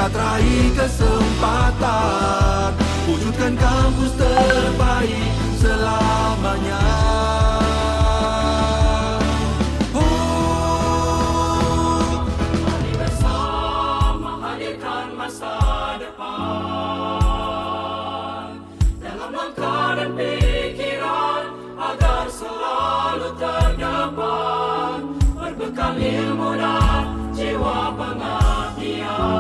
Saat raih kesempatan, wujudkan kampus terbaik selamanya. Mari bersama hadirkan masa depan dalam langkah dan pikiran agar selalu terdepan, berbekal ilmu dan jiwa pengabdian.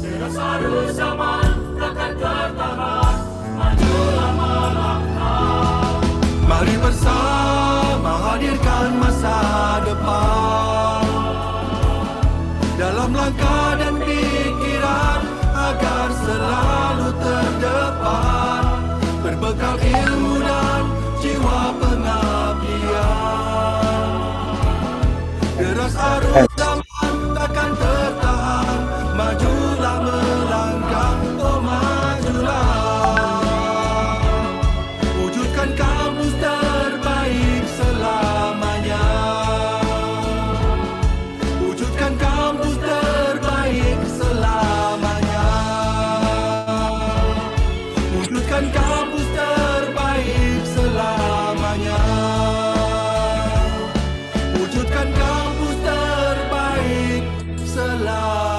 Deras arus zaman takkan tertahan, majulah melangkah. Mari bersama hadirkan masa depan dalam langkah dan pikiran agar selalu terdepan, berbekal ilmu dan jiwa pengabdian. Deras arus zaman takkan tertahan, majulah melangkah, oh majulah. Wujudkan kampus terbaik selamanya. Wujudkan kampus terbaik selamanya. Wujudkan kampus terbaik selamanya. Wujudkan kampus terbaik selamanya.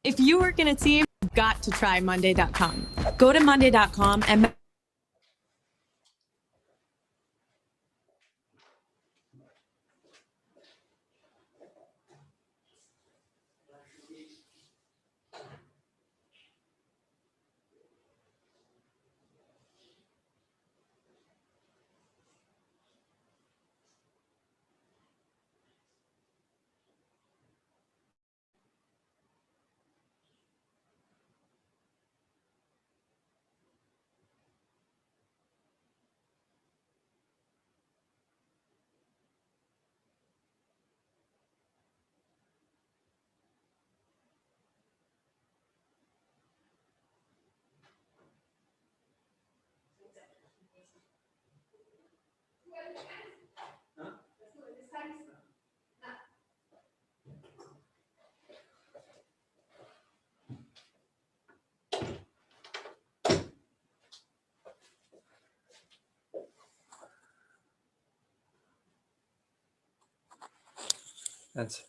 If you work in a team, you've got to try Monday.com. Go to Monday.com and That's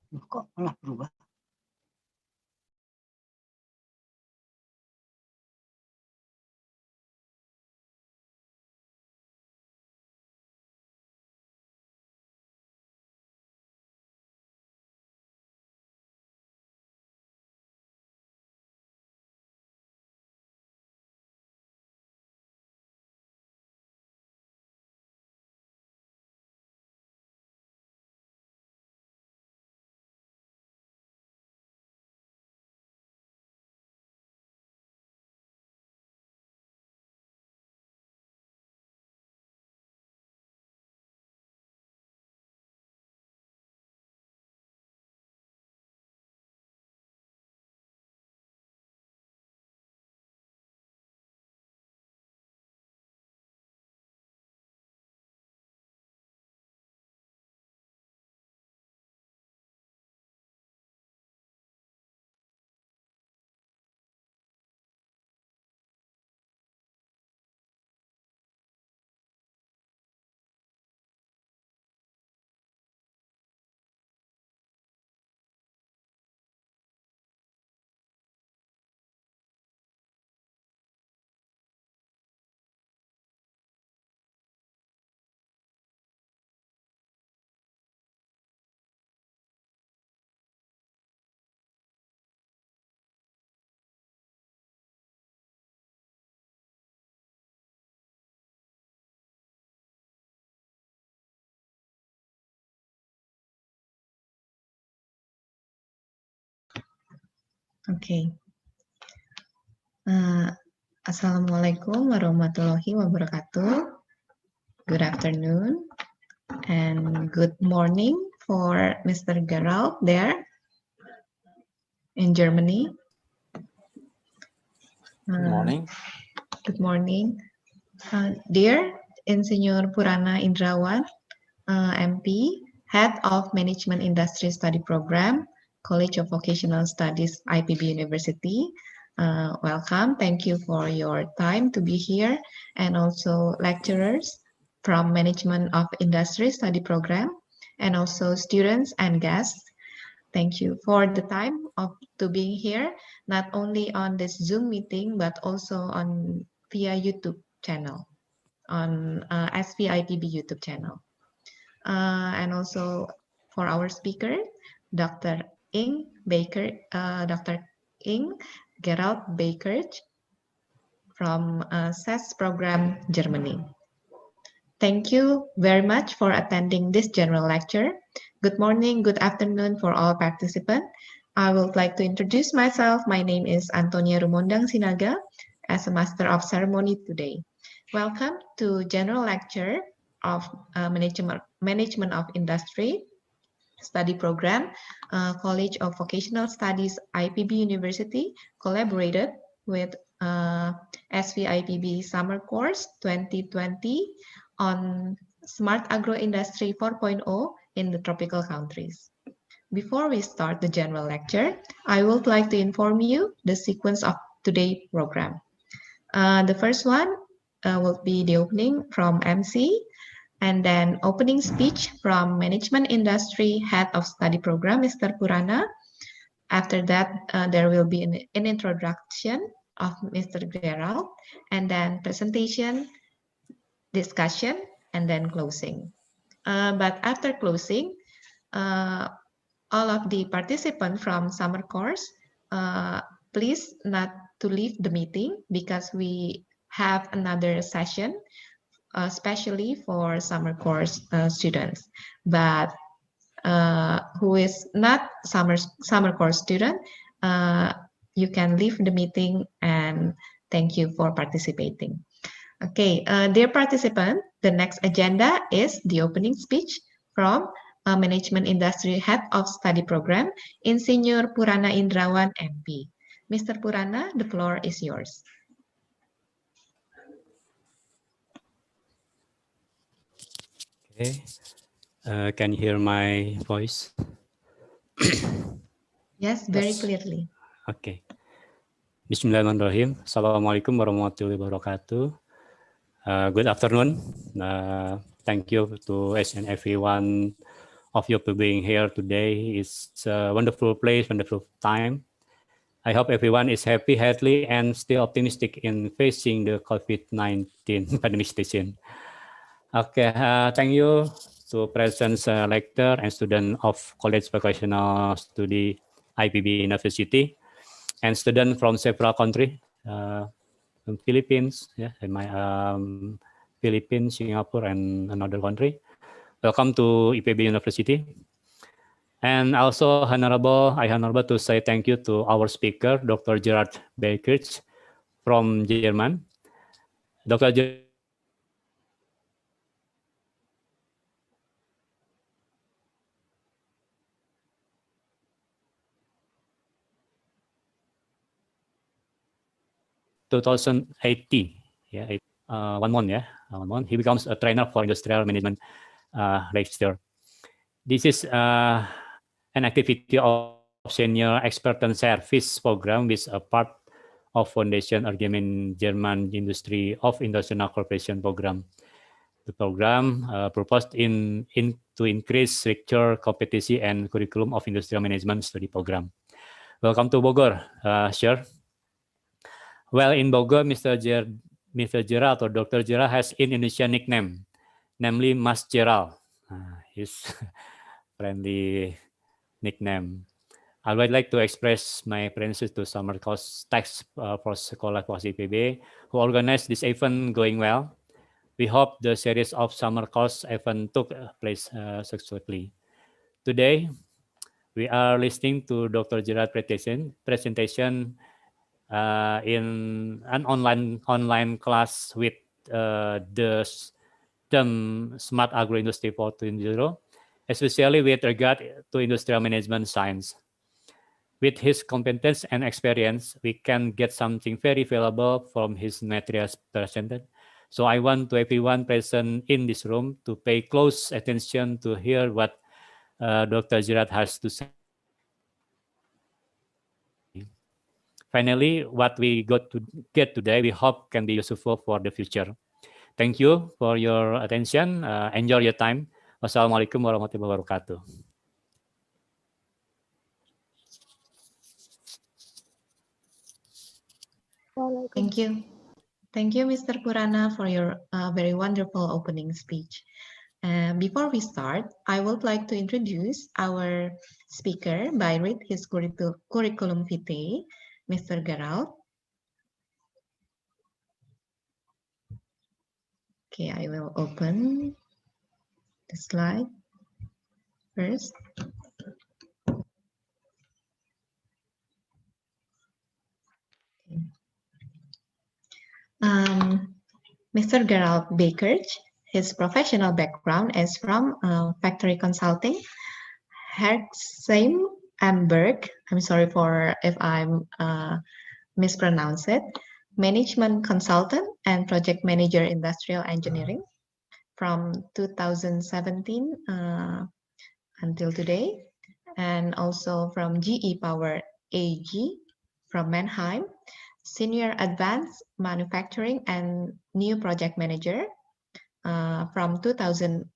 Kok malah berubah? Okay. Assalamualaikum warahmatullahi wabarakatuh. Good afternoon and good morning for Mr. Gerald there in Germany. Good morning. Good morning. Dear Insinyur Purana Indrawan, MP, Head of Management Industry Study Program, College of Vocational Studies, IPB University. Welcome. Thank you for your time to be here, and also lecturers from Management of Industry Study Program, and also students and guests. Thank you for the time to being here, not only on this Zoom meeting, but also on via YouTube channel, on SV-IPB YouTube channel. And also for our speaker, Dr. Dr. Gerald Baker from SES program, Germany. Thank you very much for attending this general lecture. Good morning, good afternoon for all participants. I would like to introduce myself. My name is Antonia Rumondang Sinaga as a Master of Ceremony today. Welcome to general lecture of Management of Industry Study Program, College of Vocational Studies, IPB University, collaborated with SV-IPB Summer Course 2020 on Smart Agro Industry 4.0 in the tropical countries. Before we start the general lecture, I would like to inform you the sequence of today's program. The first one will be the opening from MC, and then opening speech from Management Industry Head of Study Program, Mr. Purana. After that, there will be an introduction of Mr. Gerald, and then presentation, discussion, and then closing. But after closing, all of the participants from summer course, please not to leave the meeting because we have another session, especially for summer course students. But who is not summer course student, you can leave the meeting, and thank you for participating. Okay, dear participant, the next agenda is the opening speech from Management Industry Head of Study Program, Insinyur Purana Indrawan, MP. Mr. Purana, the floor is yours. Okay. Can you hear my voice? Yes, very clearly. Okay. Bismillahirrahmanirrahim. Assalamualaikum warahmatullahi wabarakatuh. Good afternoon. Thank you to each and everyone of you for being here today. It's a wonderful place, wonderful time. I hope everyone is happy, healthy, and still optimistic in facing the COVID-19 pandemic situation. Okay, thank you to present lecturer and student of College Vocational Study IPB University, and student from several countries, from Philippines, yeah, and my Philippines, Singapore, and another country. Welcome to IPB University. And also honorable to say thank you to our speaker, Dr. Gerard Beckert from German. Dr. Gerard 2080, yeah, 1 month, yeah, 1 month. He becomes a trainer for industrial management lecturer. This is an activity of senior expert and service program with a part of Foundation Argument German Industry of International Cooperation program. The program proposed to increase lecture competency and curriculum of industrial management study program. Welcome to Bogor, sure. Well, in Bogor, Mr. Gerald or Dr. Gerald has an Indonesian nickname, namely Mas Gerald. His friendly nickname. I would like to express my appreciation to Summercourse Tax for Sekolah Kelas IPB who organized this event going well. We hope the series of Summercourse event took place successfully. Today, we are listening to Dr. Gerard presentation in an online class with the term Smart Agro Industry 4.0, especially with regard to industrial management science. With his competence and experience, we can get something very valuable from his materials presented. So I want to everyone present in this room to pay close attention to hear what Dr. Gerard has to say. Finally, what we got to get today, we hope can be useful for the future. Thank you for your attention. Enjoy your time. Wassalamualaikum warahmatullahi wabarakatuh. Thank you. Thank you, Mr. Purana, for your very wonderful opening speech. Before we start, I would like to introduce our speaker by read his curriculum vitae, Mr. Gerald. Okay, I will open the slide first. Mr. Gerald Beckert, his professional background is from factory consulting, Herxheim Amberg. I'm sorry for if I'm mispronounce it. Management consultant and project manager industrial engineering from 2017 until today, and also from GE Power AG from Mannheim, senior advanced manufacturing and new project manager from 2011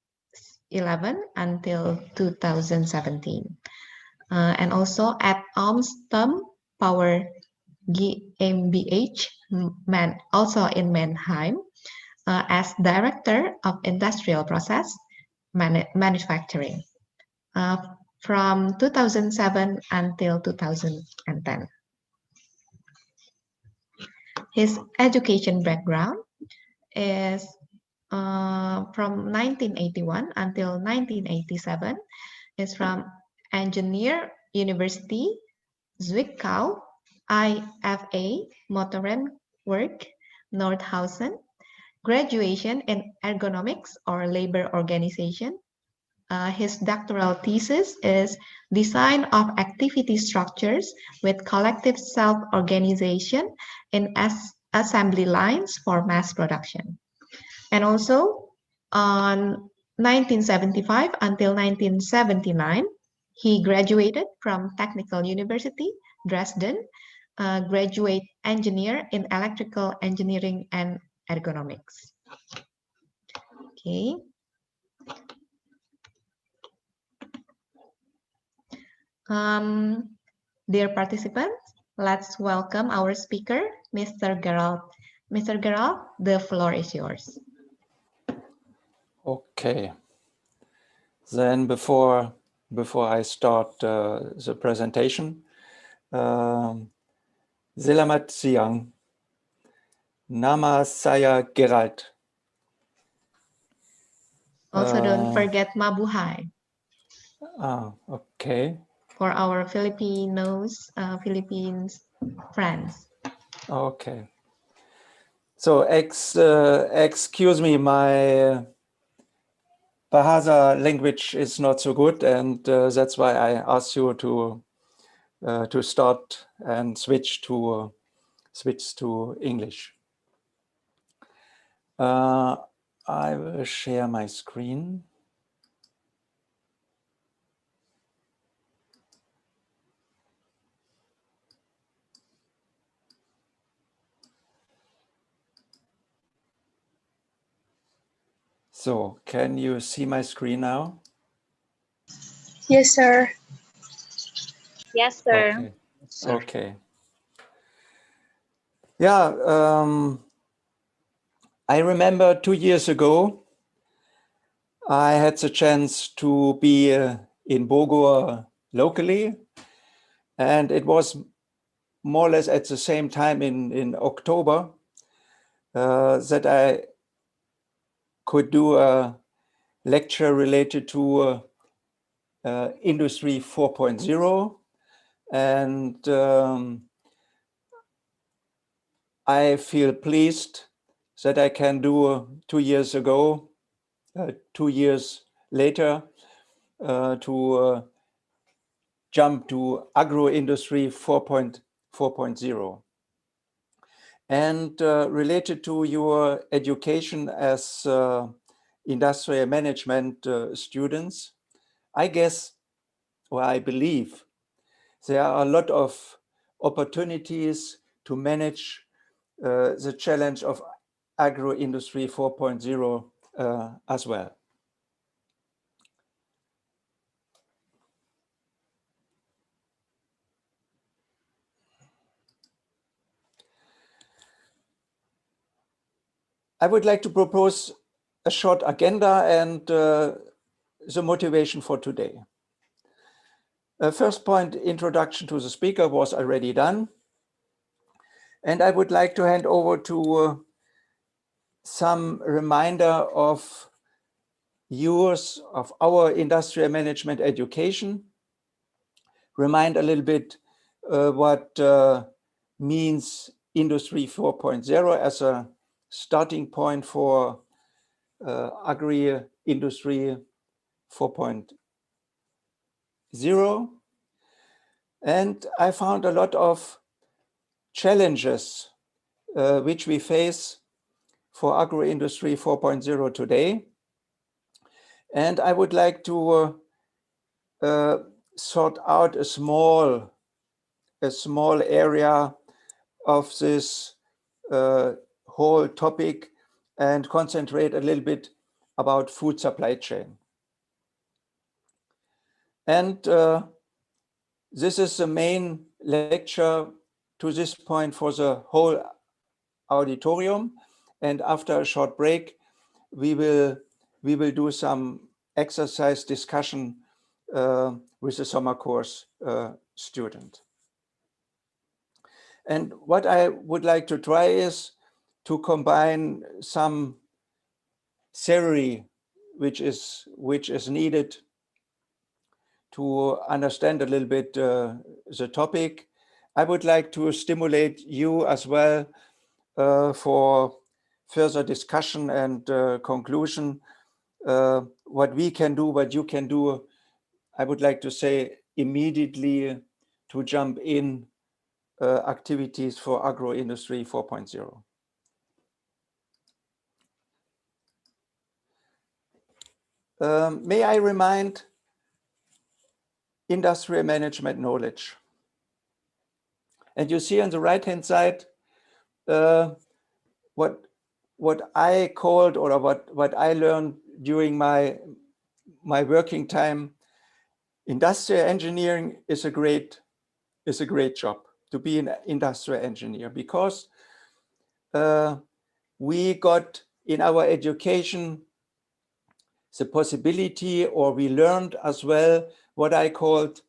until 2017, and also at Alstom Power GmbH, also in Mannheim, as Director of Industrial Process Manufacturing from 2007 until 2010. His education background is from 1981 until 1987, is from Engineer University, Zwickau, IFA, Motorenwerk, Nordhausen, graduation in ergonomics or labor organization. His doctoral thesis is Design of Activity Structures with Collective Self-Organization in Assembly Lines for Mass Production. And also on 1975 until 1979, he graduated from Technical University, Dresden, graduate engineer in electrical engineering and ergonomics. Okay. Dear participants, let's welcome our speaker, Mr. Gerald. Mr. Gerald, the floor is yours. Okay. Then before I start the presentation, Selamat siang. Nama saya Gerald. Also, don't forget Mabuhay Okay. for our Philippines friends. Okay. So excuse me, my Bahasa language is not so good, and that's why I asked you to start and switch to English. I will share my screen. So, can you see my screen now? Yes, sir. Yes, sir. Okay. Okay. Yeah, I remember 2 years ago, I had the chance to be in Bogor locally, and it was more or less at the same time in October that I could do a lecture related to Industry 4.0, and I feel pleased that I can do 2 years ago, 2 years later, to jump to agro-industry 4.0. And related to your education as industrial management students, I guess, or I believe, there are a lot of opportunities to manage the challenge of agro-industry 4.0 as well. I would like to propose a short agenda and the motivation for today. First point, introduction to the speaker was already done. And I would like to hand over to some reminder of our industrial management education. Remind a little bit what means Industry 4.0 as a starting point for agri-industry 4.0. And I found a lot of challenges which we face for agro-industry 4.0 today. And I would like to sort out a small area of this whole topic and concentrate a little bit about food supply chain. And this is the main lecture to this point for the whole auditorium. And after a short break, we will do some exercise discussion with the Summercourse student. And what I would like to try is to combine some theory which is needed to understand a little bit the topic. I would like to stimulate you as well for further discussion and conclusion. What we can do, what you can do, I would like to say immediately to jump in activities for agro-industry 4.0. May I remind industrial management knowledge. And you see on the right-hand side what I called, or what I learned during my working time, Industrial engineering is a great job, to be an industrial engineer, because we got in our education the possibility, or we learned as well, what I called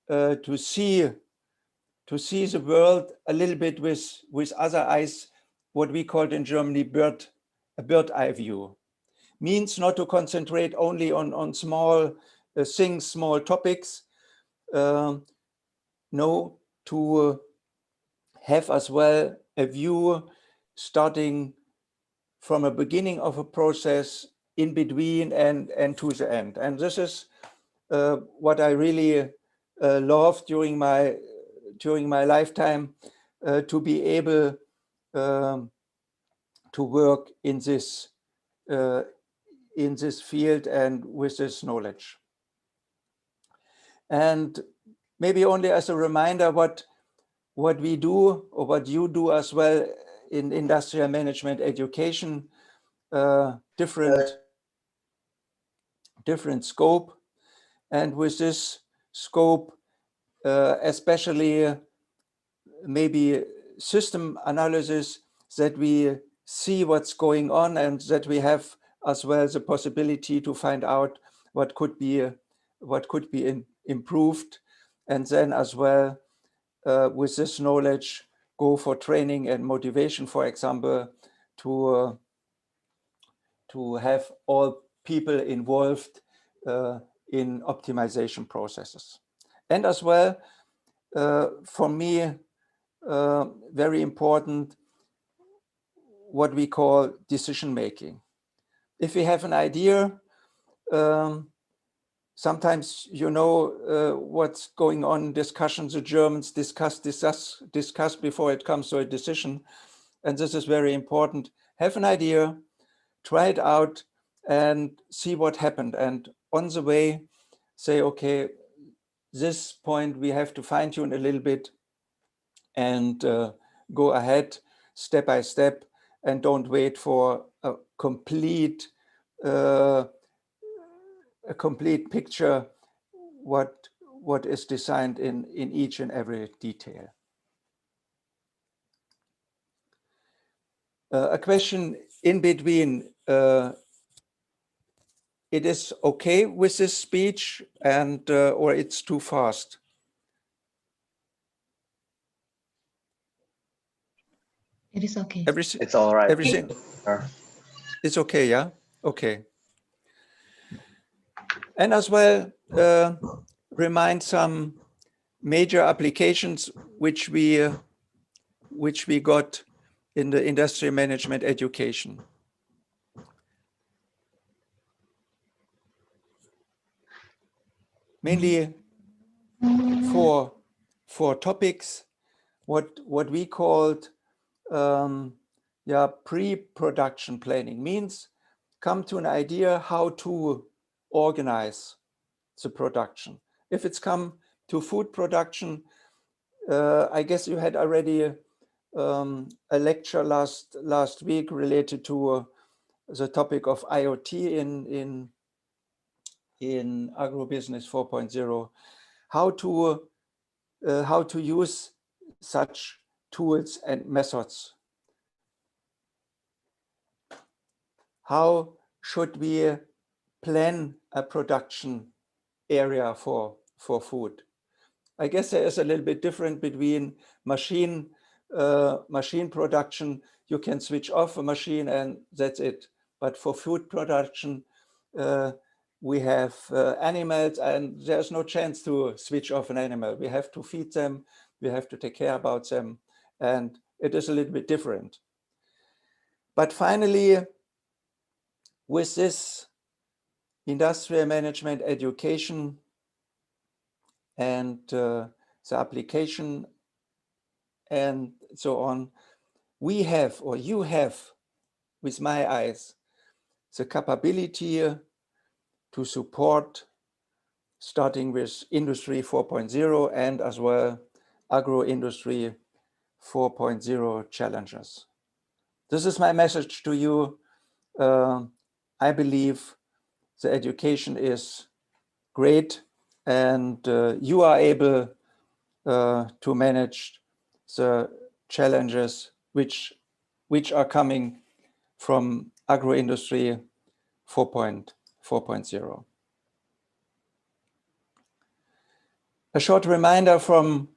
to see the world a little bit with other eyes, what we called in Germany a bird eye view. Means not to concentrate only on small things, small topics. No, to have as well a view starting from a beginning of a process, in between, and to the end. And this is what I really loved during my lifetime, to be able to work in this field and with this knowledge. And maybe only as a reminder, what we do, or what you do as well in industrial management education, different scope. And with this scope, especially maybe system analysis, that we see what's going on, and that we have as well the possibility to find out what could be improved, and then as well with this knowledge go for training and motivation, for example, to have all people involved in optimization processes. And as well, for me, very important, what we call decision making. If we have an idea, sometimes what's going on, discussions, the Germans discuss before it comes to a decision. And this is very important. Have an idea, try it out, and see what happened. And on the way, say, okay, this point we have to fine tune a little bit, and go ahead step by step, and don't wait for a complete picture what is designed in each and every detail. A question in between. It is okay with this speech, and or it's too fast? It is okay. Everything, It's all right. everything is okay, yeah? Okay. And as well, remind some major applications which we got in the industrial management education. Mainly four topics, what we called pre-production planning. Means come to an idea how to organize the production. If it's come to food production, I guess you had already a lecture last week related to the topic of IoT in agrobusiness 4.0, how to use such tools and methods. How should we plan a production area for food? I guess there is a little bit different between machine production. You can switch off a machine and that's it. But for food production, we have animals, and there's no chance to switch off an animal. We have to feed them, we have to take care about them, and it is a little bit different. But finally, with this industrial management education and the application and so on, we have, or you have, with my eyes, the capability to support, starting with Industry 4.0 and as well Agro-Industry 4.0 challenges. This is my message to you. I believe the education is great, and you are able to manage the challenges which are coming from agro-industry 4.0. A short reminder from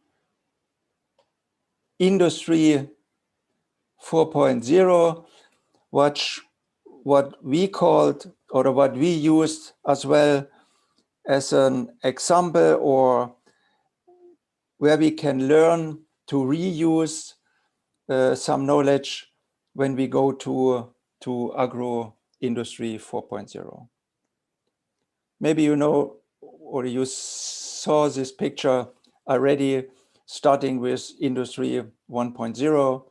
Industry 4.0, what we called, or what we used as well as an example, or where we can learn to reuse some knowledge when we go to agro industry 4.0. Maybe you know, or you saw this picture already, starting with industry 1.0,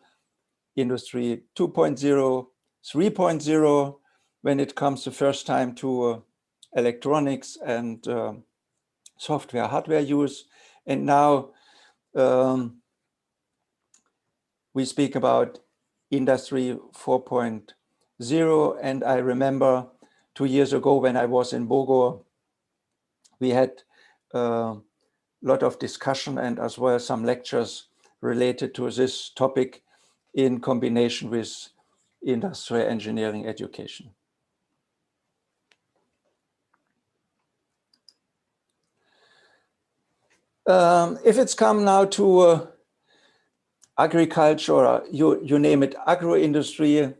industry 2.0, 3.0, when it comes the first time to electronics and software, hardware use. And now we speak about industry 4.0. And I remember 2 years ago when I was in Bogo, we had a lot of discussion and as well some lectures related to this topic in combination with industrial engineering education. If it's come now to agriculture, or you name it, agro-industry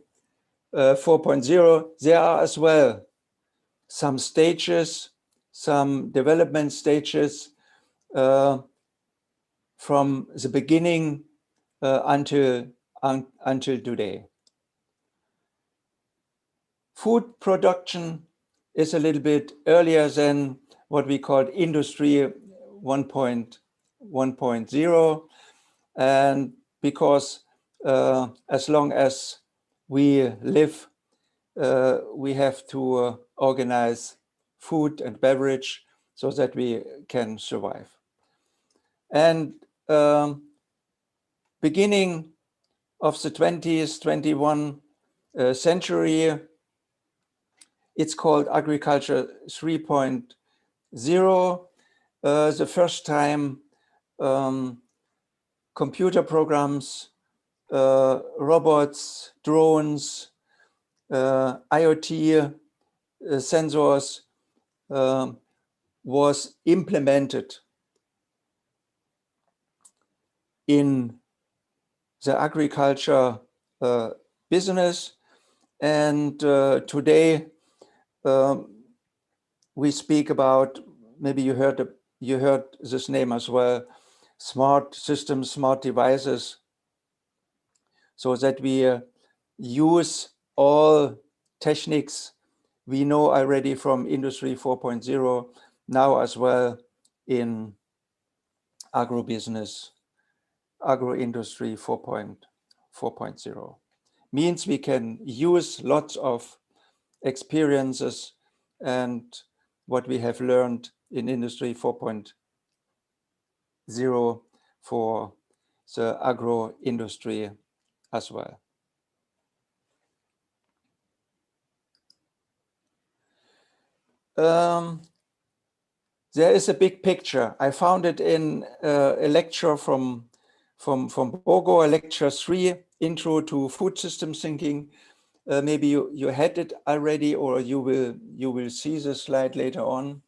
4.0, there are as well some stages, some development stages from the beginning until today. Food production is a little bit earlier than what we call industry 1.0, and because as long as we live, we have to organize food and beverage so that we can survive. And beginning of the 21st century, it's called agriculture 3.0. The first time computer programs, robots, drones, IoT sensors was implemented in the agriculture business. And today we speak about, maybe you heard this name as well, smart systems, smart devices, so that we use all techniques we know already from Industry 4.0 now as well in agribusiness, agro-industry 4.0. Means we can use lots of experiences and what we have learned in Industry 4.0 for the agro industry as well. There is a big picture. I found it in a lecture from Bogo, lecture 3, Intro to Food Systems Thinking. Maybe you had it already, or you will see the slide later on.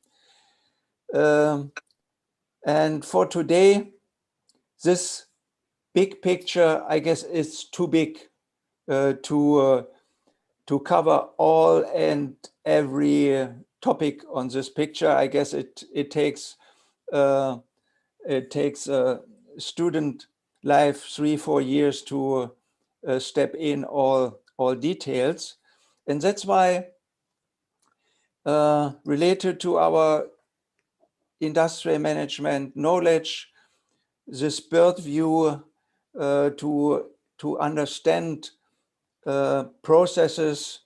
And for today, this big picture, I guess, is too big to cover all and every topic on this picture. I guess it takes student life 3-4 years to step in all details, and that's why related to our industrial management knowledge, this bird view to understand processes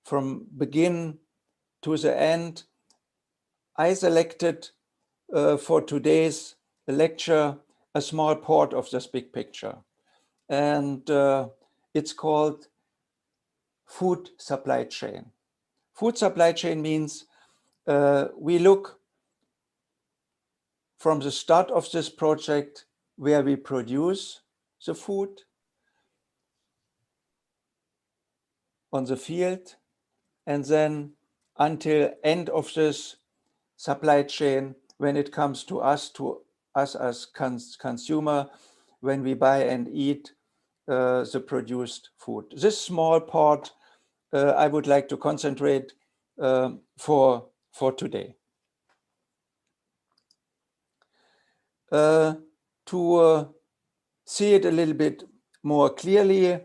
from begin to the end, I selected for today's lecture a small part of this big picture, and it's called food supply chain. Food supply chain means we look from the start of this project where we produce the food on the field, and then until end of this supply chain when it comes to us as consumer, when we buy and eat the produced food. This small part I would like to concentrate for today. To see it a little bit more clearly,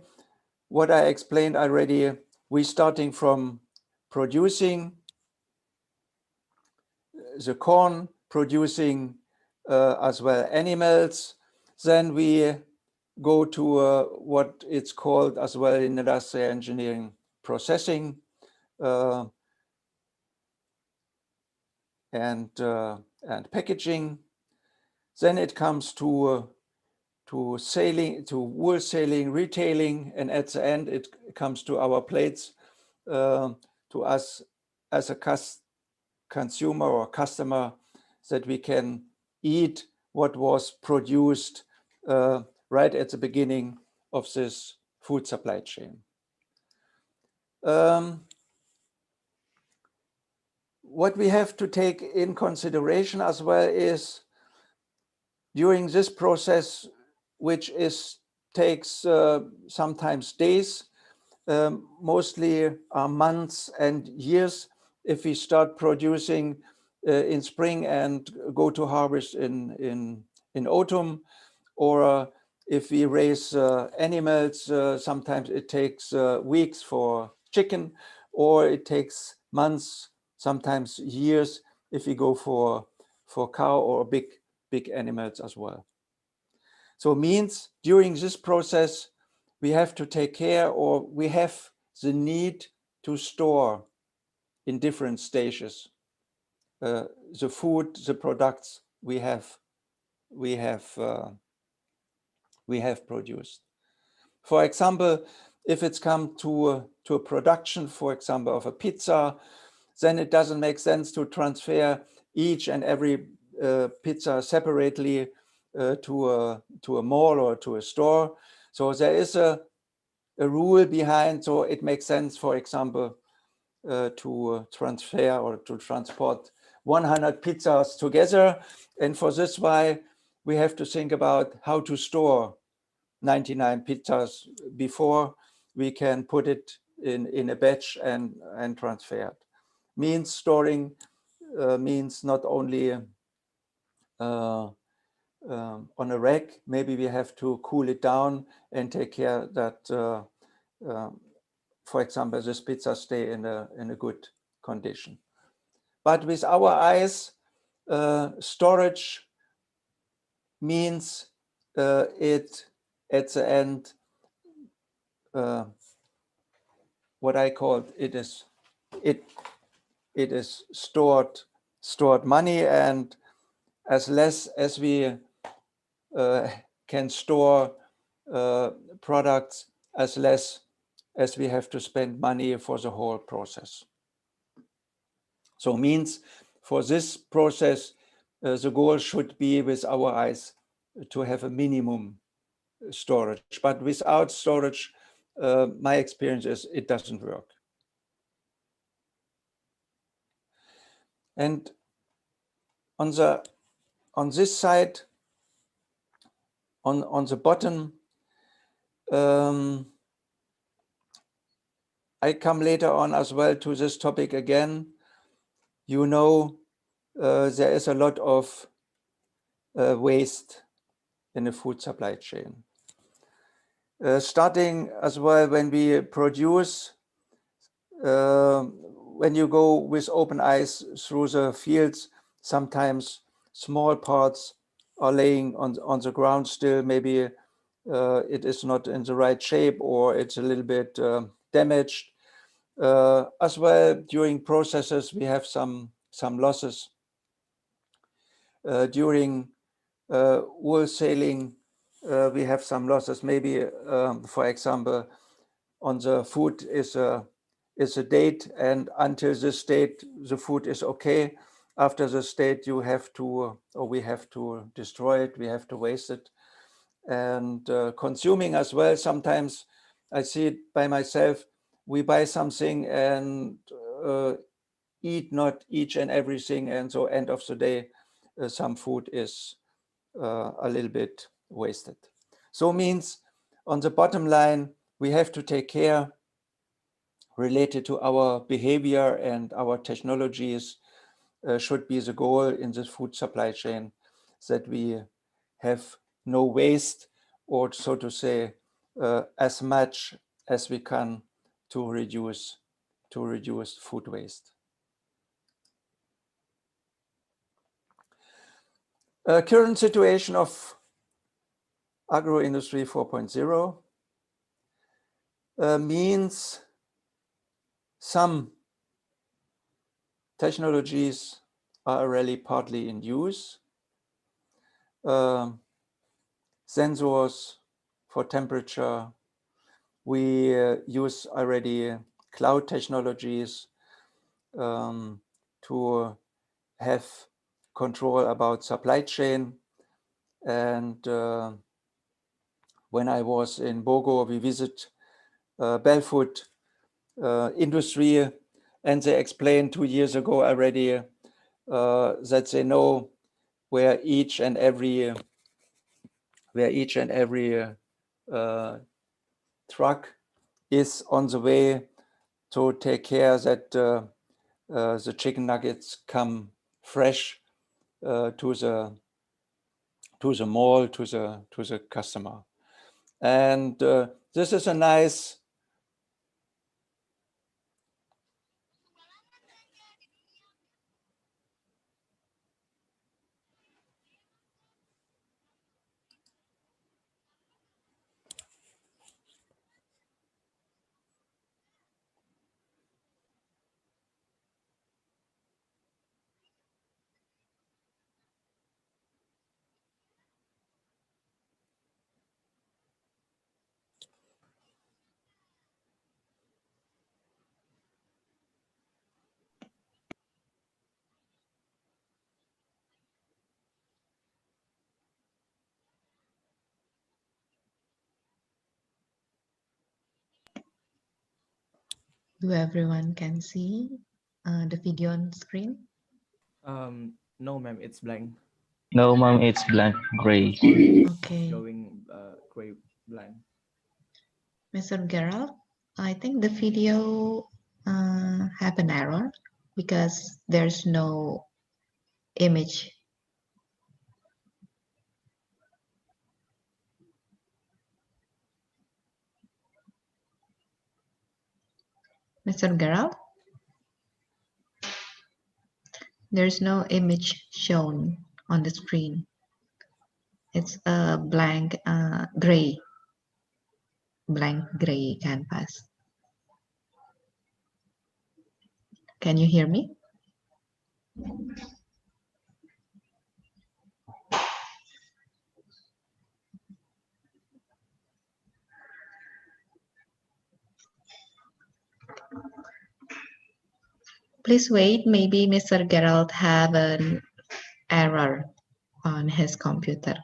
what I explained already, we're starting from producing the corn, producing as well animals. Then we go to what it's called as well in industrial engineering, processing and packaging. Then it comes to selling, to wholesaling, retailing, and at the end it comes to our plates, to us as a consumer or customer, that we can eat what was produced right at the beginning of this food supply chain. What we have to take in consideration as well is during this process, which takes sometimes days, mostly months and years, if we start producing in spring and go to harvest in autumn, or if we raise animals, sometimes it takes weeks for chicken, or it takes months, sometimes years, if we go for cow or big animals as well. So it means during this process, we have to take care, or we have the need to store in different stages the food, the products we have produced. For example, if it's come to a production, for example, of a pizza, then it doesn't make sense to transfer each and every pizza separately to a mall or to a store. So there is a rule behind, so it makes sense, for example, to transfer or to transport 100 pizzas together. And for this, why we have to think about how to store 99 pizzas before we can put it in a batch and transfer it. Means storing means not only on a rack, maybe we have to cool it down and take care that, for example, this pizza stay in a good condition. But with our eyes, storage means it at the end, what I call it is stored money, and as less as we can store products, as less as we have to spend money for the whole process. So means for this process, the goal should be, with our eyes, to have a minimum storage. But without storage, my experience is it doesn't work. And on this side, on the bottom, I come later on as well to this topic again. You know, there is a lot of waste in the food supply chain. Starting as well when we produce, when you go with open eyes through the fields, sometimes small parts are laying on the ground still. Maybe it is not in the right shape, or it's a little bit damaged. As well, during processes, we have some losses. During wholesaling, we have some losses. Maybe, for example, on the food is a date, and until this date, the food is okay. after the state, you have to, or we have to destroy it, we have to waste it. And consuming as well, sometimes I see it by myself, we buy something and eat not each and everything, and so end of the day, some food is a little bit wasted. So means on the bottom line, we have to take care related to our behavior and our technologies should be the goal in this food supply chain, that we have no waste, or so to say, as much as we can to reduce food waste. Current situation of agro-industry 4.0 means some technologies are already partly in use. Sensors for temperature. We use already cloud technologies to have control about supply chain. And when I was in Bogo, we visit Belfood industry, and they explained 2 years ago already that they know where each and every truck is on the way to take care that the chicken nuggets come fresh to the mall, to the customer. And this is a nice Do everyone can see the video on screen? No, ma'am, it's blank. No, ma'am, it's blank gray. Okay. Showing gray blank. Mr. Gerald, I think the video have an error because there's no image. Mr. Gerald, there's no image shown on the screen. It's a blank gray canvas. Can you hear me? Please wait, maybe Mr. Gerald have an error on his computer.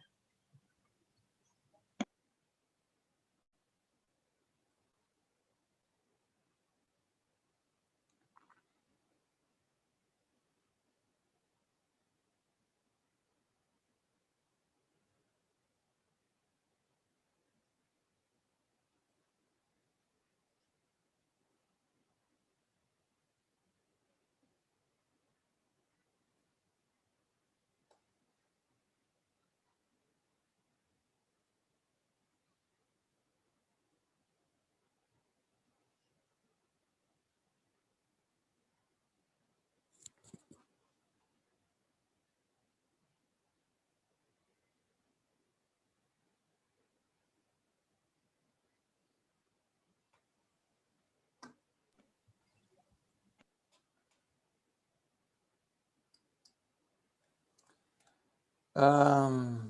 I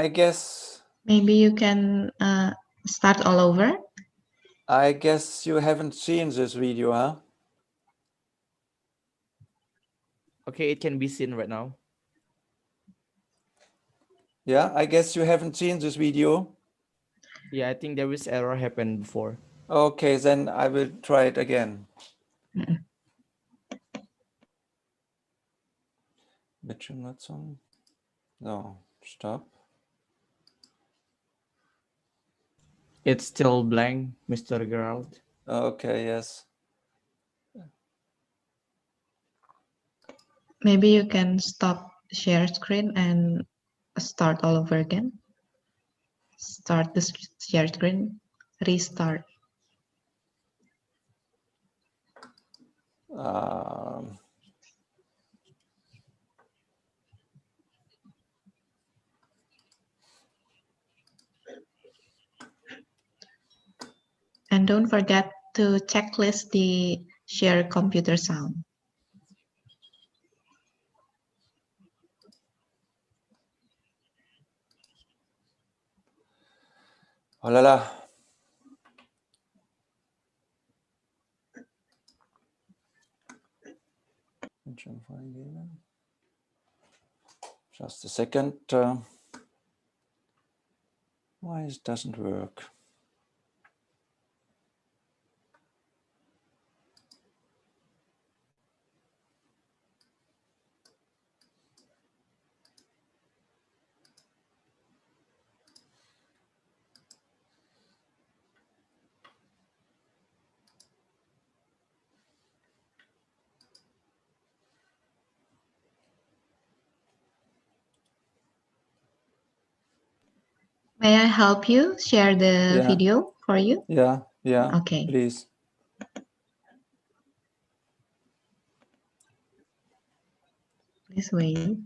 guess Maybe you can start all over. you haven't seen this video, huh? Okay, it can be seen right now. Yeah, I guess you haven't seen this video. Yeah, I think there is error happened before. Okay, then I will try it again. Bildschirmnutzung. No, stop. It's still blank, Mr. Gerald. Okay, yes. Maybe you can stop share screen and start all over again. Start the share screen, restart. And don't forget to checklist the share computer sound. Oh la la. Just a second. Why it doesn't work? May I help you share the Yeah. video for you? Yeah, Okay. please. Please wait.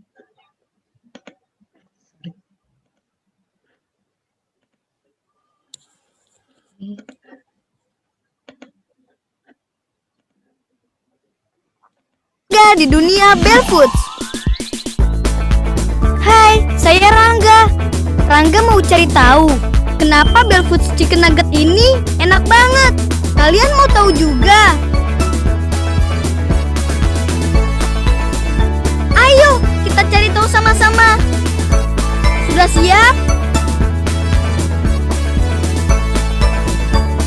Di dunia barefoot. Hai, saya Rangga. Rangga mau cari tahu kenapa barefoot chicken nugget ini enak banget. Kalian mau tahu juga? Ayo, kita cari tahu sama-sama. Sudah siap?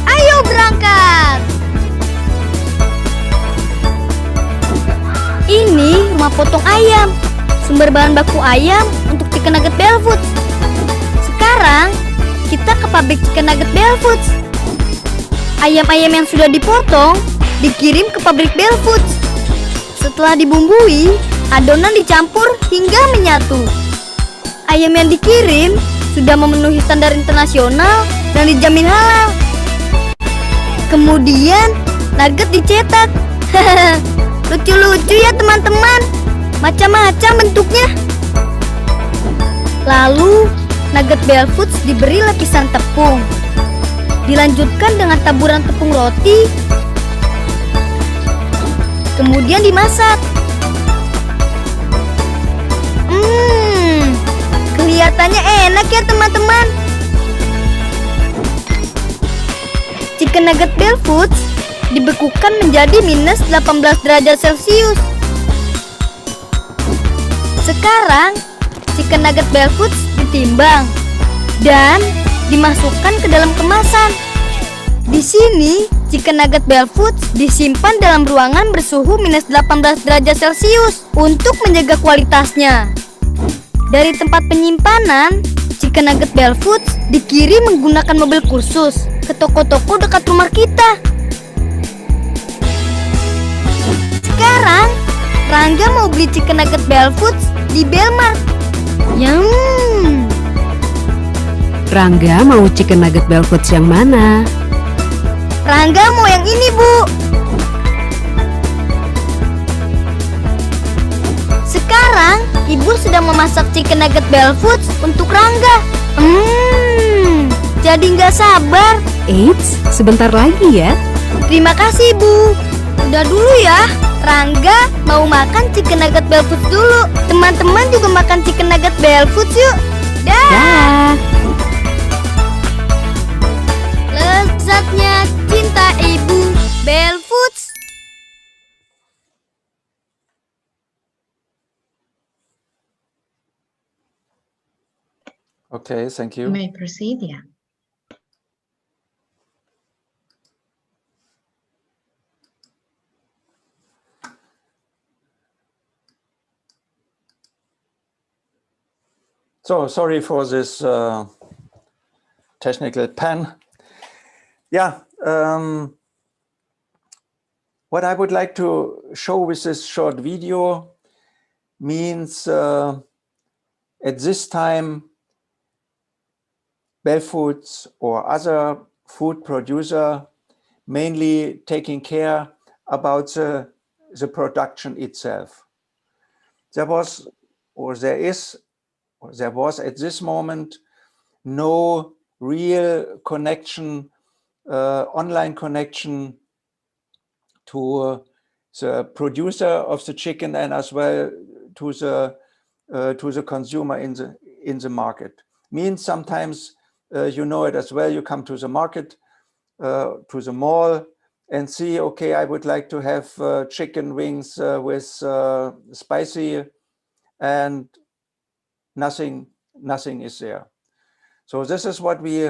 Ayo berangkat. Ini rumah potong ayam, sumber bahan baku ayam untuk chicken nugget barefoot. Sekarang kita ke pabrik chicken nugget barefoot. Ayam-ayam yang sudah dipotong dikirim ke pabrik barefoot. Setelah dibumbui, adonan dicampur hingga menyatu. Ayam yang dikirim sudah memenuhi standar internasional dan dijamin halal. Kemudian nugget dicetak. Lucu-lucu ya teman-teman, macam-macam bentuknya. Lalu nugget barefoot diberi lapisan tepung, dilanjutkan dengan taburan tepung roti, kemudian dimasak. Kelihatannya enak ya teman-teman. Chicken nugget barefoot dibekukan menjadi minus 18 derajat Celcius. Sekarang chicken nugget barefoot ditimbang dan dimasukkan ke dalam kemasan. Di sini chicken nugget barefoot disimpan dalam ruangan bersuhu minus 18 derajat Celcius untuk menjaga kualitasnya. Dari tempat penyimpanan, chicken nugget barefoot dikirim menggunakan mobil khusus ke toko-toko dekat rumah kita. Sekarang, Rangga mau beli chicken nugget barefoot di Belmart. Yum. Rangga mau chicken nugget barefoot yang mana? Rangga mau yang ini, Bu. Sekarang, Ibu sedang memasak chicken nugget barefoot untuk Rangga. Jadi nggak sabar. Eits, sebentar lagi ya. Terima kasih, Bu. Udah dulu ya. Rangga mau makan chicken nugget barefoot dulu. Teman-teman juga makan chicken nugget barefoot yuk. Dah. Lezatnya cinta ibu barefoot. Okay, thank You you. may proceed, yeah. So sorry for this technical pen. Yeah, what I would like to show with this short video means at this time, Bell Foods or other food producer mainly taking care about the production itself. There was, or there is, or there was at this moment no real connection, online connection to the producer of the chicken and as well to the consumer in the market. Means sometimes you know it as well. You come to the market, to the mall, and see, okay, I would like to have chicken wings with spicy, and nothing is there. So this is what we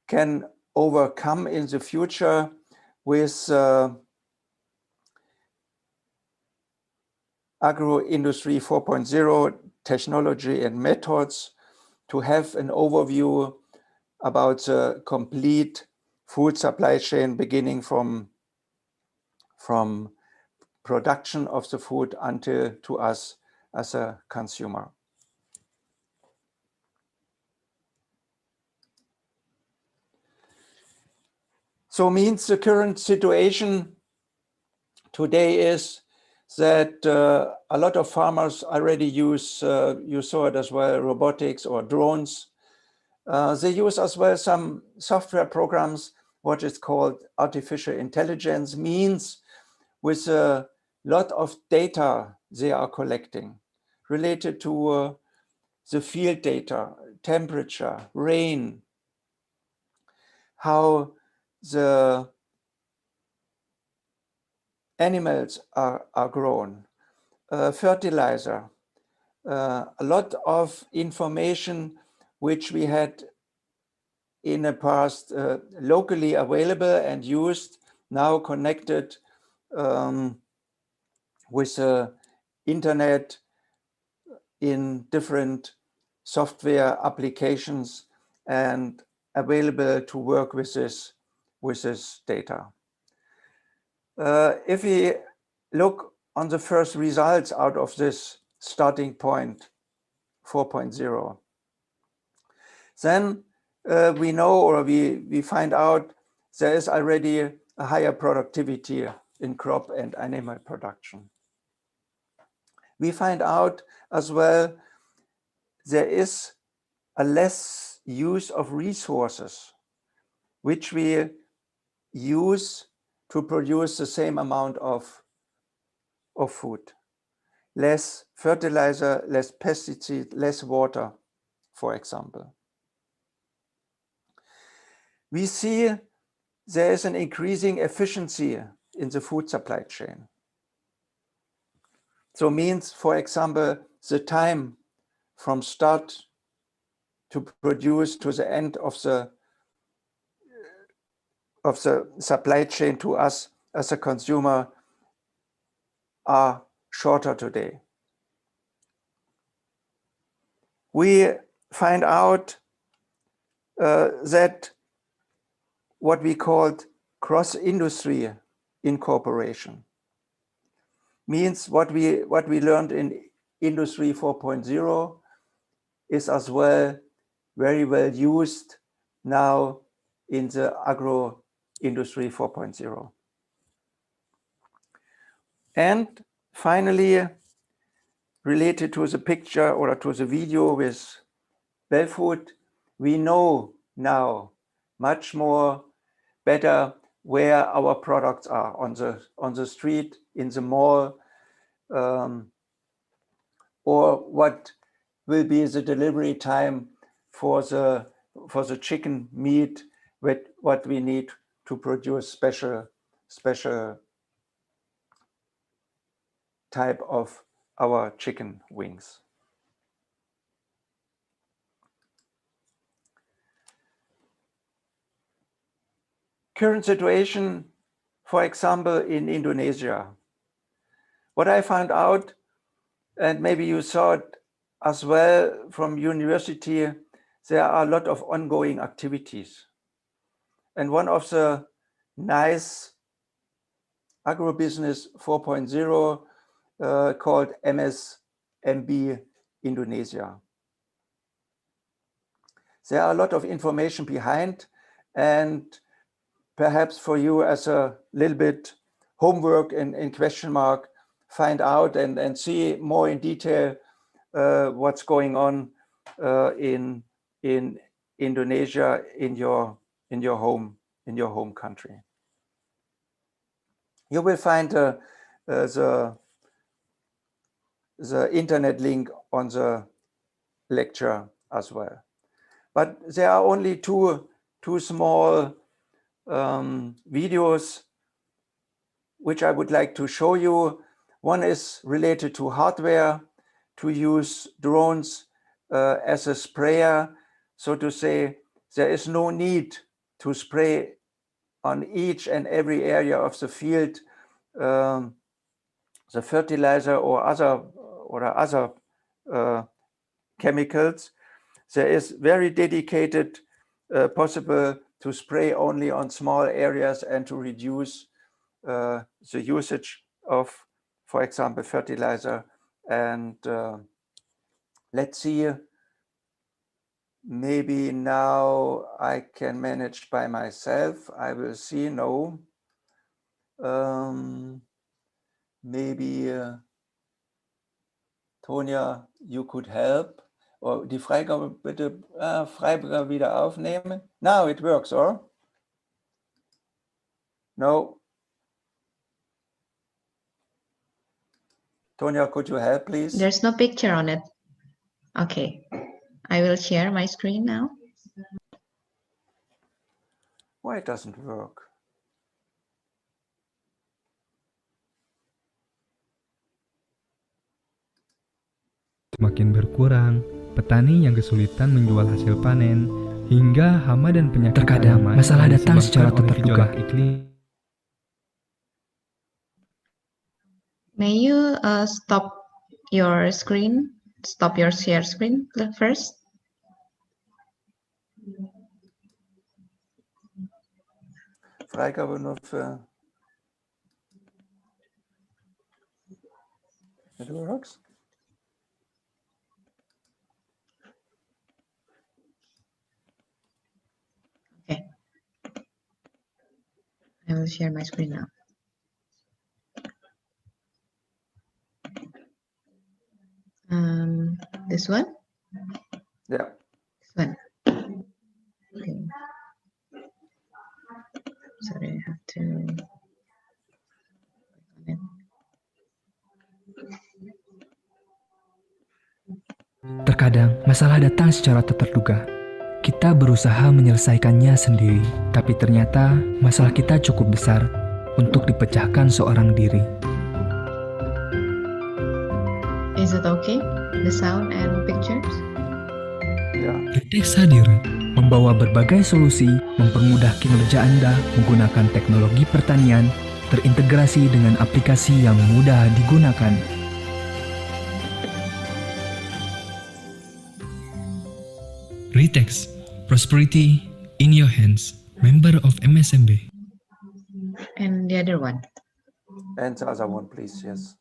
can overcome in the future with Agro-Industry 4.0 technology and methods to have an overview about the complete food supply chain, beginning from production of the food until to us as a consumer. So means the current situation today is that a lot of farmers already use, you saw it as well, robotics or drones. They use as well some software programs, what is called artificial intelligence, means with a lot of data they are collecting related to the field data, temperature, rain, how the animals are grown, fertilizer, a lot of information which we had in the past locally available and used, now connected with the internet in different software applications and available to work with this data. If we look on the first results out of this starting point 4.0, then we know, or we find out there is already a higher productivity in crop and animal production. We find out as well there is a less use of resources which we use to produce the same amount of food. Less fertilizer, less pesticide, less water, for example. We see there is an increasing efficiency in the food supply chain. So means, for example, the time from start to produce to the end of the supply chain to us as a consumer are shorter today. We find out that what we called cross-industry incorporation means what we learned in Industry 4.0 is as well very well used now in the Agro-Industry 4.0. And finally, related to the picture or to the video with Bellfood, we know now much more better where our products are on the street, in the mall, or what will be the delivery time for the chicken meat, what we need to produce special type of our chicken wings. current situation, for example, in Indonesia. What I found out, and maybe you saw it as well from university, there are a lot of ongoing activities. And one of the nice Agrobusiness 4.0 called MSMB Indonesia. There are a lot of information behind, and perhaps for you as a little bit homework in question mark, find out and see more in detail what's going on in Indonesia, in your home country. You will find the internet link on the lecture as well. But there are only two small videos which I would like to show you. One is related to hardware, to use drones as a sprayer, so to say. There is no need to spray on each and every area of the field the fertilizer or other chemicals. There is very dedicated possible to spray only on small areas and to reduce the usage of, for example, fertilizer. And let's see, maybe now I can manage by myself. I will see, no. Maybe Tonia, you could help. Oh, die Freigabe bitte, Freigabe wieder aufnehmen. Now it works, or? No. Tonia, could you help, please? There's no picture on it. Okay, I will share my screen now. Why it doesn't work? Semakin berkurang, petani yang kesulitan menjual hasil panen, hingga hama dan penyakit terkadang masalah datang secara tak terduga. May you stop your screen? Stop your share screen first. Freigabe nur für... It works? Okay. I will share my screen now. This one? Yeah. This one. Okay. Sorry, I have to click on it. Terkadang masalah datang secara tak terduga. Kita berusaha menyelesaikannya sendiri, tapi ternyata masalah kita cukup besar untuk dipecahkan seorang diri. Is it okay? The sound and pictures? Ritex hadir, membawa berbagai solusi, mempermudah kinerja Anda menggunakan teknologi pertanian, terintegrasi dengan aplikasi yang mudah digunakan. Ritex, prosperity in your hands, member of MSMB. And the other one? And the other one, please, yes.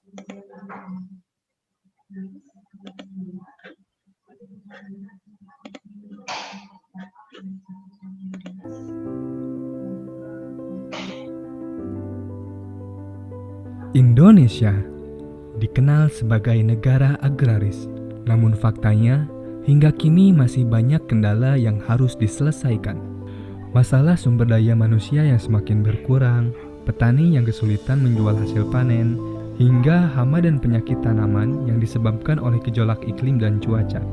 Indonesia dikenal sebagai negara agraris, namun faktanya hingga kini masih banyak kendala yang harus diselesaikan. Masalah sumber daya manusia yang semakin berkurang, petani yang kesulitan menjual hasil panen, hingga hama dan penyakit tanaman yang disebabkan oleh gejolak iklim dan cuaca.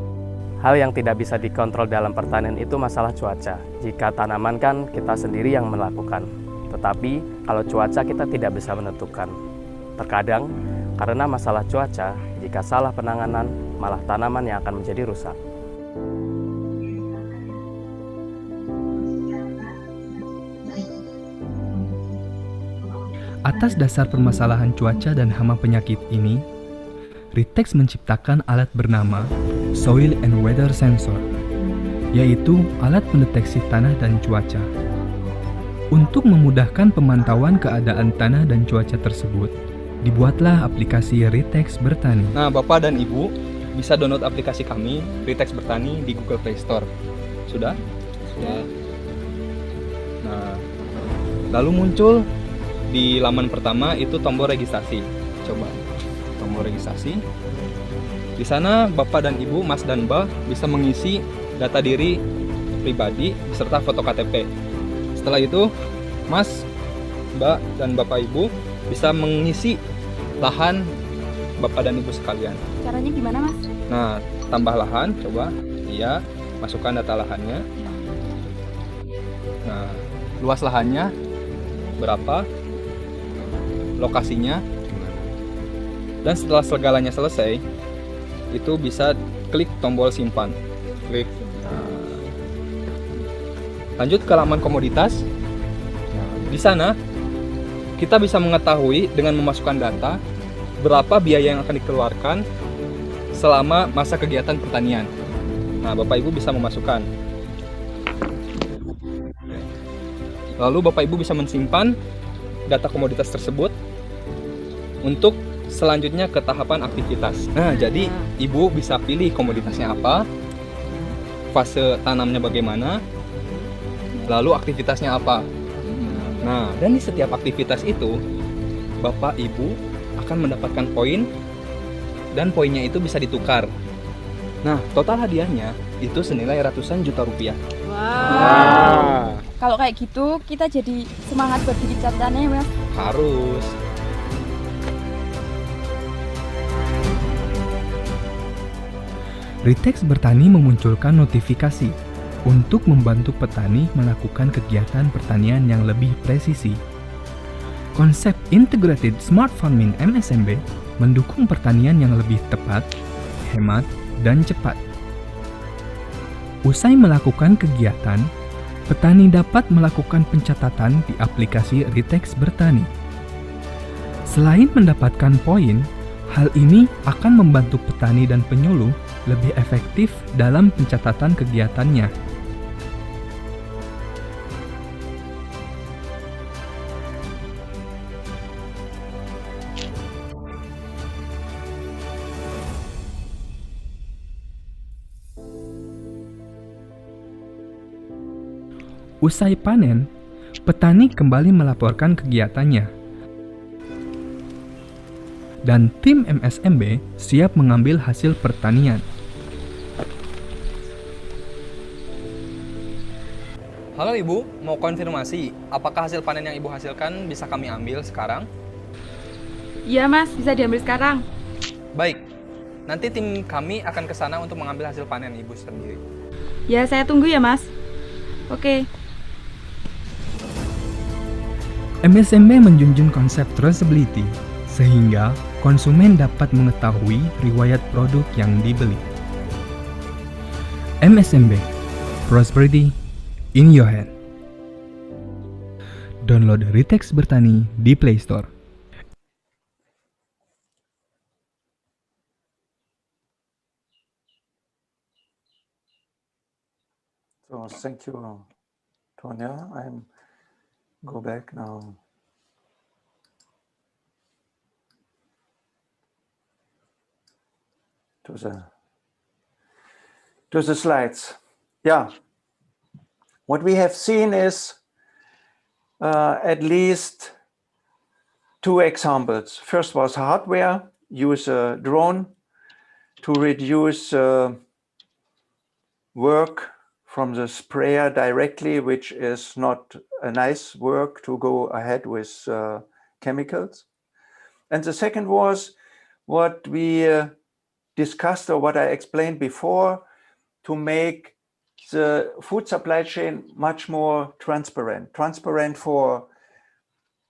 Hal yang tidak bisa dikontrol dalam pertanian itu masalah cuaca. Jika tanaman kan kita sendiri yang melakukan, tetapi kalau cuaca kita tidak bisa menentukan. Terkadang karena masalah cuaca, jika salah penanganan, malah tanaman yang akan menjadi rusak. Atas dasar permasalahan cuaca dan hama penyakit ini, Ritex menciptakan alat bernama Soil and Weather Sensor, yaitu alat pendeteksi tanah dan cuaca. Untuk memudahkan pemantauan keadaan tanah dan cuaca tersebut, dibuatlah aplikasi Ritex Bertani. Nah, Bapak dan Ibu bisa download aplikasi kami, Ritex Bertani, di Google Play Store. Sudah? Sudah. Nah, lalu muncul di laman pertama itu tombol registrasi. Coba tombol registrasi. Di sana Bapak dan Ibu, Mas dan Mbak bisa mengisi data diri pribadi beserta foto KTP. Setelah itu, Mas, Mbak, dan Bapak Ibu bisa mengisi lahan Bapak dan Ibu sekalian. Caranya gimana, Mas? Nah, tambah lahan, coba. Iya, masukkan data lahannya. Nah, luas lahannya berapa? Lokasinya gimana? Dan setelah segalanya selesai, itu bisa klik tombol simpan. Klik. Lanjut ke halaman komoditas. Di sana kita bisa mengetahui dengan memasukkan data berapa biaya yang akan dikeluarkan selama masa kegiatan pertanian. Nah, Bapak Ibu bisa memasukkan. Lalu Bapak Ibu bisa mensimpan data komoditas tersebut untuk selanjutnya ke tahapan aktivitas. Nah, jadi Ibu bisa pilih komoditasnya apa, fase tanamnya bagaimana, lalu aktivitasnya apa. Nah, dan di setiap aktivitas itu, Bapak Ibu akan mendapatkan poin, dan poinnya itu bisa ditukar. Nah, total hadiahnya itu senilai ratusan juta rupiah. Wow. Kalau kayak gitu, kita jadi semangat buat bikin catatannya ya, Mas? Harus. Ritex Bertani memunculkan notifikasi untuk membantu petani melakukan kegiatan pertanian yang lebih presisi. Konsep Integrated Smart Farming MSMB mendukung pertanian yang lebih tepat, hemat, dan cepat. Usai melakukan kegiatan, petani dapat melakukan pencatatan di aplikasi Ritex Bertani. Selain mendapatkan poin, hal ini akan membantu petani dan penyuluh lebih efektif dalam pencatatan kegiatannya. Usai panen, petani kembali melaporkan kegiatannya. Dan tim MSMB siap mengambil hasil pertanian. Halo Ibu, mau konfirmasi, apakah hasil panen yang Ibu hasilkan bisa kami ambil sekarang? Iya, Mas, bisa diambil sekarang. Baik, nanti tim kami akan ke sana untuk mengambil hasil panen Ibu sendiri. Ya, saya tunggu ya, Mas. Oke. MSMB menjunjung konsep traceability, sehingga konsumen dapat mengetahui riwayat produk yang dibeli. MSMB, prosperity in your hand. Download Ritex Bertani di Play Store. So thank you, Tonya. I'm go back now. To the slides. Yeah. What we have seen is at least two examples. First was hardware, use a drone to reduce work from the sprayer directly, which is not a nice work to go ahead with chemicals. And the second was what we discussed, or what I explained before, to make the food supply chain much more transparent for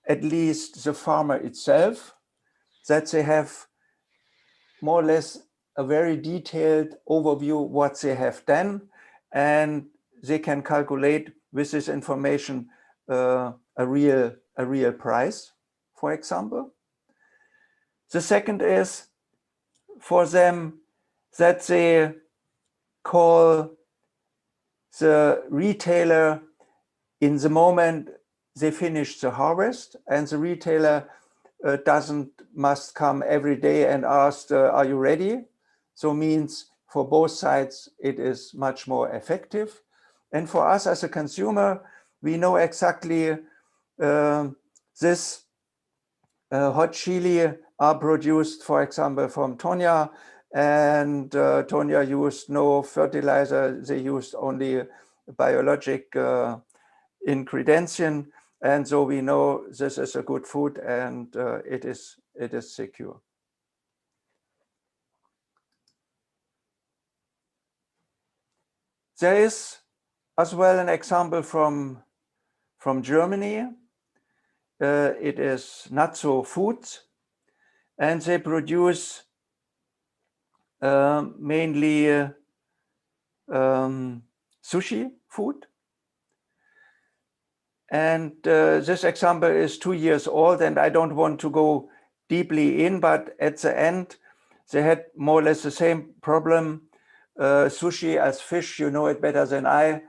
at least the farmer itself, that they have more or less a very detailed overview what they have done, and they can calculate with this information a real price for example. The second is for them that they call the retailer in the moment they finish the harvest, and the retailer must come every day and ask, are you ready? So means for both sides, it is much more effective. And for us as a consumer, we know exactly this hot chili are produced, for example, from Tonya, and Tonya used no fertilizer. They used only biologic ingredient, and so we know this is a good food, and it is secure. There is as well an example from Germany. It is Natso Foods, and they produce mainly sushi food. And this example is 2 years old, and I don't want to go deeply in, but at the end, they had more or less the same problem. Sushi as fish, you know it better than I,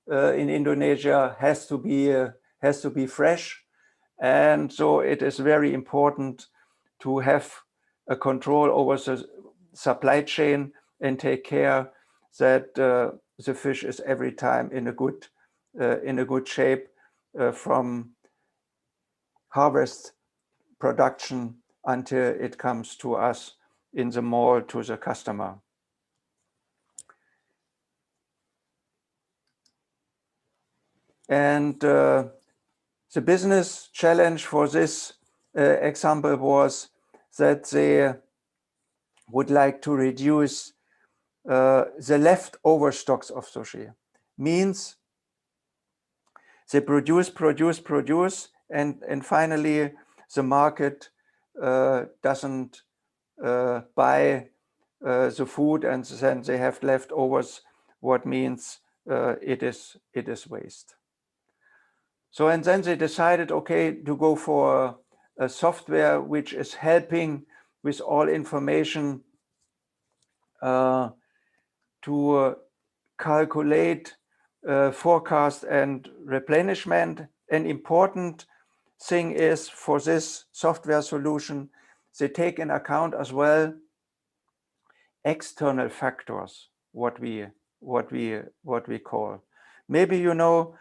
in Indonesia has to be fresh. And so it is very important to have a control over the supply chain and take care that the fish is every time in a good shape from harvest production until it comes to us in the mall to the customer. And the business challenge for this example was that they would like to reduce the leftover stocks of sushi. Means they produce, and finally the market doesn't buy the food, and then they have leftovers, what means it is waste. So, and then they decided, okay, to go for a software which is helping with all information to calculate forecast and replenishment. An important thing is for this software solution, they take in account as well external factors, what we call. Maybe you know,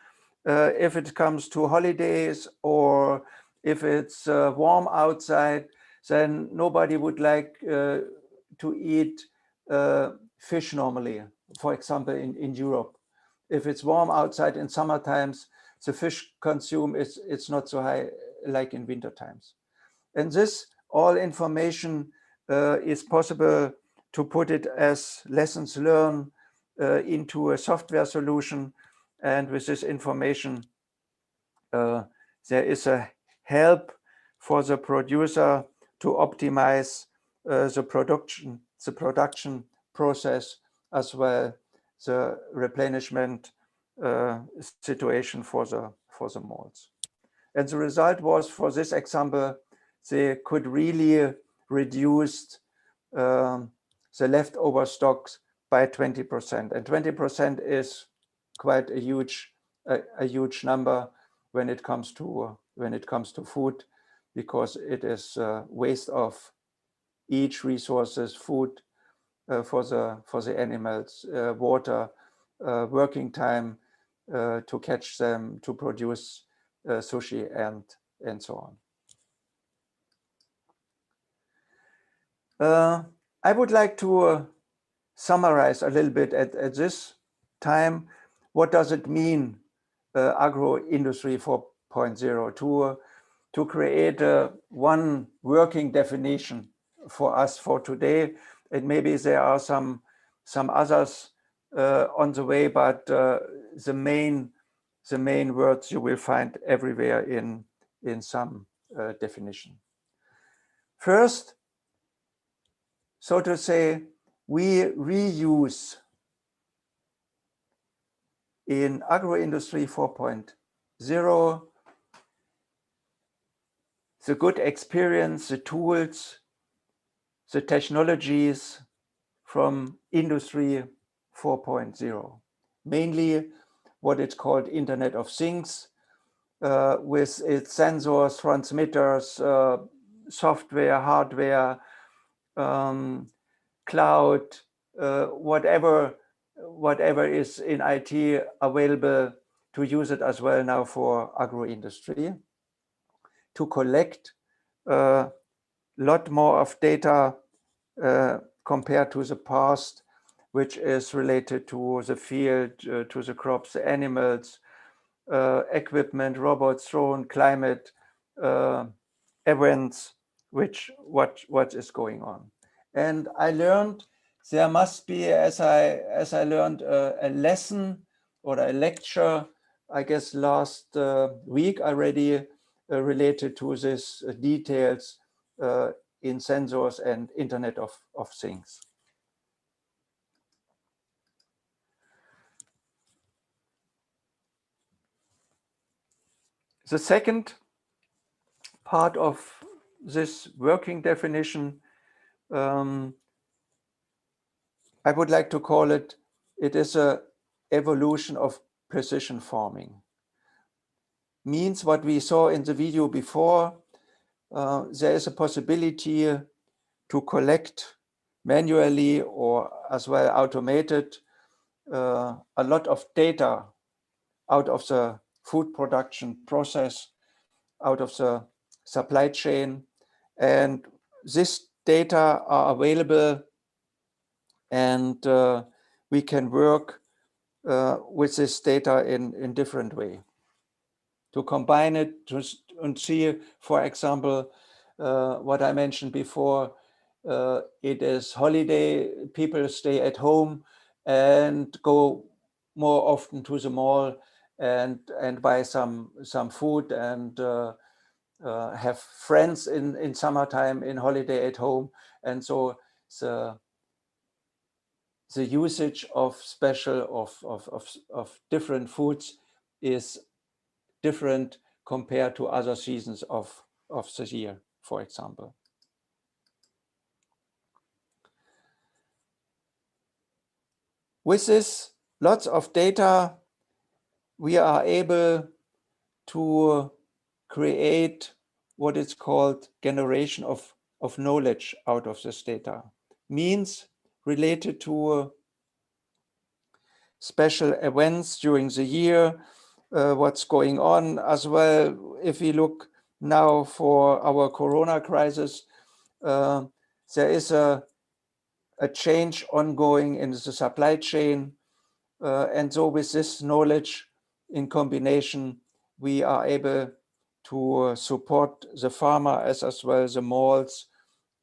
if it comes to holidays or if it's warm outside, then nobody would like to eat fish normally, for example, in Europe. If it's warm outside in summer times, the fish consume it's not so high like in winter times. And this all information is possible to put it as lessons learned into a software solution. And with this information, there is a help for the producer to optimize the production process, as well the replenishment situation for the malls. And the result was, for this example, they could really reduce the leftover stocks by 20%. And 20% is quite a huge number when it comes to food, because it is waste of each resources, food for the animals, water, working time to catch them, to produce sushi, and so on. I would like to summarize a little bit at this time. What does it mean, agro-industry 4.0, to create one working definition for us for today? And maybe there are some others on the way, but the main words you will find everywhere in some definition. First, so to say, we reuse in agro-industry 4.0 the good experience, the tools, the technologies from Industry 4.0, mainly what it's called Internet of Things, with its sensors, transmitters, software, hardware, cloud, whatever is in IT available to use it as well now for agro-industry, to collect a lot more of data compared to the past, which is related to the field, to the crops, the animals, equipment, robots, drone, climate, events, what is going on. And I learned there must be, as I learned, a lesson or a lecture, I guess last week already, related to this details in sensors and Internet of Things. The second part of this working definition, I would like to call it is a evolution of precision farming. Means what we saw in the video before, there is a possibility to collect manually or as well automated a lot of data out of the food production process, out of the supply chain, and this data are available, and we can work with this data in different way. To combine it and see, for example, what I mentioned before, it is holiday, people stay at home and go more often to the mall and buy some food and have friends in summertime in holiday at home. And so the usage of different foods is different compared to other seasons of the year, for example. With this, lots of data, we are able to create what is called generation of knowledge out of this data. Means related to special events during the year, what's going on as well. If we look now for our Corona crisis, there is a change ongoing in the supply chain. And so with this knowledge in combination, we are able to support the farmer as well as the malls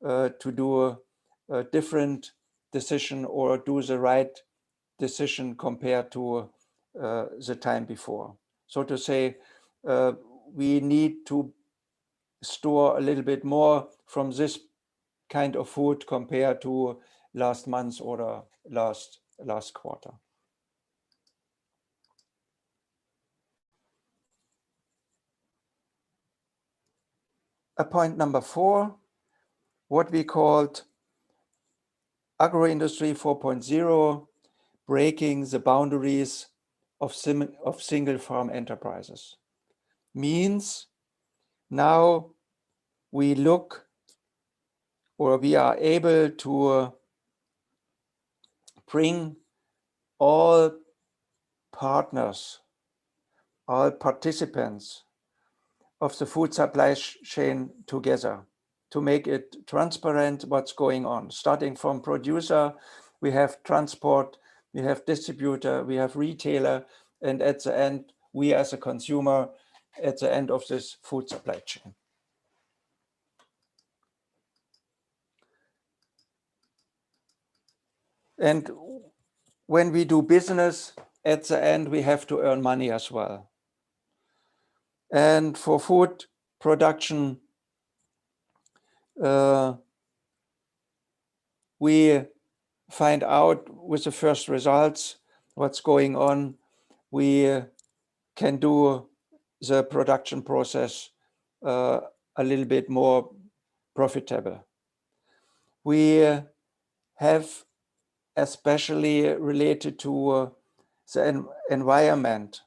to do a different decision or do the right decision compared to the time before. So to say, we need to store a little bit more from this kind of food compared to last month or last quarter. Point number 4, what we called Agro-Industry 4.0, breaking the boundaries of single farm enterprises. Means now we look, or we are able to bring all partners, all participants of the food supply chain together to make it transparent what's going on. Starting from producer, we have transport, we have distributor, we have retailer, and at the end, we as a consumer at the end of this food supply chain. And when we do business, at the end, we have to earn money as well. And for food production, we find out with the first results what's going on. We can do the production process a little bit more profitable. We have, especially related to the environment,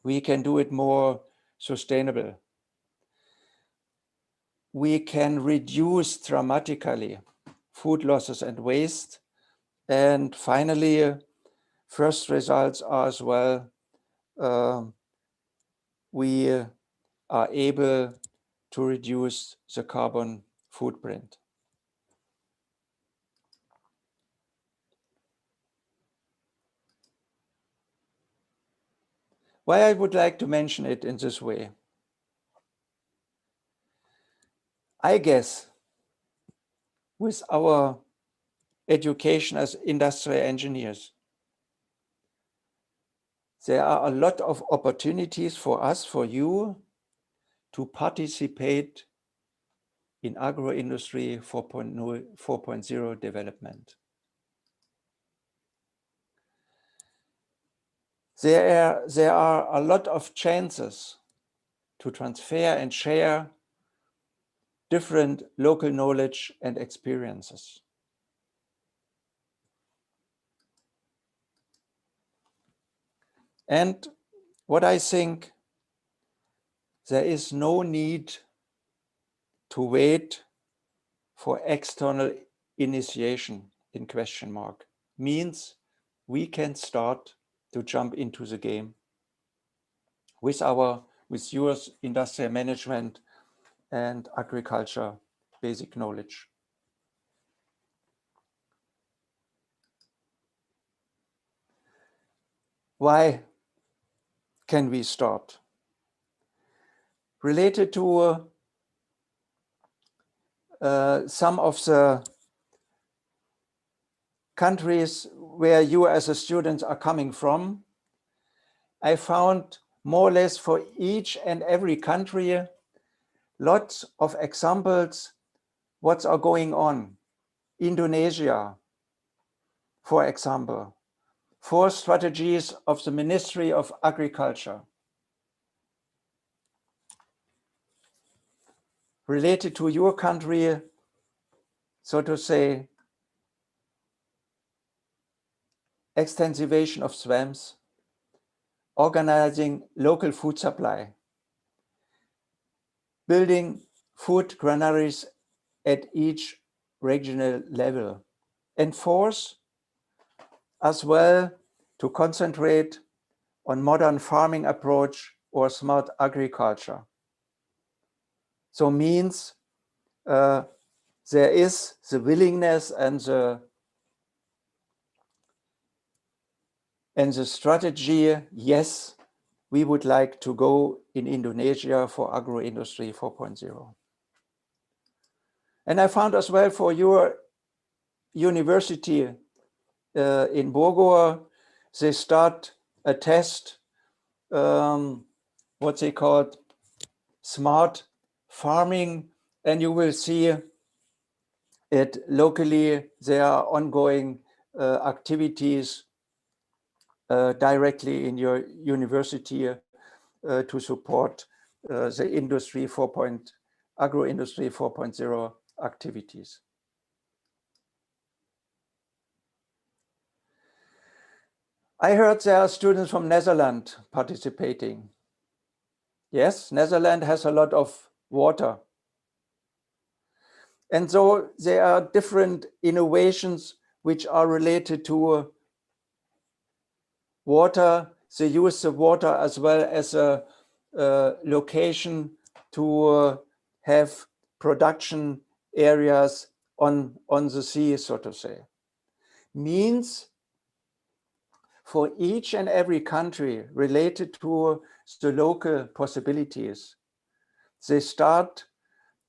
we can do it more sustainable. We can reduce dramatically food losses and waste. And finally, first results are as well, we are able to reduce the carbon footprint. Why I would like to mention it in this way? I guess with our education as industrial engineers, there are a lot of opportunities for us, for you, to participate in agro-industry 4.0 development. There are a lot of chances to transfer and share different local knowledge and experiences. And what I think, there is no need to wait for external initiation in question mark. Means we can start to jump into the game with your industrial management and agriculture basic knowledge. Why can we start? Related to some of the countries where you as a student are coming from, I found more or less for each and every country lots of examples what are going on. Indonesia, for example, 4 strategies of the Ministry of Agriculture. Related to your country, so to say, extensivation of swamps, organizing local food supply, building food granaries at each regional level, and 4th, as well, to concentrate on modern farming approach or smart agriculture. So means there is the willingness and the strategy, yes, we would like to go in Indonesia for agro-industry 4.0. And I found as well for your university in Bogor, they start a test, what they call smart farming, and you will see it locally. There are ongoing activities directly in your university to support the industry agro-industry 4.0 activities. I heard there are students from Netherlands participating. Yes, Netherlands has a lot of water. And so there are different innovations which are related to water. They use the water as well as a location to have production areas on the sea, so to say. Means for each and every country related to the local possibilities, they start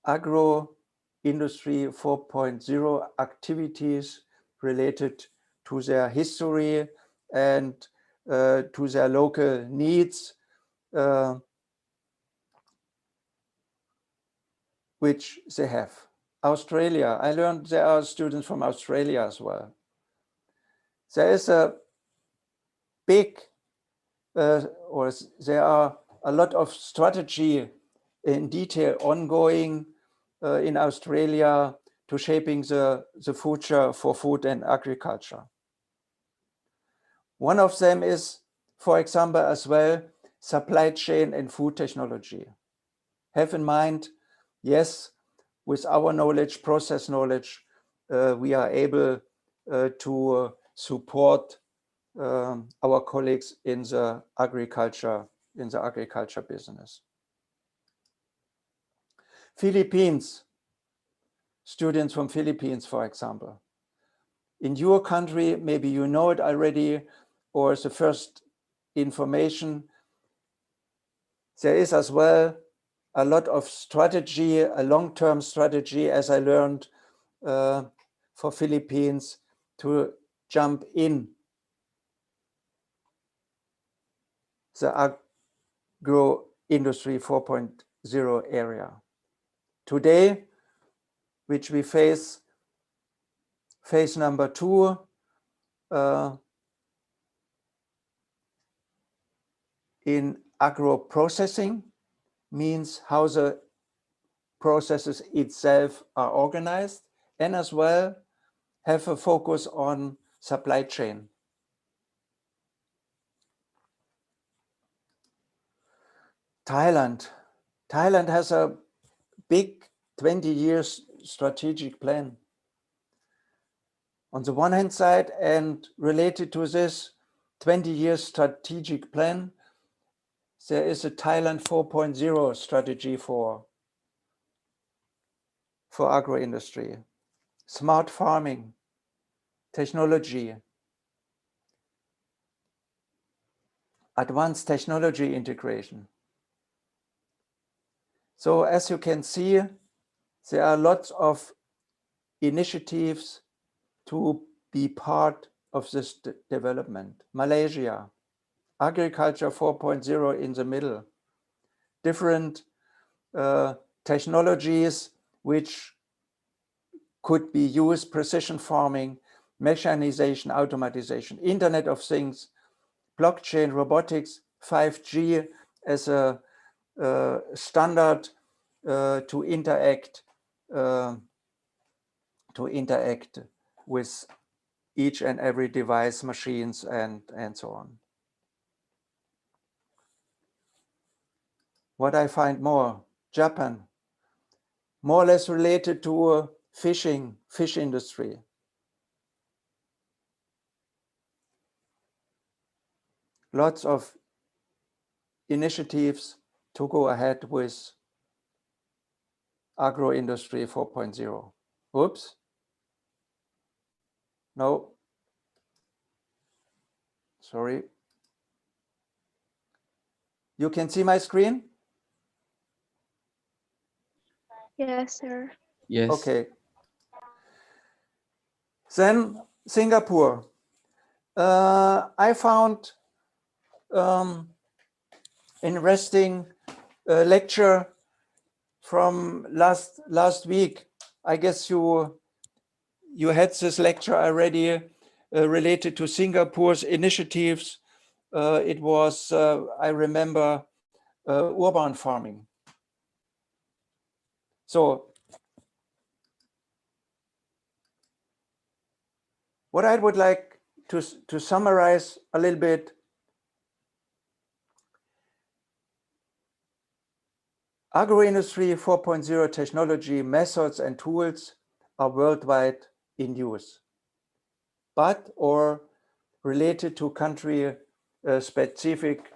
agro-industry 4.0 activities related to their history and to their local needs, which they have. Australia, I learned there are students from Australia as well. There is a big, or there are a lot of strategy in detail ongoing in Australia to shaping the future for food and agriculture. One of them is, for example, as well, supply chain and food technology. Have in mind, yes, with our knowledge, process knowledge, we are able to support our colleagues in the agriculture business. Philippines, students from Philippines, for example. In your country, maybe you know it already, or the first information. There is as well a lot of strategy, a long-term strategy, as I learned, for Philippines to jump in the agro industry 4.0 area. Today, which we face phase number 2, in agro processing, means how the processes itself are organized, and as well have a focus on supply chain. Thailand has a big 20 years strategic plan. On the one hand side, and related to this 20 years strategic plan, there is a Thailand 4.0 strategy for agro-industry, smart farming, technology, advanced technology integration. So as you can see, there are lots of initiatives to be part of this development. Malaysia, agriculture 4.0 in the middle, different technologies which could be used, precision farming, mechanization, automatization, Internet of Things, blockchain, robotics, 5G as a standard to interact with each and every device, machines, and so on. What I find more, Japan, more or less related to fish industry. Lots of initiatives to go ahead with agro industry 4.0. Oops. No. Sorry. You can see my screen? Yes, sir. Yes. Okay. Then Singapore. I found interesting lecture from last week. I guess you had this lecture already related to Singapore's initiatives. It was, I remember, urban farming. So what I would like to summarize a little bit, agro-industry 4.0 technology methods and tools are worldwide in use, but or related to country specific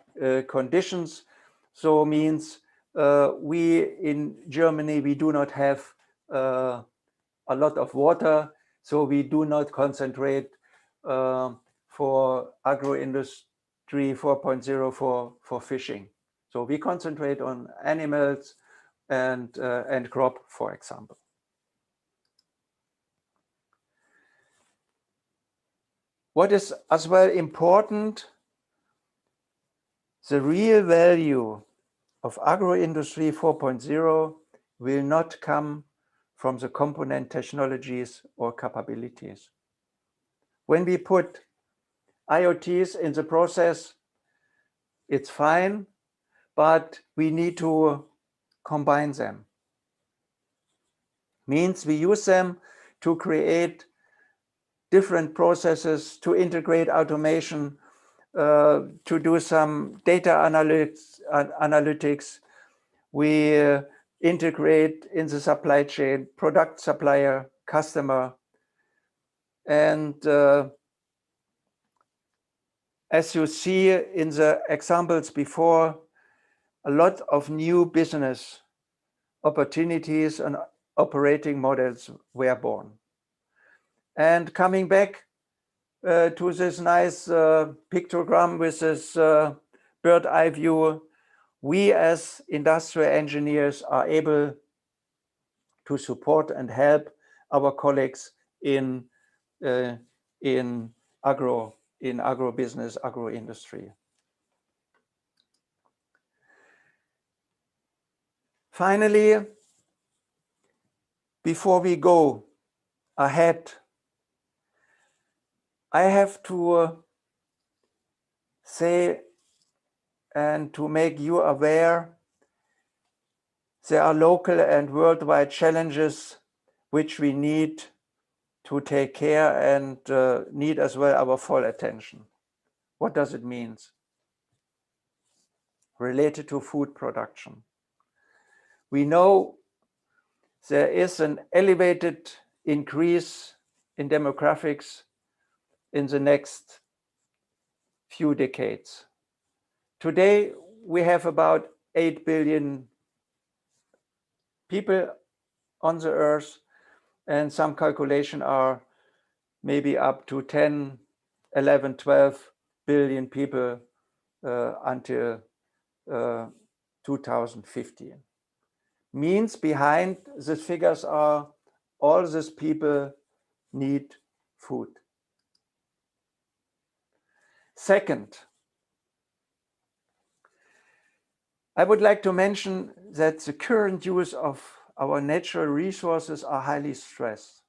conditions. So means we in Germany, we do not have a lot of water, so we do not concentrate for agro-industry 4.0 for fishing. So we concentrate on animals and crop, for example. What is as well important, the real value of agro-industry 4.0 will not come from the component technologies or capabilities. When we put IoTs in the process, it's fine, but we need to combine them. Means we use them to create different processes, to integrate automation, to do some data analytics. We integrate in the supply chain, product supplier, customer. And as you see in the examples before, a lot of new business opportunities and operating models were born. And coming back to this nice pictogram with this bird eye view, we as industrial engineers are able to support and help our colleagues in agro-business, agro-industry. Finally, before we go ahead, I have to say and to make you aware there are local and worldwide challenges which we need to take care and need as well our full attention. What does it mean? Related to food production. We know there is an elevated increase in demographics in the next few decades. Today, we have about 8 billion people on the earth, and some calculations are maybe up to 10, 11, 12 billion people until 2015. Means behind these figures are all these people need food. Second, I would like to mention that the current use of our natural resources are highly stressed.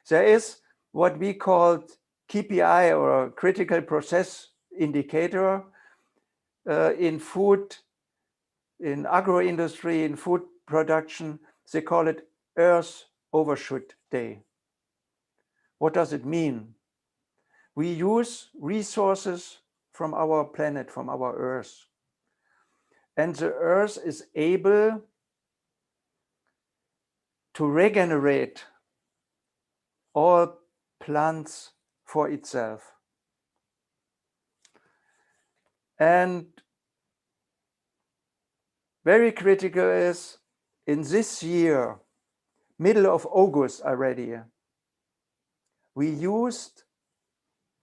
There is what we call KPI, or critical process indicator, in food, in agro-industry, in food production. They call it Earth Overshoot Day. What does it mean? We use resources from our planet, from our Earth. And the Earth is able to regenerate all plants for itself. And very critical is, in this year, middle of August already, we used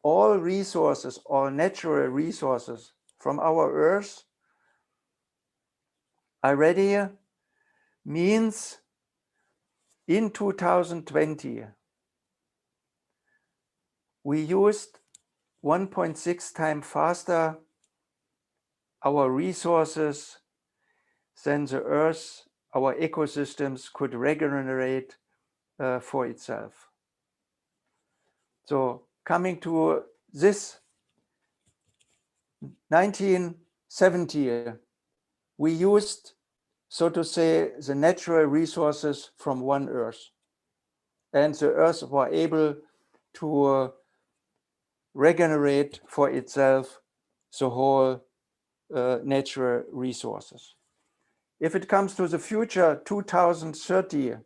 all resources, all natural resources from our Earth already. Means in 2020, we used 1.6 times faster our resources than the Earth, our ecosystems could regenerate for itself. So coming to this 1970, we used, so to say, the natural resources from one Earth. And the Earth were able to regenerate for itself the whole natural resources. If it comes to the future, 2030,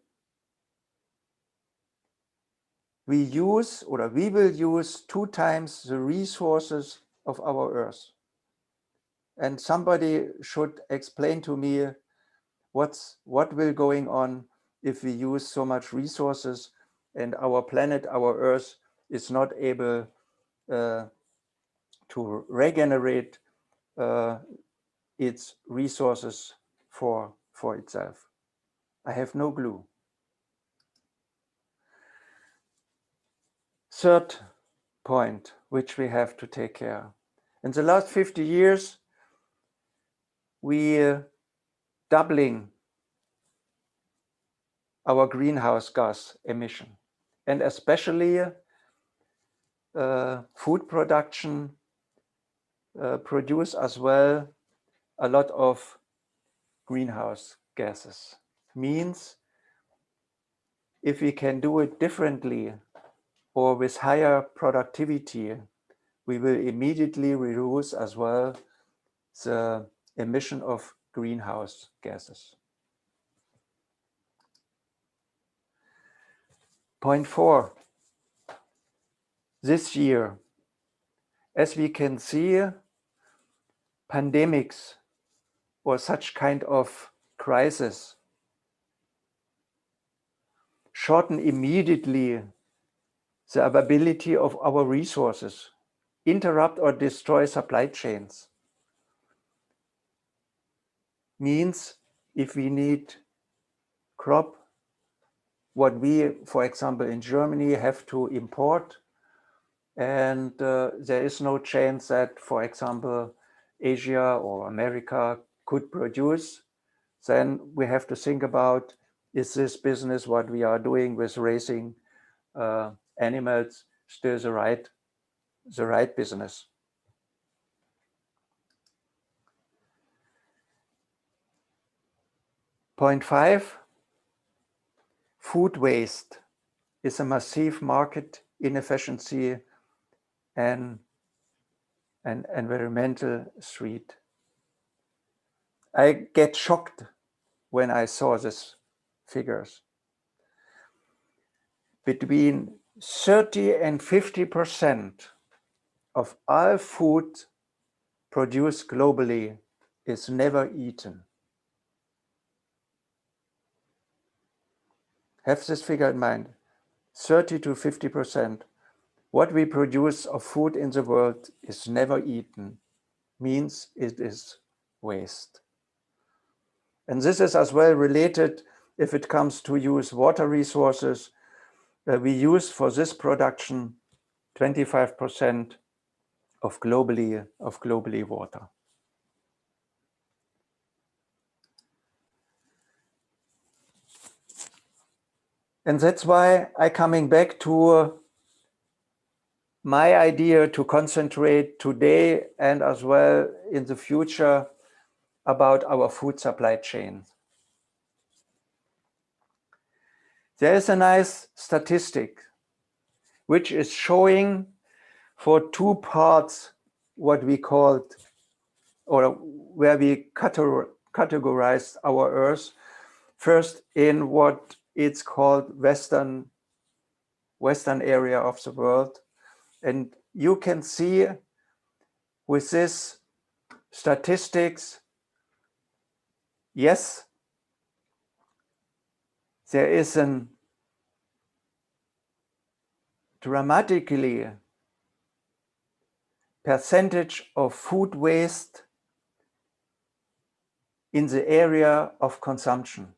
we use, or we will use 2 times the resources of our Earth. And somebody should explain to me what will going on if we use so much resources and our planet, our Earth, is not able to regenerate its resources for itself. I have no clue. Third point, which we have to take care. In the last 50 years, we doubling our greenhouse gas emission, and especially food production produce as well a lot of greenhouse gases. Means if we can do it differently or with higher productivity, we will immediately reduce as well the emission of greenhouse gases. Point 4. This year, as we can see, pandemics or such kind of crisis shorten immediately the availability of our resources, interrupt or destroy supply chains. Means if we need crop, what we, for example, in Germany have to import, and there is no chance that, for example, Asia or America could produce, then we have to think about, is this business what we are doing with raising animals still the right business? Point 5, food waste is a massive market inefficiency and an environmental threat. I get shocked when I saw these figures. Between 30 and 50% of all food produced globally is never eaten. Have this figure in mind, 30 to 50%. What we produce of food in the world is never eaten, means it is waste. And this is as well related if it comes to use water resources. We use for this production 25% of globally water. And that's why I'm coming back to my idea to concentrate today and as well in the future about our food supply chain. There is a nice statistic which is showing for two parts what we called, or where we categorize our Earth. First, in what it's called western area of the world. And you can see with this statistics, yes, there is a dramatically percentage of food waste in the area of consumption.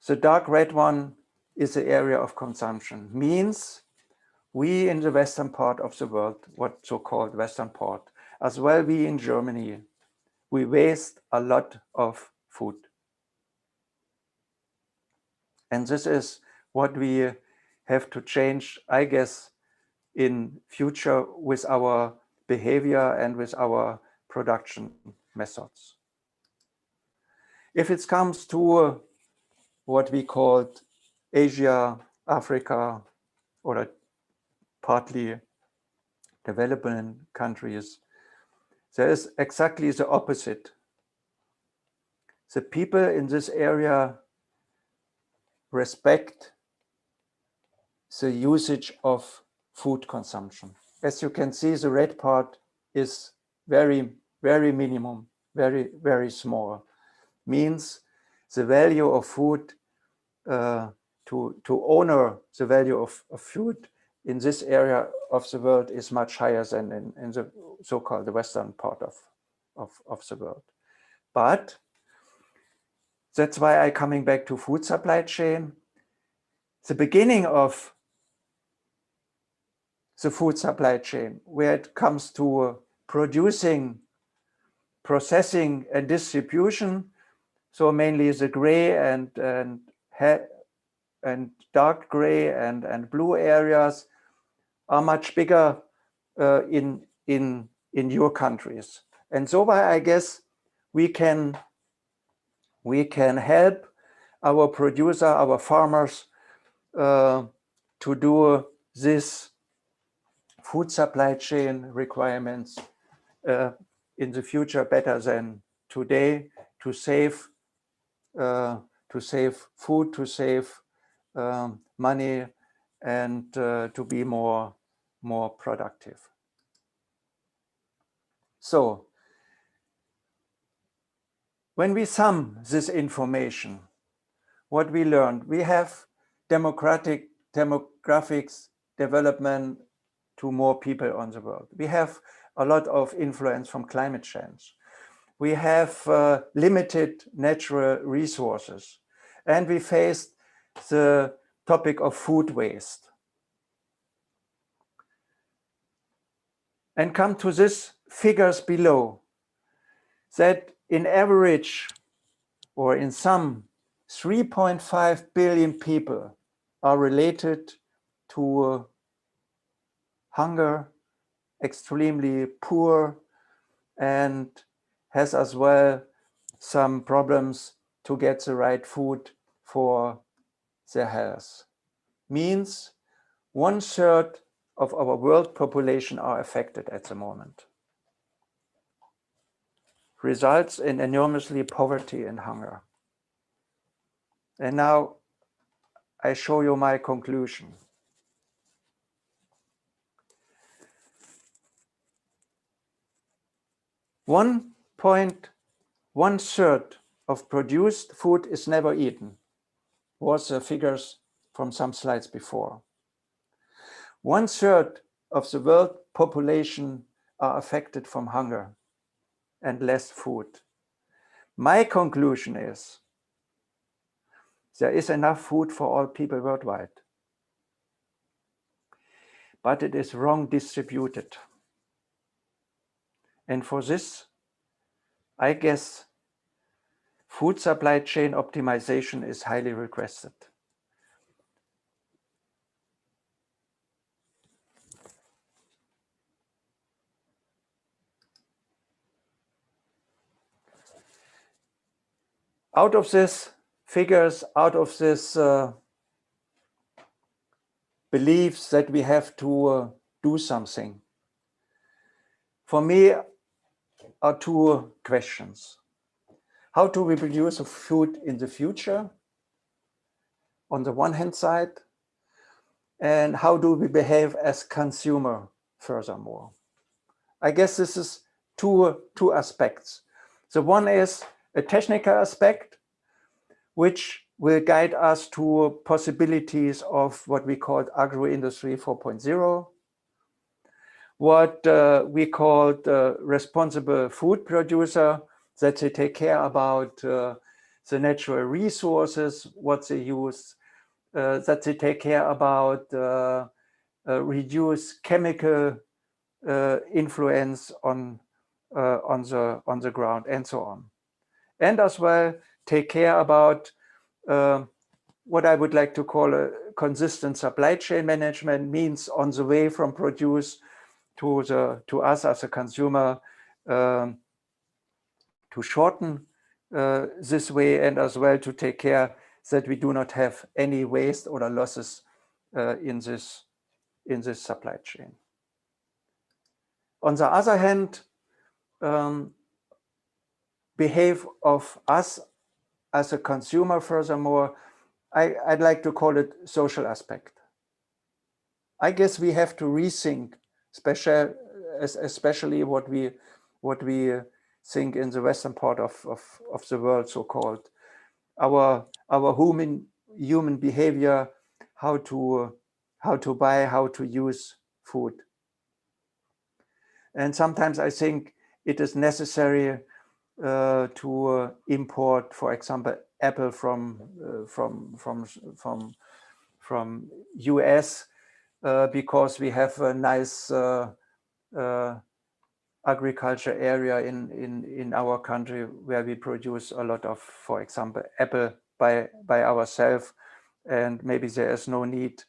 The dark red one is the area of consumption. Means we in the western part of the world, what so-called western part, as well we in Germany, we waste a lot of food. And this is what we have to change, I guess, in future with our behavior and with our production methods. If it comes to what we called Asia, Africa, or partly developing countries, there is exactly the opposite. The people in this area respect the usage of food consumption. As you can see, the red part is very, very minimum, very, very small. Means the value of food, to honor the value of food in this area of the world is much higher than in the so-called the western part of the world. But that's why I'm coming back to food supply chain. The beginning of the food supply chain, where it comes to producing, processing and distribution, so mainly the gray and dark gray and blue areas are much bigger in your countries. And so I guess we can help our producer, our farmers to do this food supply chain requirements in the future better than today, to save food, to save money, and to be more productive. So when we sum this information, what we learned, we have demographics development to more people on the world. We have a lot of influence from climate change. We have limited natural resources, and we faced the topic of food waste. And come to these figures below, that in average, or in sum, 3.5 billion people are related to hunger, extremely poor, and has as well some problems to get the right food for their health. Means 1/3 of our world population are affected at the moment. Results in enormously poverty and hunger. And now I show you my conclusion. One third of produced food is never eaten, was the figures from some slides before. 1/3 of the world population are affected from hunger and less food. My conclusion is there is enough food for all people worldwide, but it is wrong distributed. And for this, I guess food supply chain optimization is highly requested. Out of these figures, out of this beliefs that we have to do something, for me are two questions. How do we produce food in the future, on the one hand side, and how do we behave as consumer furthermore? I guess this is two aspects. The one is a technical aspect, which will guide us to possibilities of what we call agro-industry 4.0, what we call responsible food producer, that they take care about the natural resources, what they use, that they take care about reduce chemical influence on the ground, and so on. And as well, take care about what I would like to call a consistent supply chain management, means on the way from produce to us as a consumer, to shorten this way, and as well to take care that we do not have any waste or losses in this supply chain. On the other hand, behave of us as a consumer furthermore, I'd like to call it social aspect. I guess we have to rethink, especially what we think in the western part of the world, so-called our human behavior, how to buy, how to use food. And sometimes I think it is necessary to import, for example, apple from US because we have a nice agriculture area in our country where we produce a lot of, for example, apple by ourselves, and maybe there is no need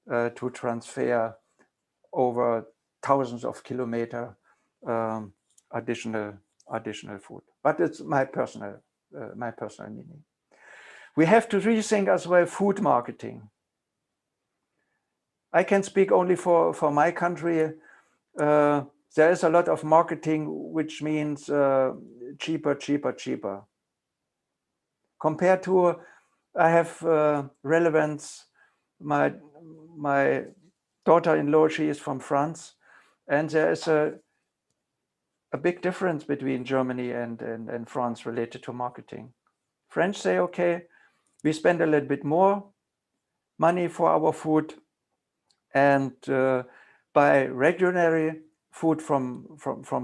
to transfer over thousands of kilometers additional additional food. But it's my personal meaning. We have to rethink as well food marketing. I can speak only for my country. There is a lot of marketing, which means cheaper, cheaper, cheaper. Compared to, I have relevance, my daughter-in-law, she is from France, and there is a big difference between Germany and France related to marketing. French say, okay, we spend a little bit more money for our food and buy regularly food from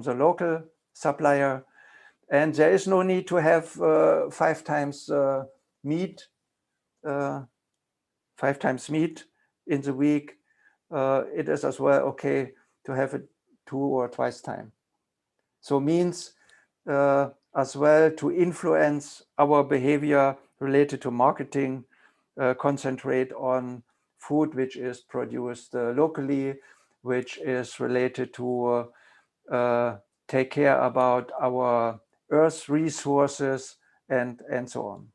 the local supplier. And there is no need to have 5 times meat, 5 times meat in the week. It is as well okay to have it 2 or twice time. So means as well to influence our behavior related to marketing, concentrate on food which is produced locally, which is related to take care about our earth resources and so on.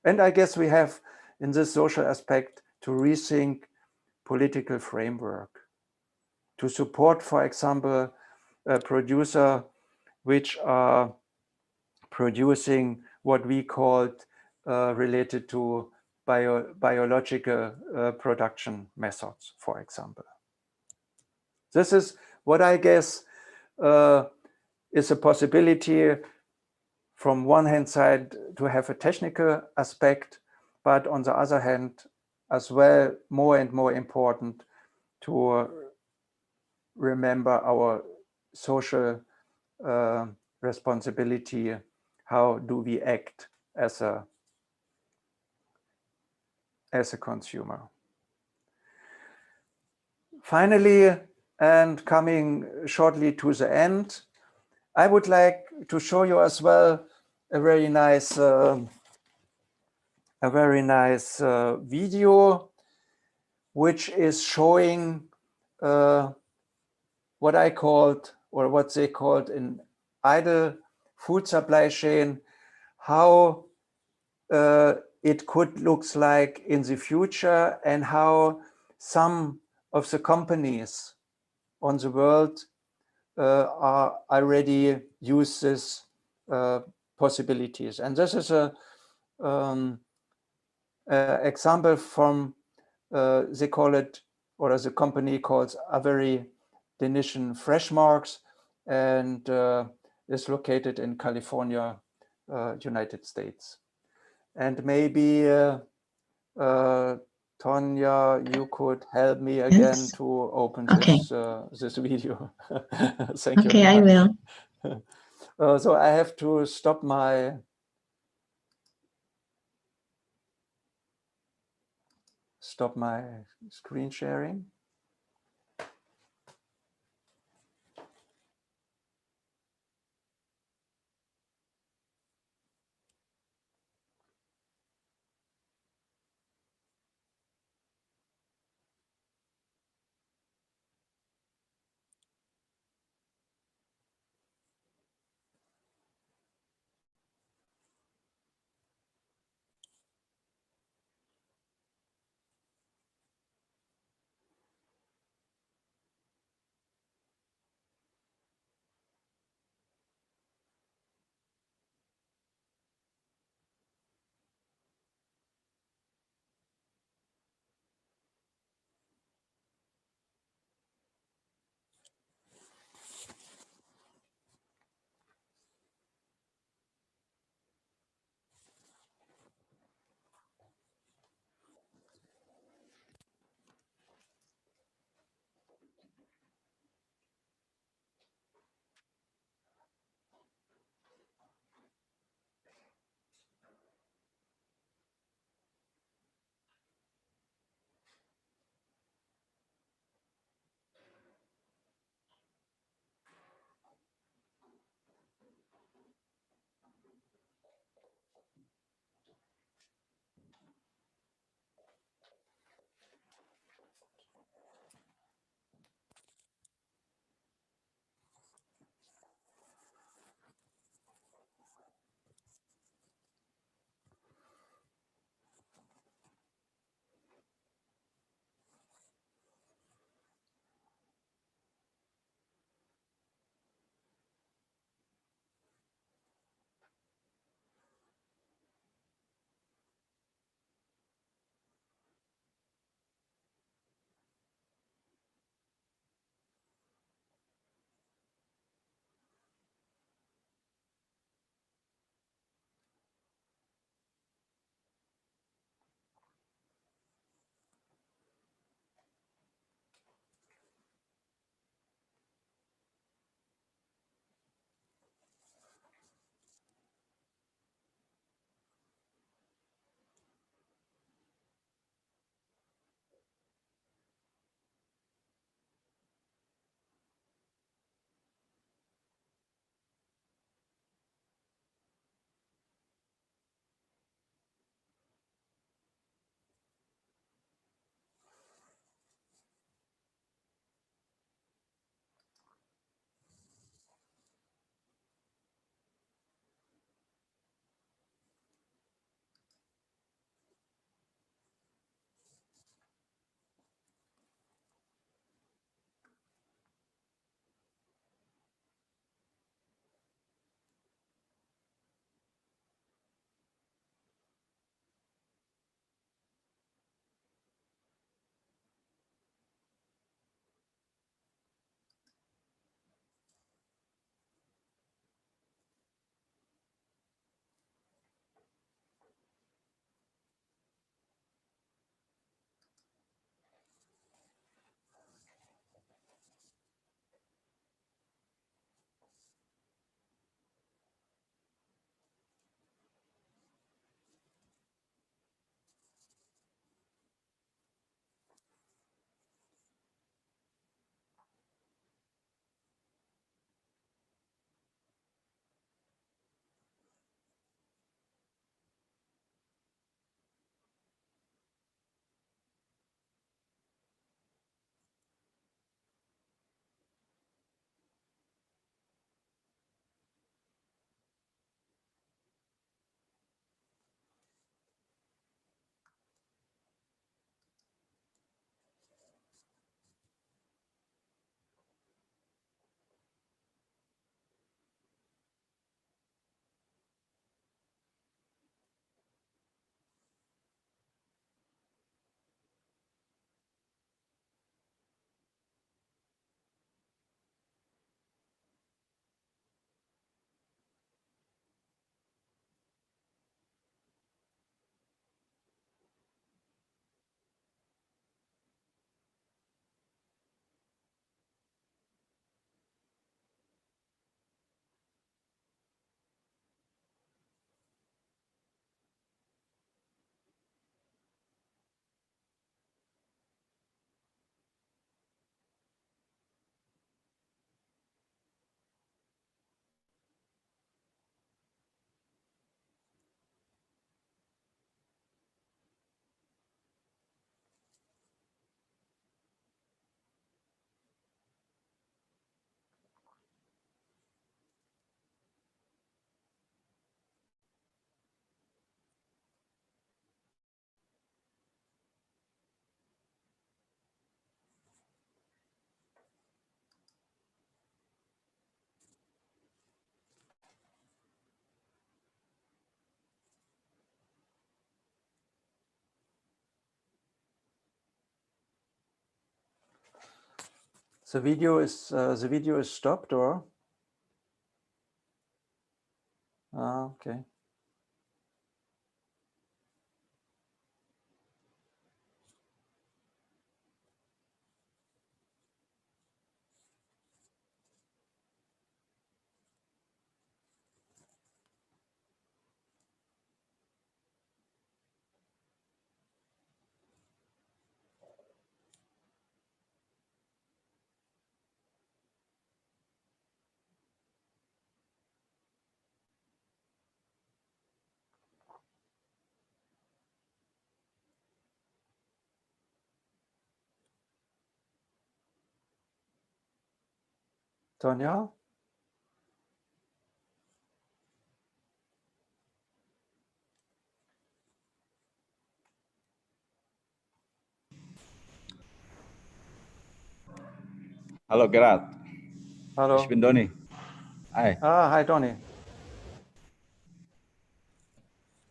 And I guess we have in this social aspect to rethink political framework, to support, for example, a producer which are producing what we called related to biological production methods, for example. This is what I guess is a possibility from one hand side to have a technical aspect, but on the other hand as well more and more important to remember our social responsibility. How do we act as a consumer? Finally, and coming shortly to the end, I would like to show you as well a very nice video, which is showing what I called, or what they called in idle food supply chain, how it could looks like in the future, and how some of the companies on the world are already use this possibilities. And this is a example from they call it, or the company calls Avery Denition Fresh Marks, and is located in California, United States. And maybe Tonya, you could help me again Yes. to open Okay. this video. Thank you Okay, very I much. will. So I have to stop my screen sharing. The video is stopped, or? Okay. Tonya? Halo Gerard. Hello. Ich bin Doni. Hi. Hi, Tony.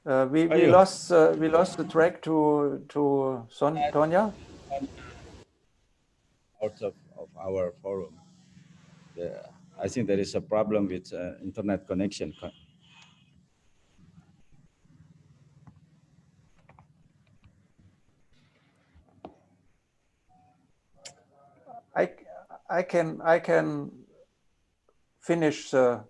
We Are you? lost the track to Tonya. Out of our forum. I think there is a problem with internet connection. I can finish the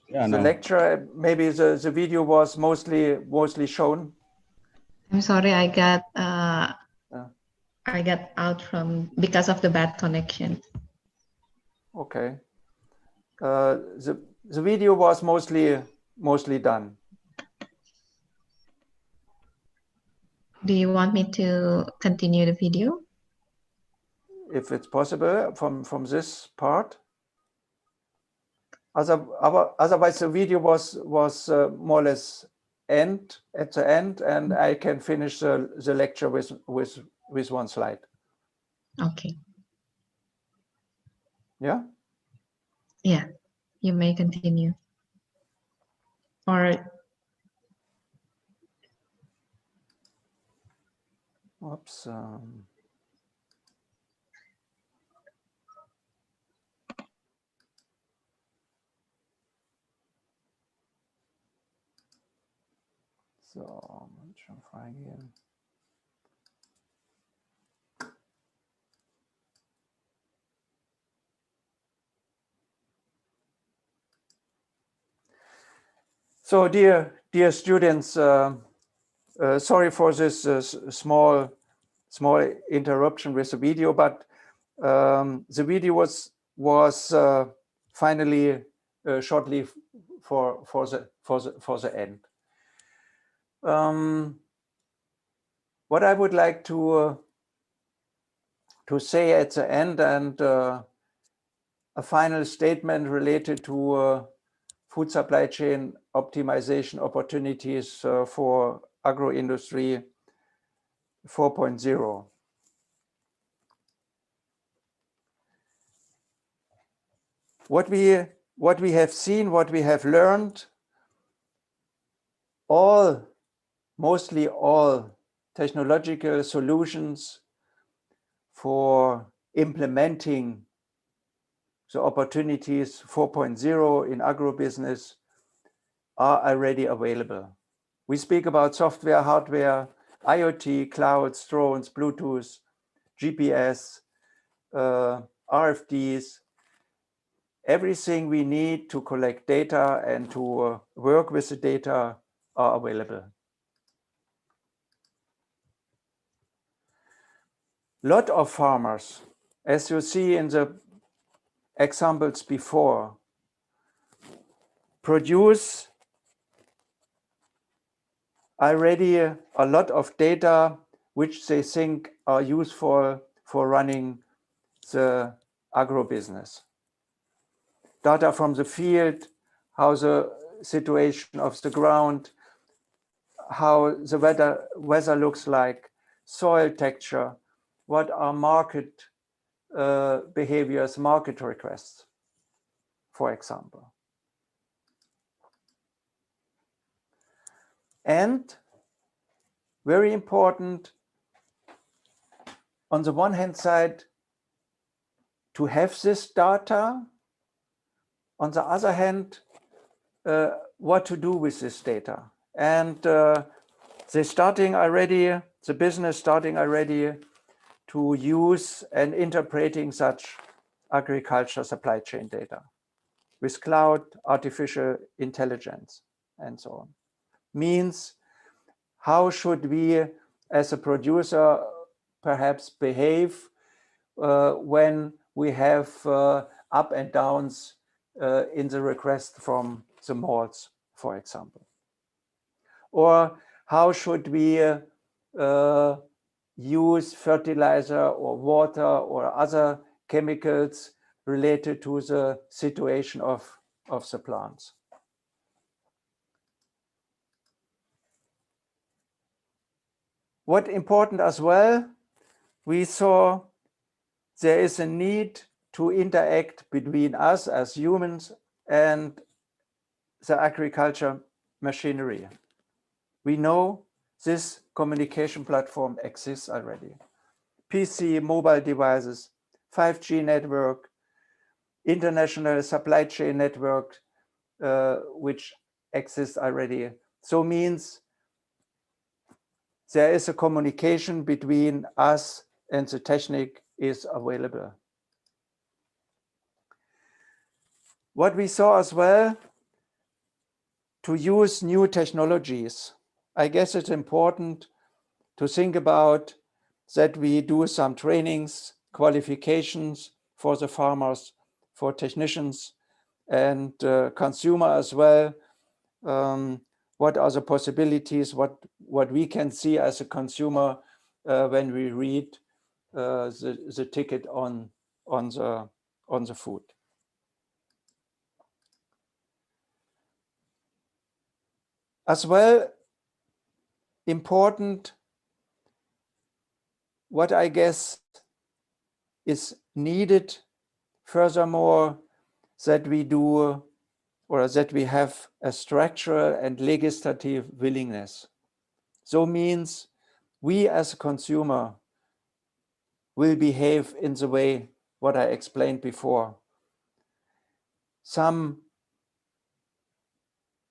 Yeah, no. lecture. Maybe the video was mostly shown. I'm sorry, I got out from because of the bad connection. Okay. The video was mostly done. Do you want me to continue the video? If it's possible from this part. Otherwise, the video was more or less at the end, and I can finish the lecture with one slide. Okay. Yeah. Yeah, you may continue. Or oops. So, schon freigeben. So, dear students, sorry for this small interruption with the video, but the video was finally shortly for the end. What I would like to say at the end, and a final statement related to food supply chain optimization opportunities for agro-industry 4.0. What we have seen, what we have learned, mostly all technological solutions for implementing the opportunities 4.0 in agribusiness are already available. We speak about software, hardware, IoT, clouds, drones, Bluetooth, GPS, RFDs, everything we need to collect data and to work with the data are available. Lot of farmers, as you see in the examples before, produce already a lot of data which they think are useful for running the agribusiness. Data from the field, how the situation of the ground, how the weather looks like, soil texture, what are market behaviors, market requests, for example. And very important, on the one hand side, to have this data. On the other hand, what to do with this data. And the business starting already to use and interpreting such agriculture supply chain data with cloud, artificial intelligence, and so on. Means how should we as a producer perhaps behave when we have up and downs in the request from the malls, for example? Or how should we use fertilizer or water or other chemicals related to the situation of the plants? What important as well, we saw there is a need to interact between us as humans and the agriculture machinery. We know this communication platform exists already. PC, mobile devices, 5G network, international supply chain network, which exists already. So means there is a communication between us and the technique is available. What we saw as well, to use new technologies. I guess it's important to think about that we do some trainings, qualifications for the farmers, for technicians and consumer as well. What are the possibilities, what we can see as a consumer when we read the ticket on the food. As well, important, what I guess is needed furthermore, that we do or that we have a structural and legislative willingness. So means we as a consumer will behave in the way what I explained before. Some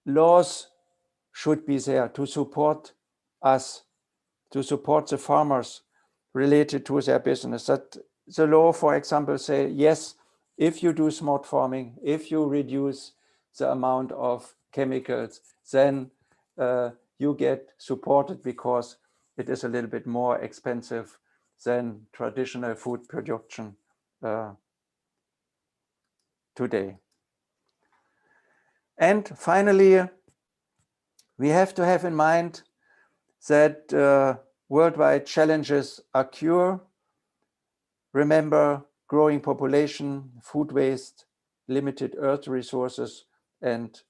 laws should be there to support us, to support the farmers related to their business. That the law, for example, say, yes, if you do smart farming, if you reduce the amount of chemicals, then you get supported because it is a little bit more expensive than traditional food production today. And finally, we have to have in mind that worldwide challenges occur. Remember, growing population, food waste, limited earth resources, and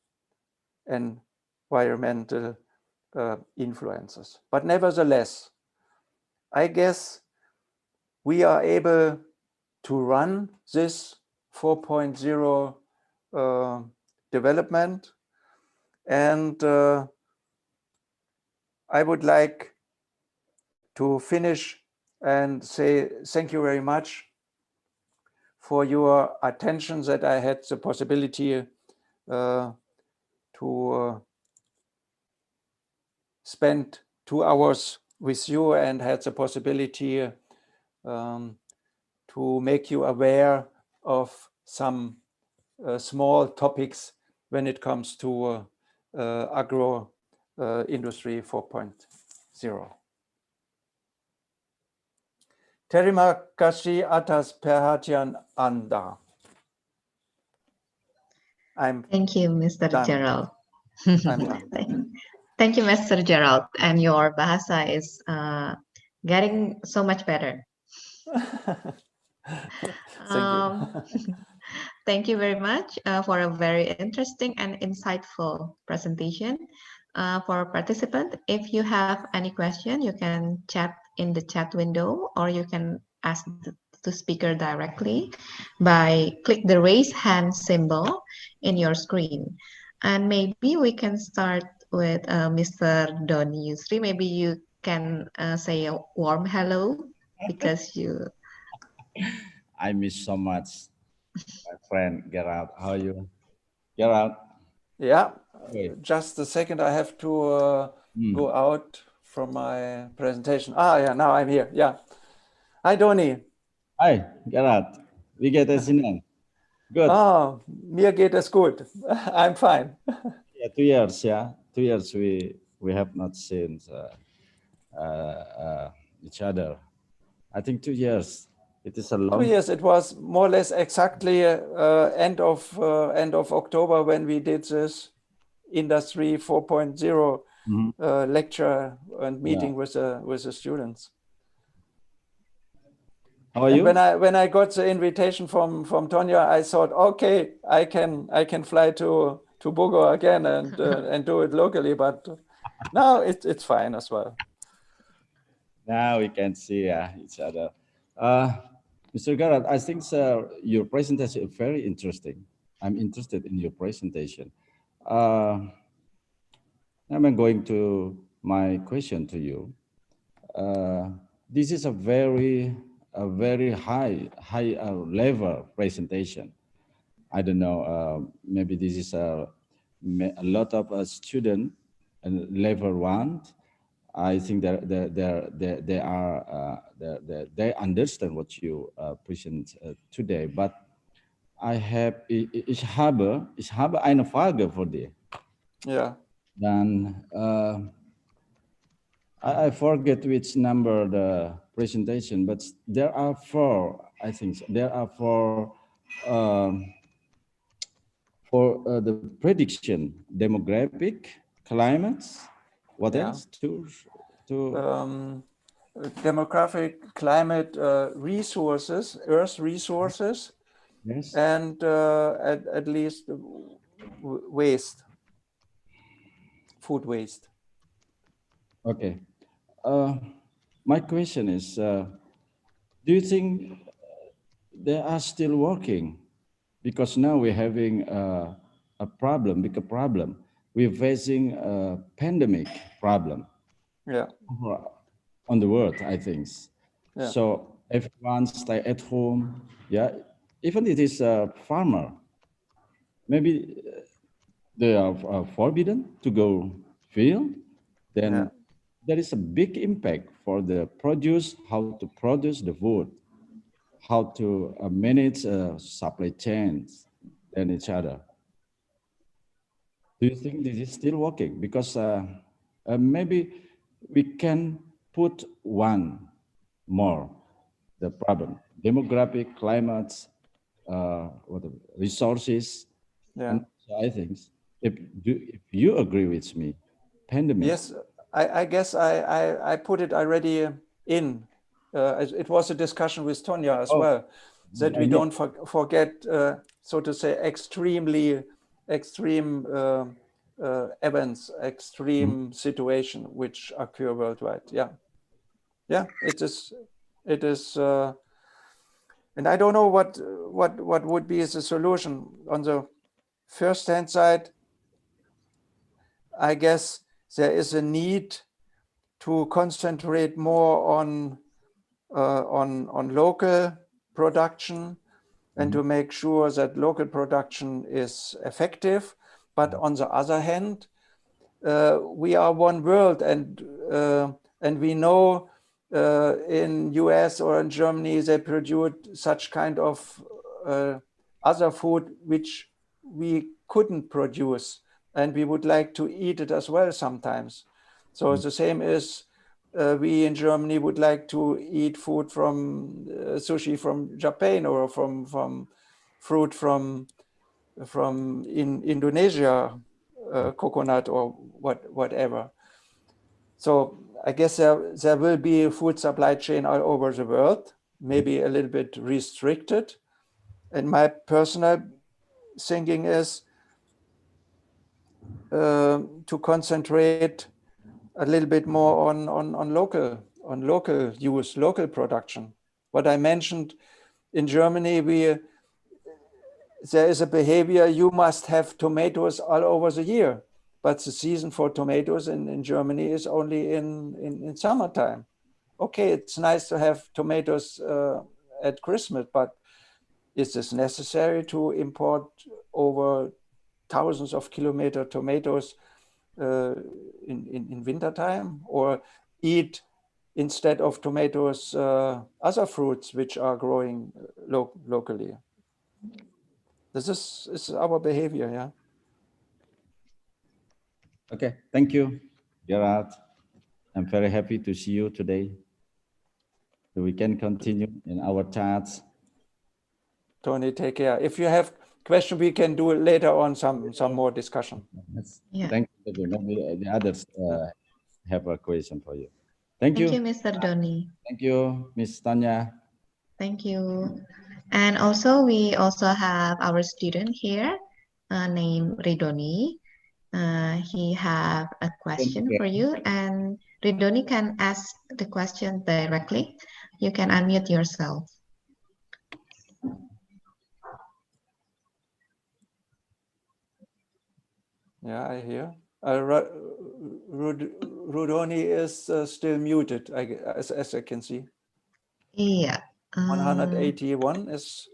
environmental influences. But nevertheless, I guess we are able to run this 4.0 development. And I would like to finish and say thank you very much for your attention, that I had the possibility to spend 2 hours with you and had the possibility to make you aware of some small topics when it comes to agro industry 4.0. Terima kasih atas perhatian Anda. Thank you, Mr. done. Gerald. I'm done. Thank you, Mr. Gerald. And your bahasa is getting so much better. Thank you. Thank you very much for a very interesting and insightful presentation. For participants, if you have any question, you can chat in the chat window, or you can ask the speaker directly by click the raise hand symbol in your screen. And maybe we can start with Mr. Don Yusri. Maybe you can say a warm hello because you... I miss so much my friend Gerard. How are you, Gerard? Yeah, Hey. just a second. I have to go out from my presentation. Yeah, now I'm here. Yeah. Hi, Tony. Hi, Gerard. Wie geht es Ihnen? Good. Mir geht es gut. I'm fine. Yeah, 2 years. Yeah, 2 years. We have not seen each other. I think 2 years. It is a 2 long. years. It was more or less exactly end of October when we did this Industry 4.0 lecture and meeting with the students. How are you? When I got the invitation from Tonya, I thought, okay, I can fly to Bogor again and do it locally. But now it's fine as well. Now we can see each other. Mr. Garrett, I think your presentation is very interesting. I'm interested in your presentation. I'm going to my question to you. This is a very high level presentation. I don't know. Maybe this is a lot of students and level 1. I think that they understand what you present today. But ich habe eine Frage für dich. Yeah. Then I forget which number the presentation, but there are 4. I think there are 4 for the prediction: demographic, climate. What else? Demographic, climate, resources, Earth resources, yes, and at least waste, food waste. Okay. My question is, do you think they are still working? Because now we're having a problem, bigger problem. We're facing a pandemic problem. Yeah. On the world, I think. Yeah. So everyone stay at home. Yeah, even it is a farmer. Maybe they are forbidden to go field. Then there is a big impact for the produce, how to produce the food, how to manage supply chains and each other. Do you think this is still working? Because maybe we can put one more, the problem: demographic, climate, resources. Yeah. And so I think if you agree with me, pandemic. Yes, I guess I put it already in. It was a discussion with Tonya as well, that we don't forget, so to say, extreme events, extreme situation which occur worldwide. Yeah, yeah, it is, and I don't know what would be the solution. On the first hand side, I guess there is a need to concentrate more on local production and to make sure that local production is effective. But on the other hand, we are one world, and we know in US or in Germany they produce such kind of other food which we couldn't produce, and we would like to eat it as well sometimes. So the same is we in Germany would like to eat food from sushi from Japan, or from fruit from in Indonesia, coconut or whatever. So I guess there will be a food supply chain all over the world, maybe a little bit restricted. And my personal thinking is to concentrate a little bit more on local use, local production. What I mentioned in Germany, there is a behavior: you must have tomatoes all over the year, but the season for tomatoes in Germany is only in summertime. Okay, it's nice to have tomatoes at Christmas, but is this necessary to import over thousands of kilometer tomatoes in winter time, or eat instead of tomatoes other fruits which are growing locally? This is our behavior, yeah. Okay, thank you, Gerard. I'm very happy to see you today. We can continue in our chats. Tony, take care. If you have question, we can do it later on some more discussion. Yeah. Thank you. Maybe the others have a question for you. Thank you. Thank you, Mr. Doni. Thank you, Miss Tanya. Thank you. And also, we also have our student here named Ridoni. He have a question for you, and Ridoni can ask the question directly. You can unmute yourself. Yeah, I hear. Rudoni is still muted, as I can see. Yeah. 181 is.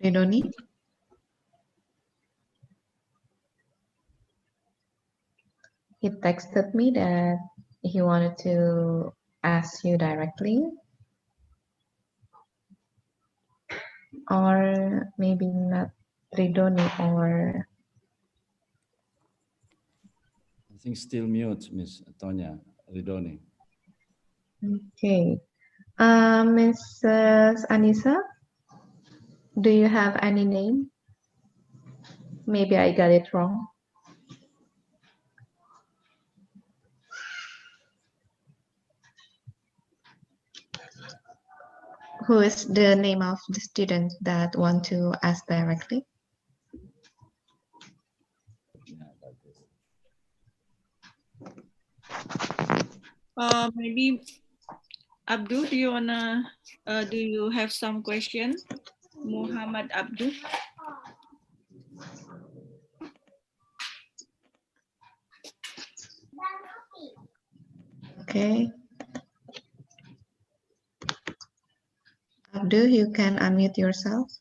Ridoni? He texted me that he wanted to ask you directly. Or maybe not Ridoni or... I think still mute, Miss Tanya Ridoni. Okay. Mrs. Anissa, do you have any name? Maybe I got it wrong. Who is the name of the student that want to ask directly? Maybe Abdul, do you have some question? Muhammad Abdul. Okay. Abdul, you can unmute yourself.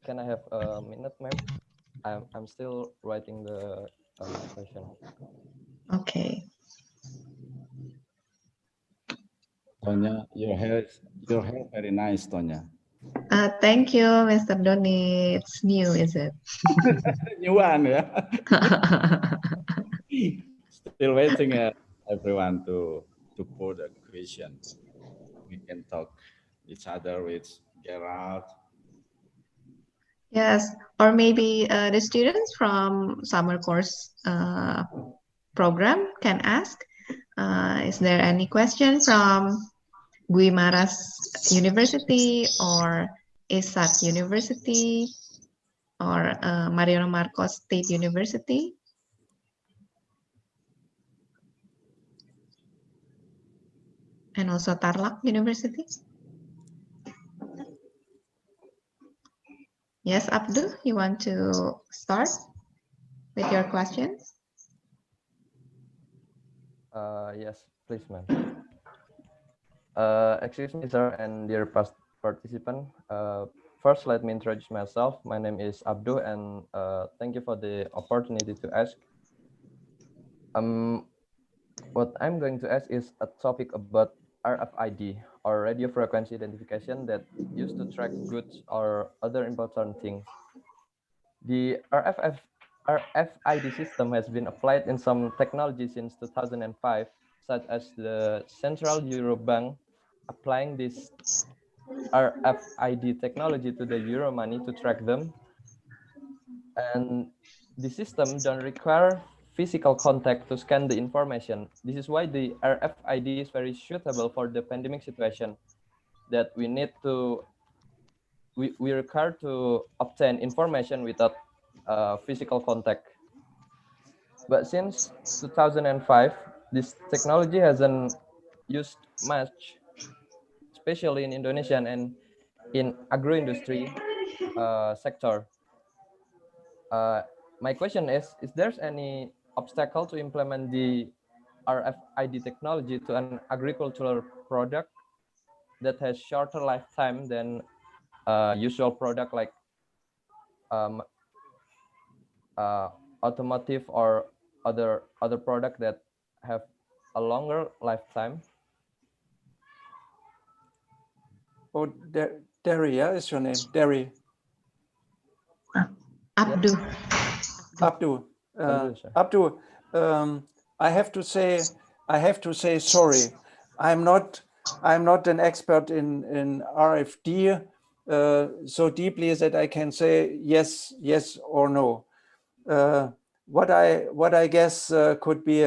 Can I have a minute, ma'am? I'm still writing the question. Okay. Tonya, your hair very nice, Tonya. Thank you, Mr. Doni. It's new, is it? New one, yeah. Still waiting everyone to put a question. We can talk each other with Gerard. Yes, or maybe the students from Summercourse program can ask. Is there any question from Guimaras University or ESAT University or Mariano Marcos State University? And also Tarlac University? Yes, Abdul, you want to start with your questions? Yes, please, ma'am. Excuse me, sir, and dear past participant. First, let me introduce myself. My name is Abdul, and thank you for the opportunity to ask. What I'm going to ask is a topic about RFID, or radio frequency identification, that used to track goods or other important things. The RFID system has been applied in some technology since 2005, such as the Central Euro Bank applying this RFID technology to the euro money to track them. And the system don't require physical contact to scan the information. This is why the RFID is very suitable for the pandemic situation, that we require to obtain information without physical contact. But since 2005, this technology hasn't used much, especially in Indonesia and in agro-industry sector. My question is there any obstacle to implement the RFID technology to an agricultural product that has shorter lifetime than usual product like um, automotive or other product that have a longer lifetime? Oh, Derry, yeah, is your name? Derry. Abdu. Abdu. Abdu, sir. Abdu, I have to say sorry. I'm not an expert in RFD so deeply that I can say yes or no. What I guess could be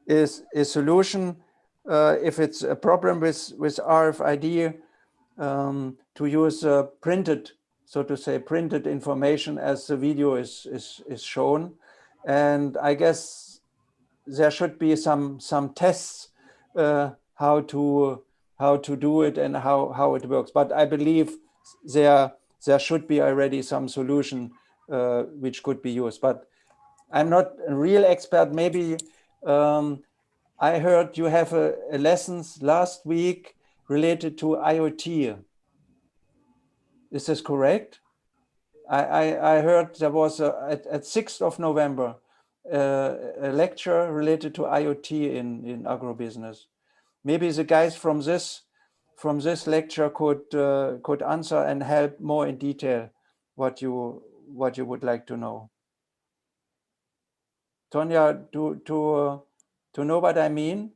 is a solution if it's a problem with RFID to use printed, so to say, printed information as the video is shown. And I guess there should be some tests how to do it and how it works. But I believe there should be already some solution which could be used. But I'm not a real expert. Maybe I heard you have a lessons last week related to IoT. Is this correct? I heard there was at 6th of November a lecture related to IoT in agrobusiness. Maybe the guys from this lecture could answer and help more in detail what you would like to know. Tonya, to know what I mean?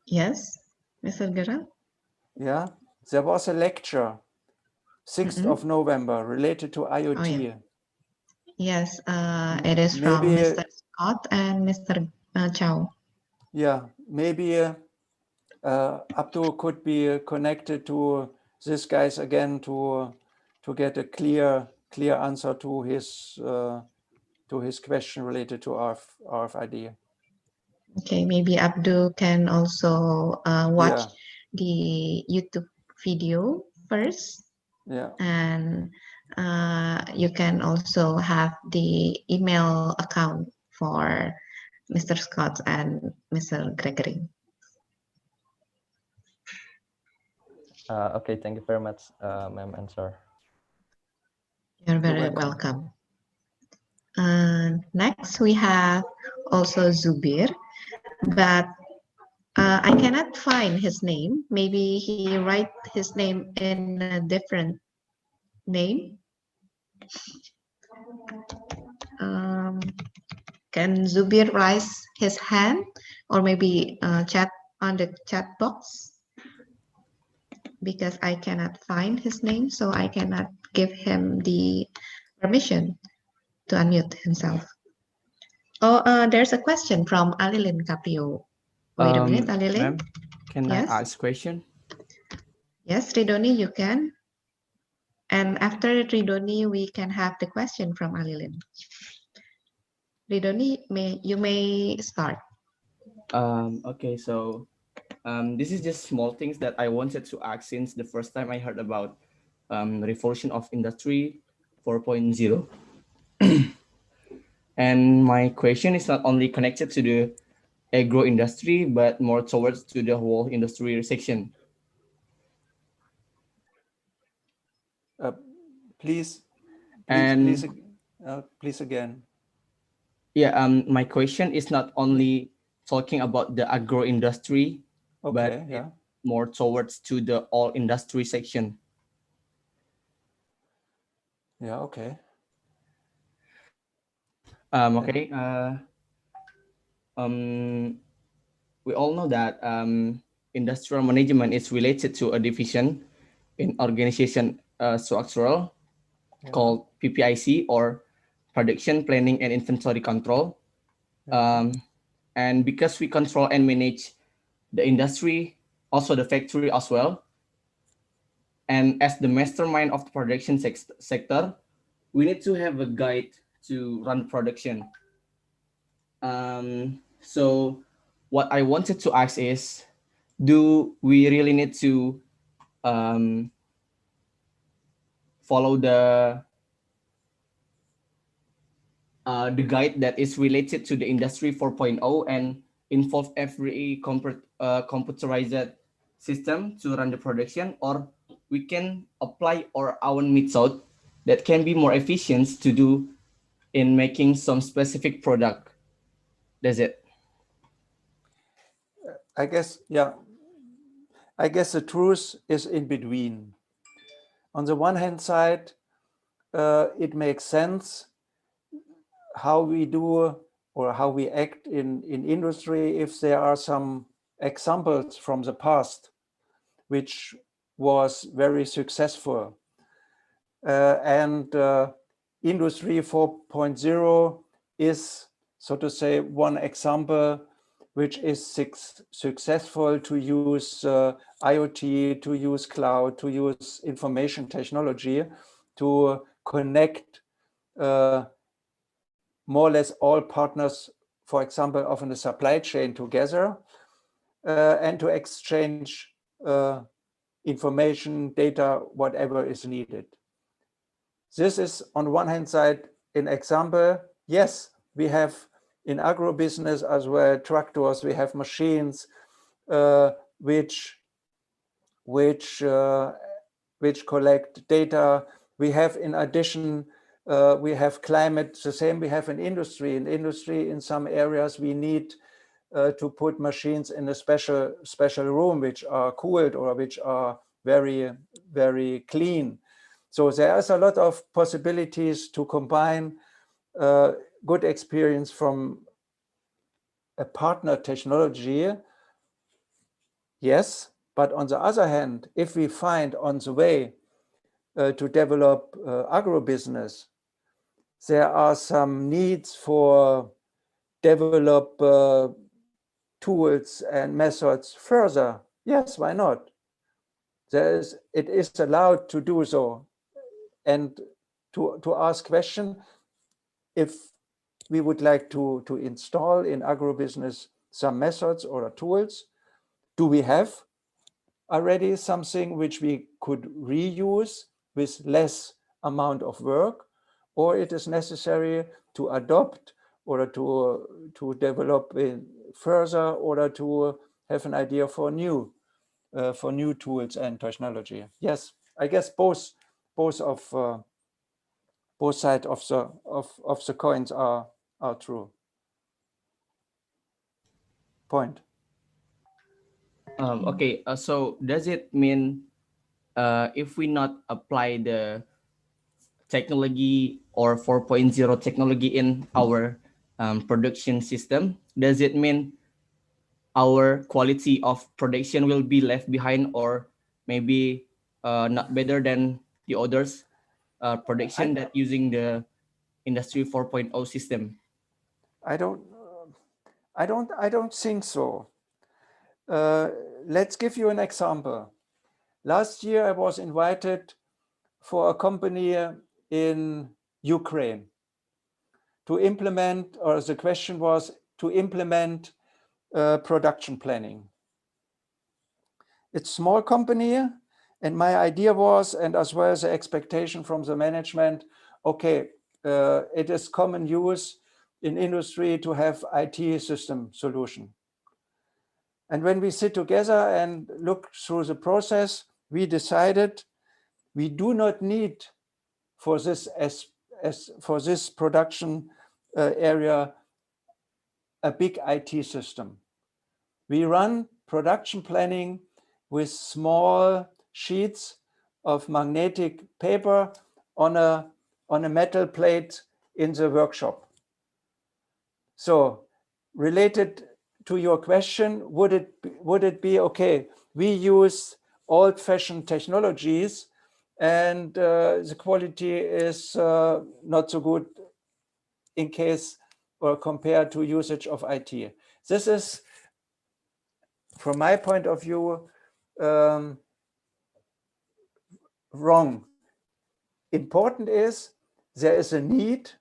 Yes, Mr. Gerald? Yeah, there was a lecture 6th of November related to IoT. Oh, yeah. Yes, it is from Mr. Scott and Mr. Chow. Yeah, maybe Abdu could be connected to these guys again to get a clear answer to his question related to RFID. Okay, maybe Abdul can also watch the YouTube video first. Yeah. And you can also have the email account for Mr. Scott and Mr. Gregory. Okay, thank you very much, ma'am and sir. You're very welcome. Next, we have also Zubir, but I cannot find his name. Maybe he write his name in a different name. Can Zubir raise his hand or maybe chat on the chat box? Because I cannot find his name, so I cannot give him the permission to unmute himself. Oh, there's a question from Alilin Caprio. Wait a minute, Alilin. Ma'am, can Yes? I ask question? Yes, Ridoni, you can. And after Ridoni, we can have the question from Alilin. Ridoni, you may start. Okay, so this is just small things that I wanted to ask since the first time I heard about revolution of industry 4.0. And my question is not only connected to the agro industry, but more towards to the whole industry section. Please again. Yeah, my question is not only talking about the agro industry, but more towards to the all industry section. Yeah, okay. Okay. We all know that industrial management is related to a division in organization structural called PPIC, or production planning and inventory control. And because we control and manage the industry, also the factory as well, and as the mastermind of the production sector, we need to have a guide to run production. So what I wanted to ask is, do we really need to follow the the guide that is related to the industry 4.0 and involve every computerized system to run the production, or we can apply our own method that can be more efficient to do in making some specific product. That's it. I guess, yeah. I guess the truth is in between. On the one hand side, it makes sense how we do or how we act in industry if there are some examples from the past which was very successful. And Industry 4.0 is, so to say, one example which is successful to use IoT, to use cloud, to use information technology to connect more or less all partners, for example, of the supply chain together and to exchange information, data, whatever is needed. This is on one hand side an example. Yes, we have in agribusiness as well tractors, we have machines which collect data. We have in addition we have climate, the same we have in industry. In industry, in some areas, we need to put machines in a special room, which are cooled or which are very, very clean. So there is a lot of possibilities to combine good experience from a partner technology. Yes, but on the other hand, if we find on the way to develop agribusiness, there are some needs for develop tools and methods further. Yes, why not? It is allowed to do so, and to ask question if we would like to install in agrobusiness some methods or tools. Do we have already something which we could reuse with less amount of work, or it is necessary to adopt or to develop further, or to have an idea for new tools and technology? Yes, I guess both sides of the coins are true. Point. Okay, so does it mean if we not apply the technology or 4.0 technology in our production system, does it mean our quality of production will be left behind, or maybe not better than the others production that using the industry 4.0 system? I don't think so. Let's give you an example. Last year, I was invited for a company in Ukraine to implement, or the question was to implement production planning. It's a small company, and my idea was, and as well as the expectation from the management, okay, it is common use in industry to have IT system solution. And when we sit together and look through the process, we decided we do not need for this for this production area a big IT system. We run production planning with small sheets of magnetic paper on a metal plate in the workshop. So related to your question, would it be okay? We use old-fashioned technologies, and the quality is not so good in case or compared to usage of IT. This is, from my point of view, wrong. Important is there is a need,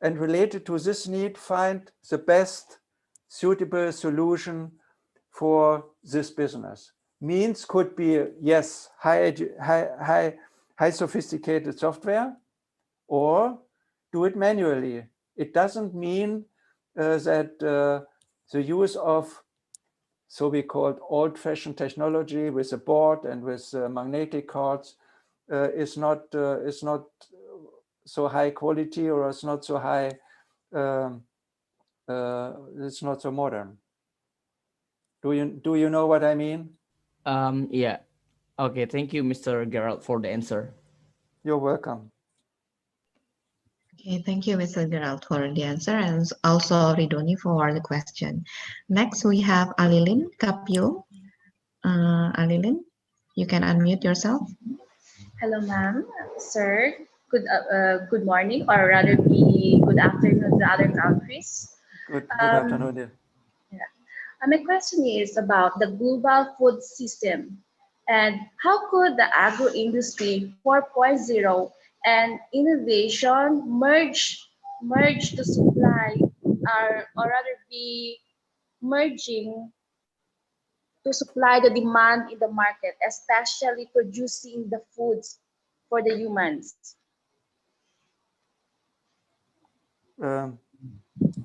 and related to this need, find the best suitable solution for this business. Means could be, yes, high sophisticated software, or do it manually it doesn't mean that the use of so-called old-fashioned technology with a board and with magnetic cards is not so high quality, or is not so high. It's not so modern. Do you know what I mean? Yeah. Okay. Thank you, Mr. Gerald, for the answer. You're welcome. Okay, thank you, Mr. Gerald, for the answer, and also Ridoni for the question. Next, we have Alilin Kapio. Alilin, you can unmute yourself. Hello, ma'am, sir. Good morning, or rather be good afternoon to other countries. Good afternoon. Yeah. My question is about the global food system, and how could the agro industry 4.0 and innovation merge to supply, or rather be merging to supply the demand in the market, especially producing the foods for the humans.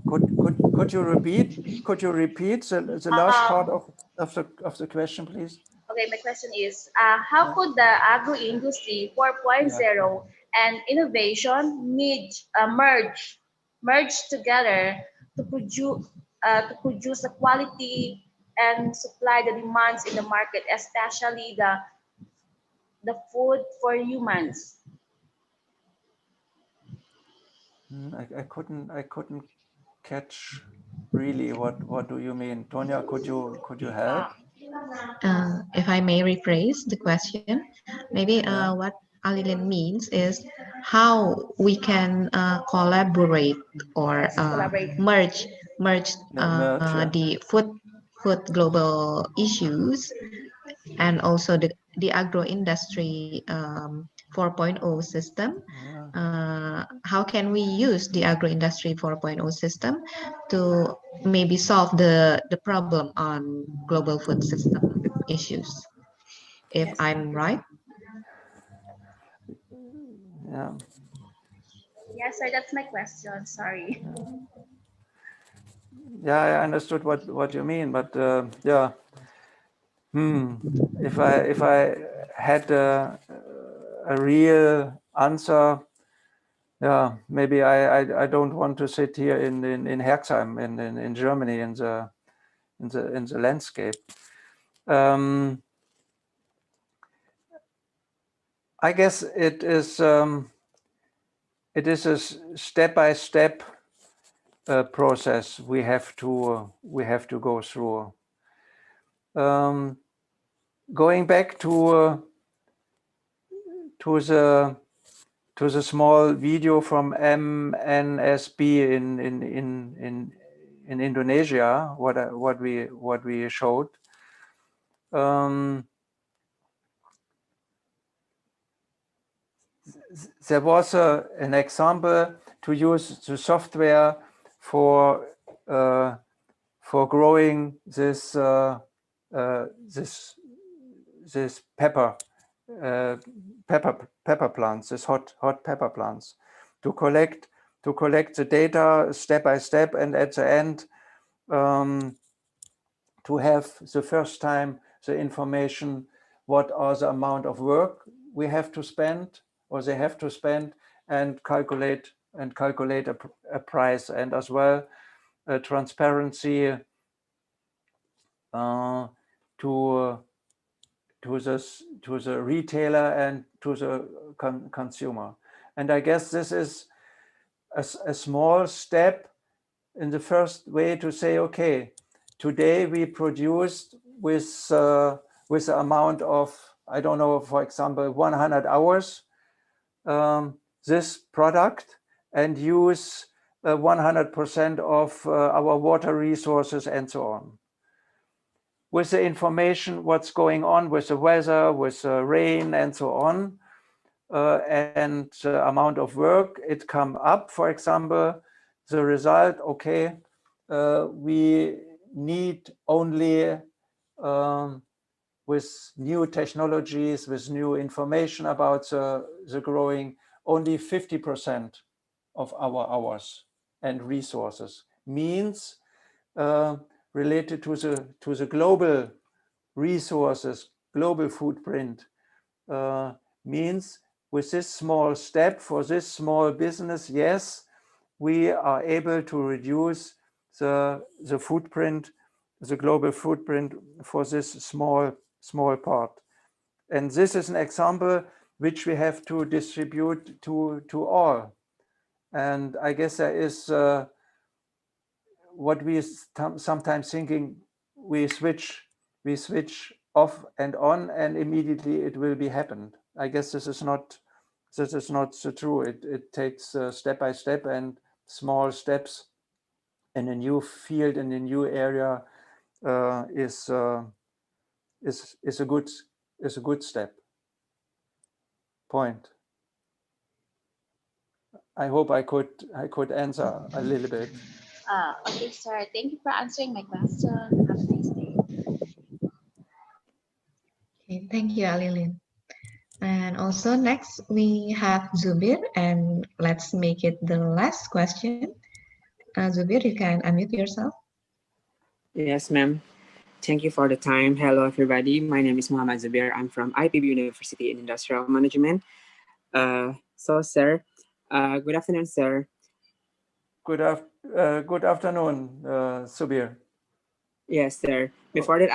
Could you repeat? Could you repeat the last part of the question, please? Okay, my question is, how could the agro industry 4.0 and innovation merge together to produce the quality and supply the demands in the market, especially the food for humans? I couldn't catch really what do you mean, Tonya? Could you help? If I may rephrase the question, maybe what Alilin means is how we can collaborate or merge the food global issues, and also the agro industry 4.0 system. How can we use the agro industry 4.0 system to maybe solve the problem on global food system issues? If I'm right? Yeah. Yes, sir, that's my question. Sorry. Yeah, I understood what you mean, but yeah. If I had a real answer, yeah, maybe I don't want to sit here in Herxheim in Germany in the landscape. I guess it is a step-by-step process we have to go through. Going back to the small video from MNSB in Indonesia, what we showed. There was an example to use the software for growing this pepper plants, this hot pepper plants, to collect the data step by step, and at the end to have the first time the information what are the amount of work we have to spend, or they have to spend, and calculate a price, and as well transparency to the retailer and to the consumer. And I guess this is a small step in the first way to say, okay, today we produced with the amount of, I don't know, for example, 100 hours this product, and use 100% of our water resources and so on. With the information, what's going on with the weather, with the rain and so on, and the amount of work it come up, for example, the result, okay, we need only with new technologies, with new information about the growing, only 50% of our hours and resources. Means related to the global resources, global footprint. Means with this small step for this small business, yes, we are able to reduce the footprint, the global footprint for this small part. And this is an example which we have to distribute to all. And I guess there is what we sometimes thinking, we switch off and on and immediately it will be happened. I guess this is not so true. It takes step by step and small steps in a new field, in a new area is a good step. Point. I hope I could answer a little bit. Okay, sir. Thank you for answering my question. Have a nice day. Okay, thank you, Alilin. And also next we have Zubir, and let's make it the last question. Zubir, you can unmute yourself. Yes, ma'am. Thank you for the time. Hello, everybody. My name is Muhammad Zubir. I'm from IPB University in Industrial Management. Sir, good afternoon, sir. Good afternoon, Zubir. Yes, sir. Before that,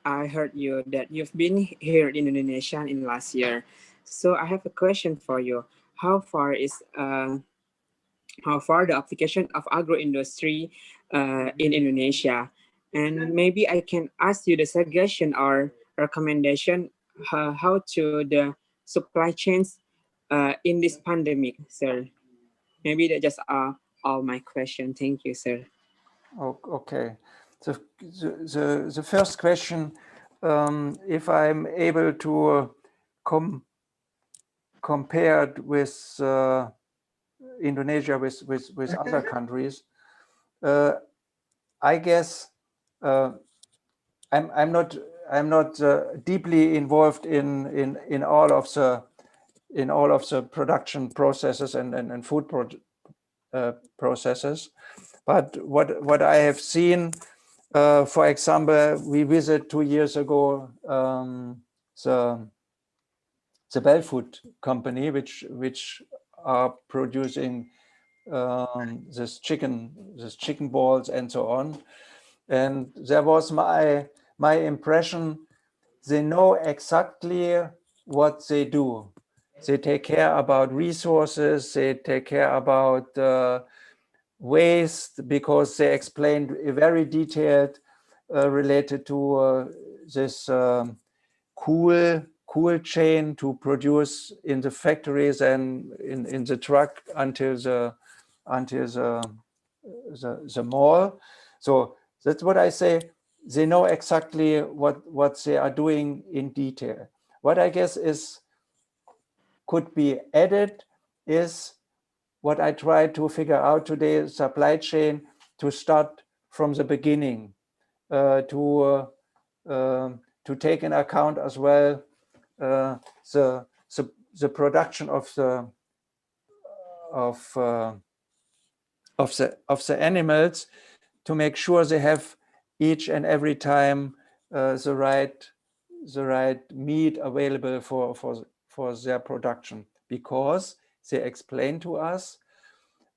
I heard you that you've been here in Indonesia in last year. So I have a question for you. How far the application of agro industry in Indonesia? And maybe I can ask you the suggestion or recommendation how to the supply chains in this pandemic, sir. Maybe that's just all my question. Thank you, sir. Okay. The first question, if I'm able to compare with Indonesia with other countries, I guess I'm not deeply involved in all of the production processes and food processes, but what I have seen, for example, we visited 2 years ago the Bellfood company, which are producing this chicken balls and so on. And there was my impression, they know exactly what they do. They take care about resources, they take care about waste, because they explained very detailed related to this cool chain to produce in the factories and in the truck until the mall. So that's what I say. They know exactly what they are doing in detail. What I guess could be added is what I try to figure out today, supply chain, to start from the beginning, to take in account as well the production of the animals, to make sure they have each and every time the right meat available for their production, because they explain to us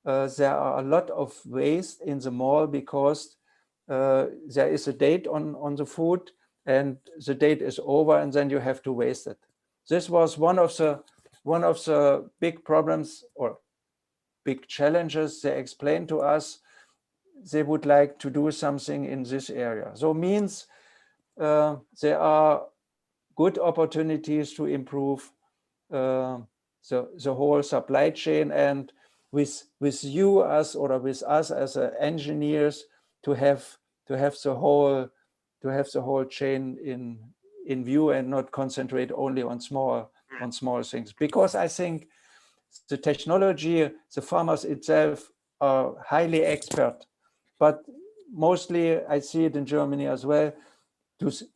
there are a lot of waste in the mall because there is a date on the food and the date is over and then you have to waste it. This was one of the big problems or big challenges they explained to us. They would like to do something in this area. So means there are good opportunities to improve the whole supply chain, and with you as with us as engineers to have the whole chain in view and not concentrate only on small things. Because I think the technology, the farmers itself are highly expert, but mostly I see it in Germany as well.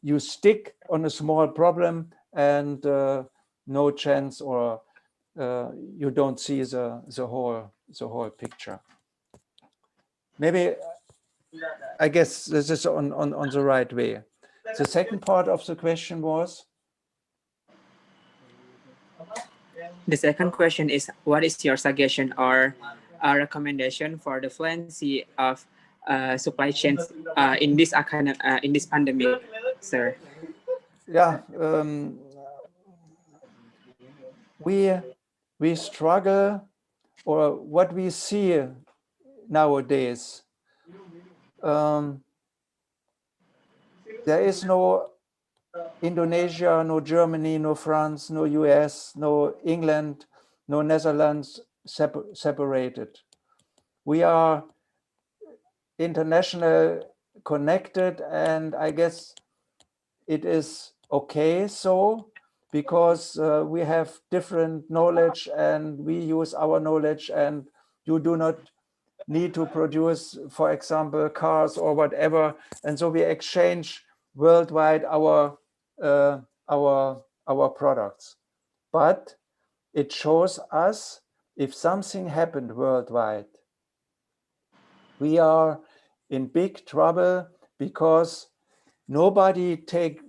You stick on a small problem and no chance, or you don't see the whole picture. maybe I guess this is on the right way. The second part of the question was? The second question is, what is your suggestion or a recommendation for the fluency of supply chains in this in this pandemic, sir? Yeah, we struggle, or what we see nowadays. There is no Indonesia, no Germany, no France, no US, no England, no Netherlands separated. We are international connected, and I guess it is okay so, because we have different knowledge and we use our knowledge, and you do not need to produce, for example, cars or whatever, and so we exchange worldwide our products. But it shows us, if something happened worldwide, we are in big trouble, because nobody take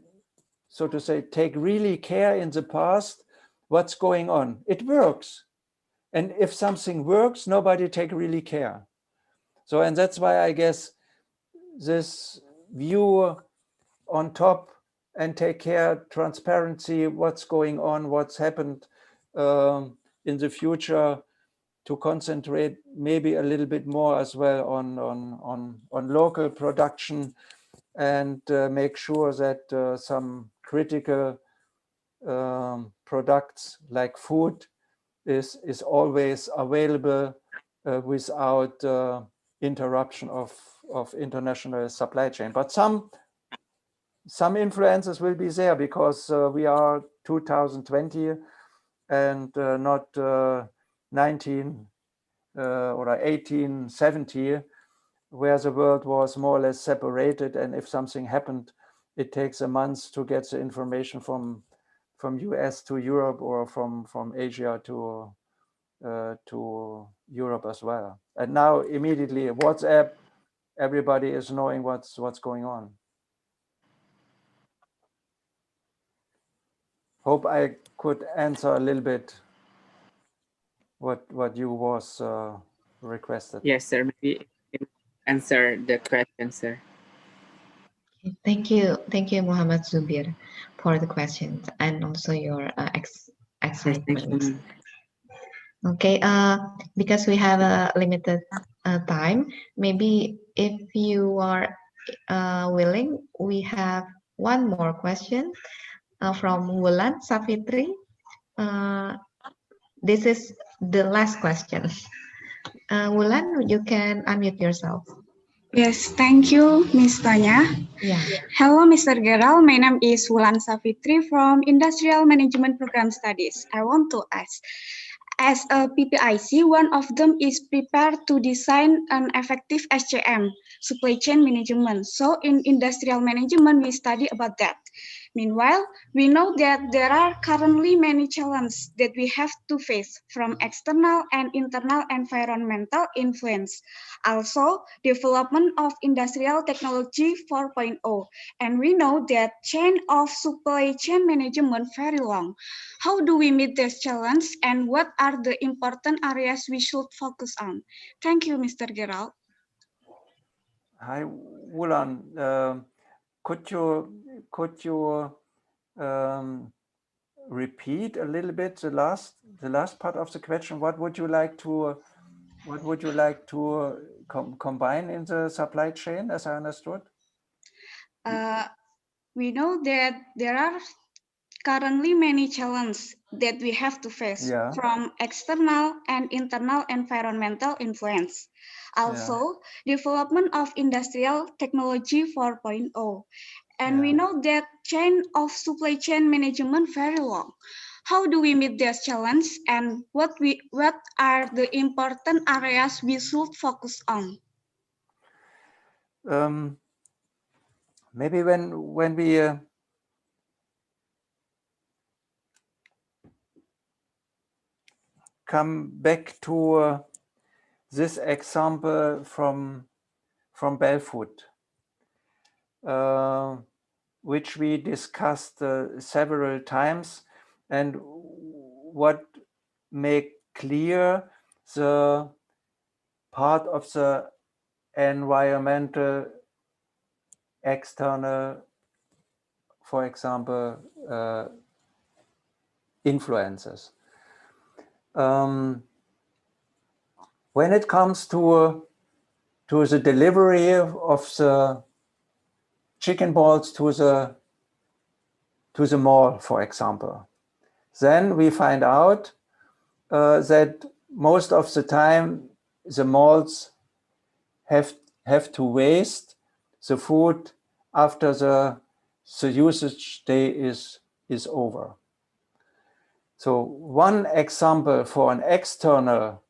really care in the past what's going on. It works, and if something works, nobody take really care. So, and that's why I guess this view on top, and take care, transparency, what's going on, what's happened in the future, to concentrate maybe a little bit more as well on local production, and make sure that some critical products like food is always available without interruption of international supply chain. But some influences will be there, because we are 2020 and not 19 or 1870, where the world was more or less separated, and if something happened, it takes a month to get the information from US to Europe, or from Asia to Europe as well. And now immediately WhatsApp, everybody is knowing what's going on. Hope I could answer a little bit what you was requested. Yes, sir. Maybe answer the question, sir. Thank you, Muhammad Zubir, for the questions and also your excitement. Okay, because we have a limited time, maybe if you are willing, we have one more question from Wulan Safitri. This is the last question. Wulan, you can unmute yourself. Yes, thank you, Ms. Tanya. Yeah. Hello, Mr. Geral. My name is Wulan Safitri from Industrial Management Program Studies. I want to ask, as a PPIC, one of them is prepared to design an effective SCM, supply chain management. So in industrial management, we study about that. Meanwhile, we know that there are currently many challenges that we have to face from external and internal environmental influence. Also, development of industrial technology 4.0. And we know that chain of supply chain management very long. How do we meet this challenge, and what are the important areas we should focus on? Thank you, Mr. Geral. Hi, Wulan. Could you repeat a little bit the last part of the question? What would you like to combine in the supply chain, as I understood? We know that there are currently many challenges that we have to face from external and internal environmental influence. Also, development of industrial technology 4.0. And we know that chain of supply chain management very long. How do we meet this challenge, and what are the important areas we should focus on? Maybe when we come back to this example from Belfoot, which we discussed several times, and what make clear the part of the environmental external, for example, influences. When it comes to the delivery of the chicken balls to the mall, for example, then we find out that most of the time the malls have to waste the food after the usage day is over. So one example for an external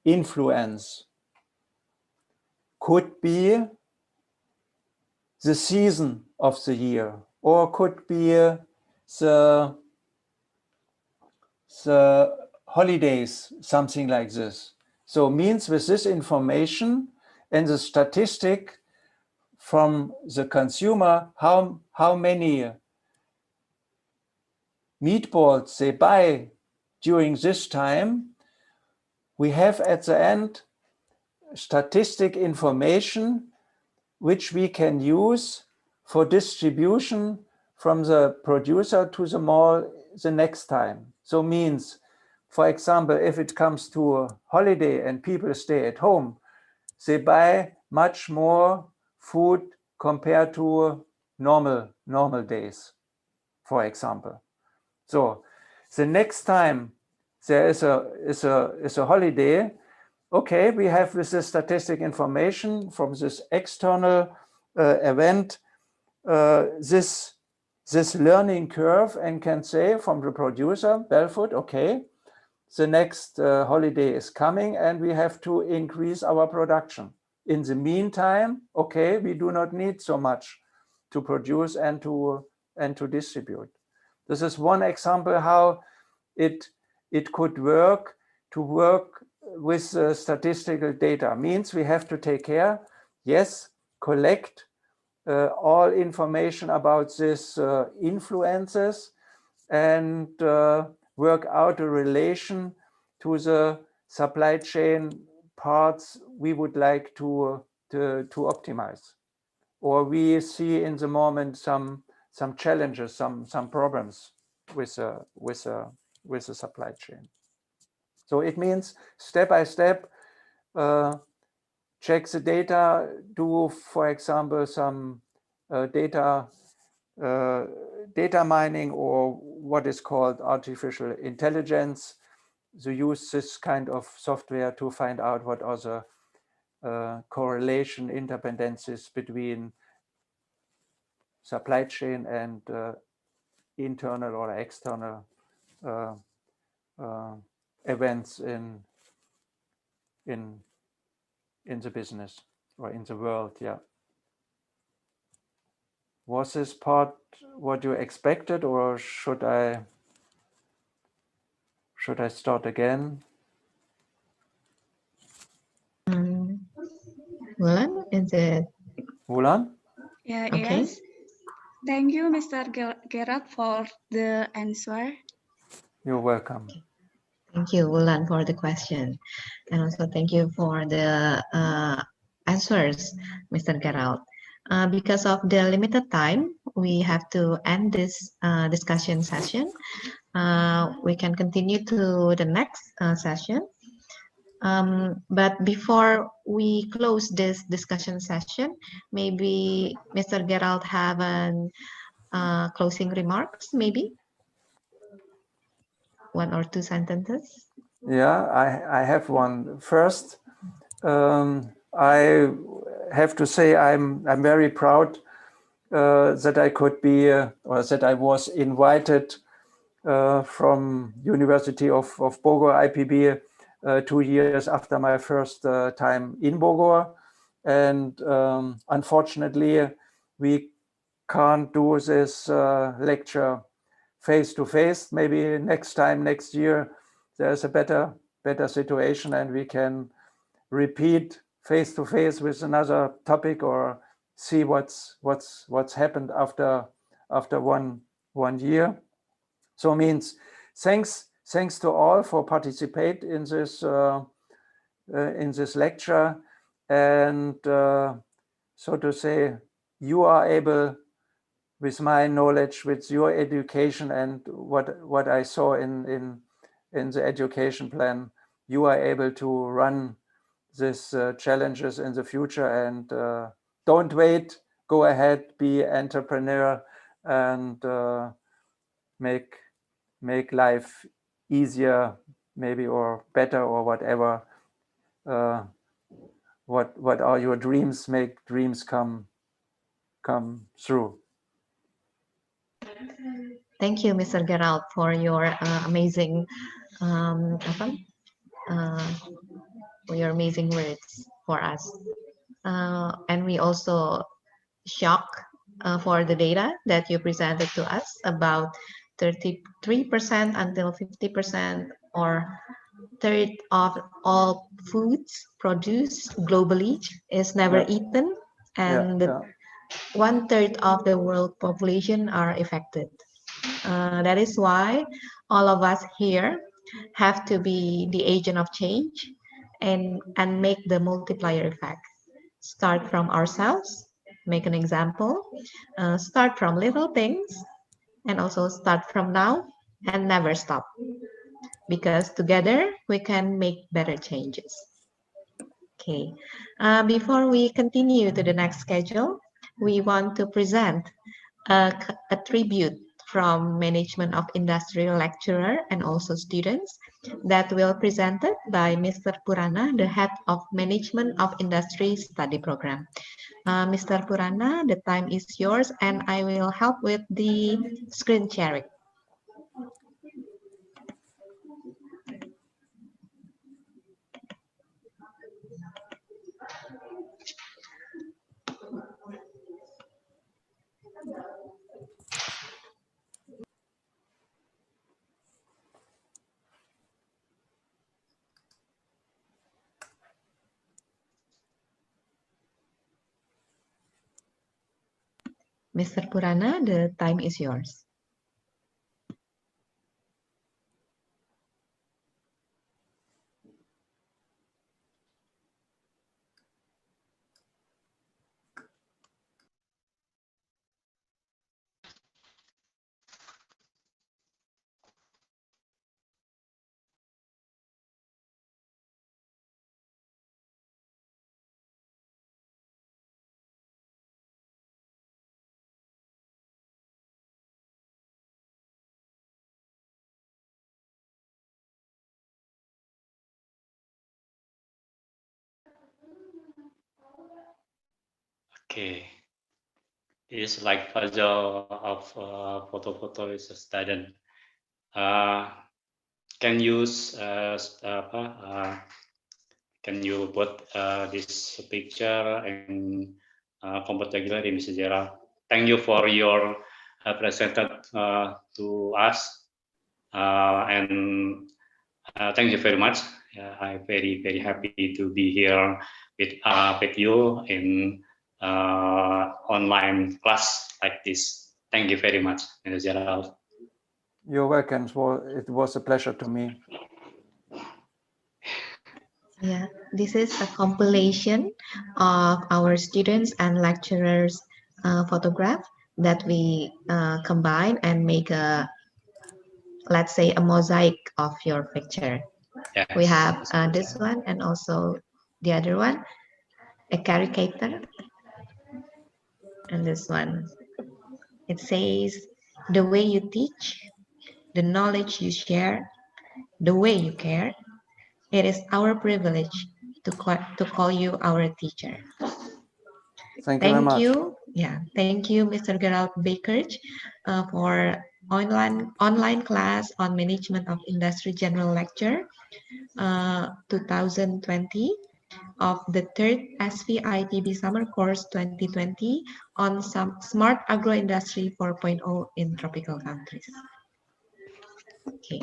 influence could be the season of the year, or could be the holidays, something like this. So means with this information and the statistic from the consumer, how many meatballs they buy during this time, we have at the end statistic information which we can use for distribution from the producer to the mall the next time. So means, for example, if it comes to a holiday and people stay at home, they buy much more food compared to normal days, for example. So the next time there is a holiday, okay, we have with this statistic information from this external event, this learning curve, and can say from the producer, Belfoot, okay, the next holiday is coming and we have to increase our production. In the meantime, okay, we do not need so much to produce and to distribute. This is one example how it could work to work with statistical data. Means we have to take care, yes, collect all information about these influences and work out a relation to the supply chain parts we would like to optimize. Or we see in the moment some challenges, some problems with the supply chain. So it means step by step, check the data, do, for example, some data mining, or what is called artificial intelligence. So use this kind of software to find out what are the correlation interdependencies between supply chain and internal or external events in the business or in the world. Yeah. Was this part what you expected, or should I start again? Wulan, is it? Wulan? Yeah, Okay. yes. Thank you, Mr. Gerard, for the answer. You're welcome. Thank you, Wulan, for the question. And also thank you for the answers, Mr. Gerald. Because of the limited time, we have to end this discussion session. We can continue to the next session. But before we close this discussion session, maybe Mr. Gerald have an closing remarks, maybe? One or two sentences? Yeah, I have one. First, I have to say I'm very proud that I could be, or that I was invited from University of Bogor IPB 2 years after my first time in Bogor. And unfortunately, we can't do this lecture face to face. Maybe next time, next year, there's a better situation and we can repeat face to face with another topic or see what's happened after one year. So means thanks to all for participate in this lecture, and so to say, you are able, with my knowledge, with your education and what I saw in the education plan, you are able to run these challenges in the future, and don't wait, go ahead, be entrepreneur, and make life easier, maybe, or better, or whatever. What are your dreams? Make dreams come through. Thank you, Mr. Gerald, for your amazing for your amazing words for us. And we also shocked for the data that you presented to us about 33% until 50% or third of all foods produced globally is never eaten, and 1/3 of the world population are affected. That is why all of us here have to be the agent of change and make the multiplier effect. Start from ourselves, make an example, start from little things, and also start from now and never stop. Because together we can make better changes. Okay, before we continue to the next schedule, we want to present a tribute from Management of Industrial lecturer and also students that will presented by Mr. Purana, the head of Management of Industry Study Program. Mr. Purana, the time is yours, and I will help with the screen sharing. Mr. Purana, the time is yours. Okay, it's like puzzle of photo is a student. Can use can you put this picture and computer gallery, Mr. Gerald? Thank you for your presented to us, and thank you very much. I'm very happy to be here with you in online class like this. Thank you very much, Mr. Gerald. You're welcome. It was a pleasure to me. Yeah, this is a compilation of our students and lecturers' photograph that we combine and make a, let's say, a mosaic of your picture. Yes. We have this one and also the other one, a caricature, and this one. It says, the way you teach, the knowledge you share, the way you care, it is our privilege to call you our teacher. Thank you very much. Yeah, thank you, Mr. Gerald Bakerj, for online class on Management of Industry General Lecture 2020 of the third SV-IPB Summer Course 2020 on some Smart Agro-Industry 4.0 in tropical countries. Okay.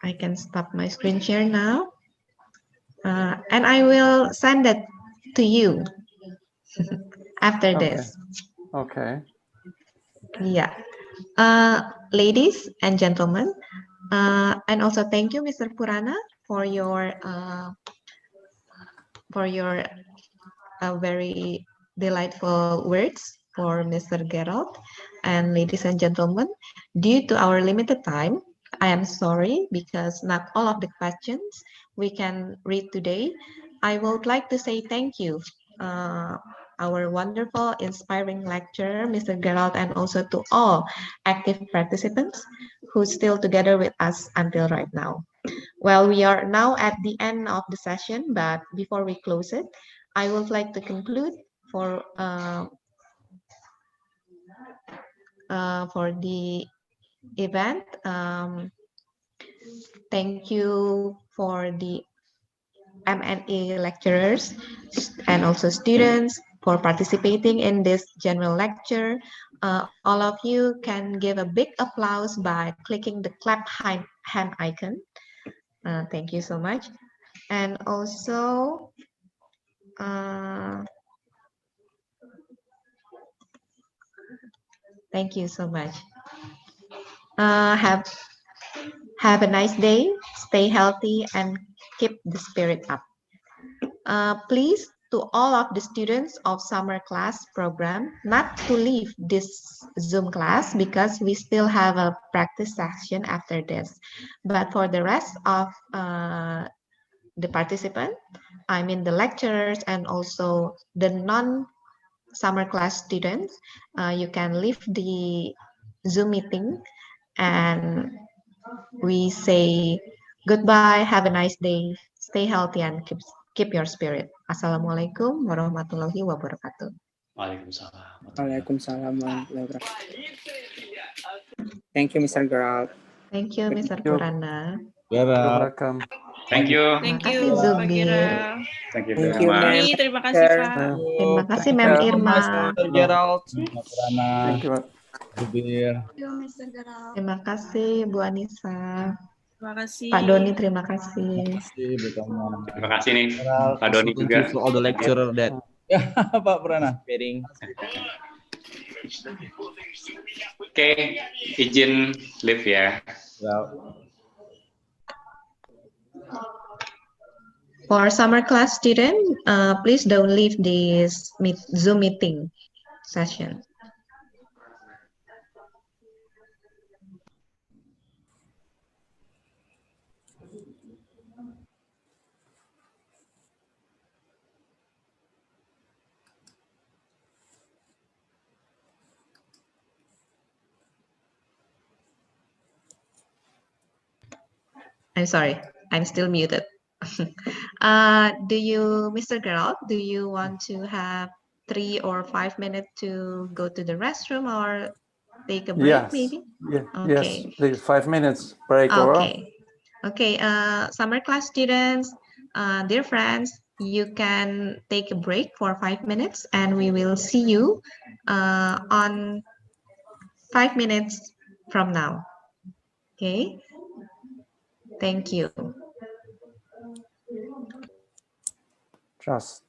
I can stop my screen share now. And I will send it to you after Okay. this. Okay. Yeah. Ladies and gentlemen, and also thank you, Mr. Purana, for your very delightful words for Mr. Gerald. And ladies and gentlemen, due to our limited time, I am sorry because not all of the questions we can read today. I would like to say thank you, our wonderful, inspiring lecturer, Mr. Gerald, and also to all active participants who still together with us until right now. Well, we are now at the end of the session, but before we close it, I would like to conclude for the event. Thank you for the M&A lecturers and also students for participating in this general lecture. All of you can give a big applause by clicking the clap hand icon. Thank you so much. And also, thank you so much. Have a nice day, stay healthy, and keep the spirit up. Please, to all of the students of summer class program, not to leave this Zoom class because we still have a practice session after this. But for the rest of the participant, I mean the lecturers and also the non-summer class students, you can leave the Zoom meeting and we say goodbye, have a nice day, stay healthy and keep your spirit. Assalamualaikum warahmatullahi wabarakatuh. Waalaikumsalam warahmatullahi wabarakatuh. Thank you, Mr. Gerald. Thank you, Mr. Purana. You're welcome. Thank you. Thank Terima you, kasih, Pak Zubir. Gerald. Thank you Thank very you, much. ma'am. Terima kasih, Pak. Terima kasih, Ma'am Irma. Mr. Gerald. Thank you. Zubir. Terima kasih, Bu Anissa. Terima kasih. Pak Doni, terima kasih. Terima kasih Bu Tama. Terima kasih nih Gerald, Pak Doni Thank juga. you for all the lecturer that Ya, Pak Purana. Oke, izin live ya. Ya. For summer class student, please don't leave this Zoom meeting session. I'm sorry, I'm still muted. Mr. Gerald, do you want to have 3 or 5 minutes to go to the restroom or take a break, Yes. maybe? Yeah. Okay. Yes, please. 5 minutes break. Okay. Okay. Summer class students, dear friends, you can take a break for 5 minutes and we will see you on 5 minutes from now. Okay. Thank you. Just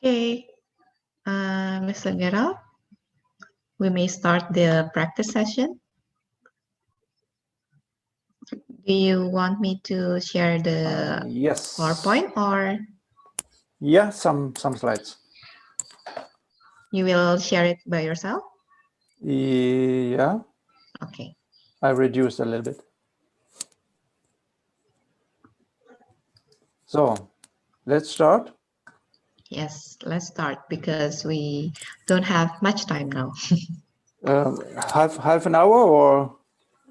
Okay, Mr. Gerald, we may start the practice session. Do you want me to share the yes. PowerPoint or? Yeah, some slides. You will share it by yourself? Yeah. Okay. I reduced a little bit. So let's start. Yes, let's start because we don't have much time now. Half an hour or?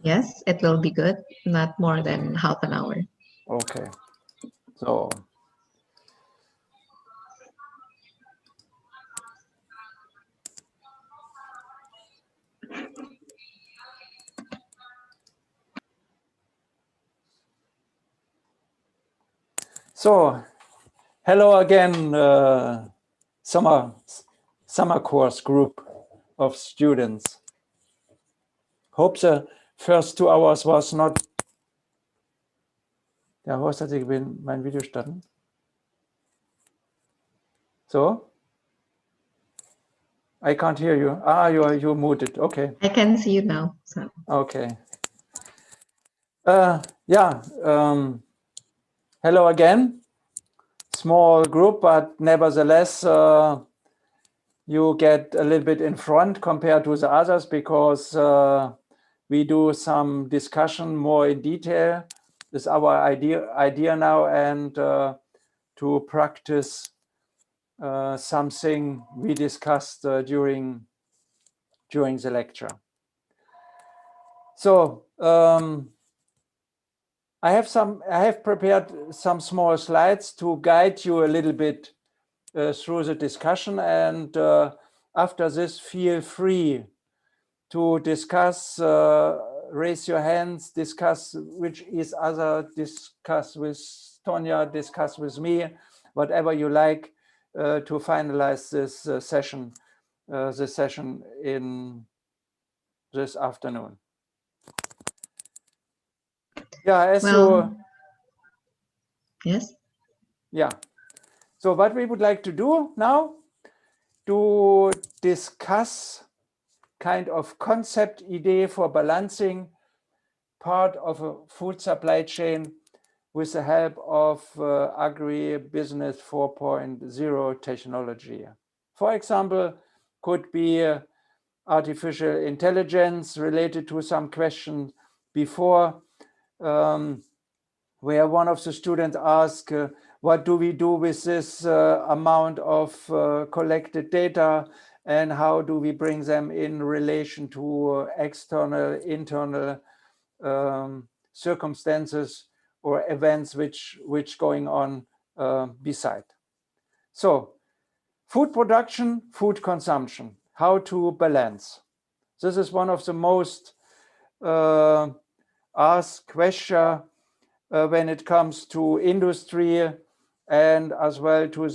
Yes, it will be good. Not more than half an hour. Okay. So hello again, summer course group of students. Hope the first 2 hours was not. Der Horst hat sich mein Video starten. So? I can't hear you. You're muted. Okay. I can see you now. So. Okay. Yeah. Hello again. Small group, but nevertheless, you get a little bit in front compared to the others because we do some discussion more in detail. This is our idea now, and to practice something we discussed during the lecture. So I have prepared some small slides to guide you a little bit through the discussion, and after this, feel free to discuss, raise your hands, discuss which is other, discuss with Tonya, discuss with me, whatever you like to finalize this session in this afternoon. Yeah, yes. Yeah. So what we would like to do now, to discuss kind of concept idea for balancing part of a food supply chain with the help of agribusiness 4.0 technology. For example, could be artificial intelligence related to some questions before, where one of the students asked, what do we do with this amount of collected data, and how do we bring them in relation to external, internal circumstances or events which going on beside. So food production, food consumption, how to balance. This is one of the most asked questions when it comes to industry and as well to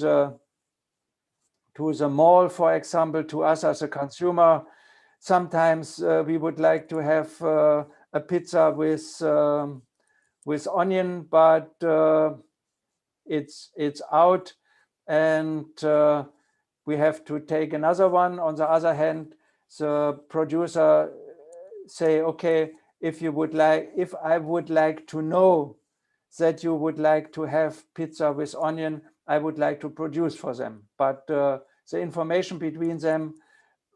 the mall, for example, to us as a consumer. Sometimes we would like to have a pizza with onion, but it's out, and we have to take another one. On the other hand, the producer say, okay, if I would like to know that you would like to have pizza with onion, I would like to produce for them. But the information between them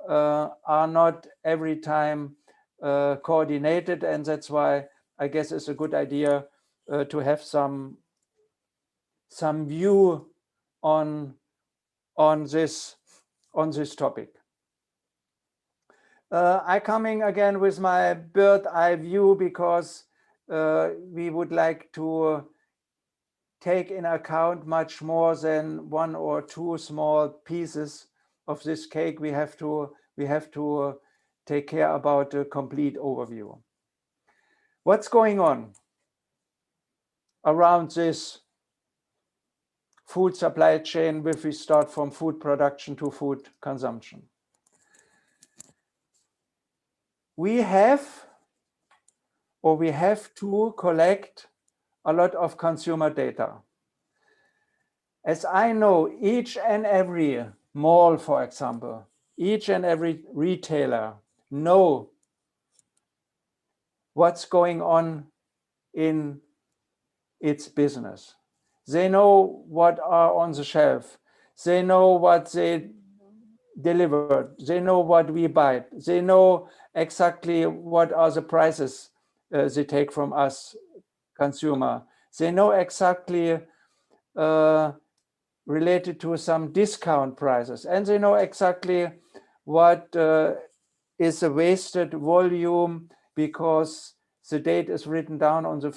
are not every time coordinated, and that's why I guess it's a good idea to have some view on this topic. I coming again with my bird eye view because we would like to take in account much more than one or two small pieces of this cake. We have to take care about a complete overview. What's going on around this food supply chain if we start from food production to food consumption? We have to collect a lot of consumer data. As I know, each and every mall, for example, each and every retailer know what's going on in its business. They know what are on the shelf. They know what they delivered. They know what we buy. They know exactly what are the prices they take from us, consumer. They know exactly related to some discount prices, and they know exactly what is a wasted volume because the date is written down on the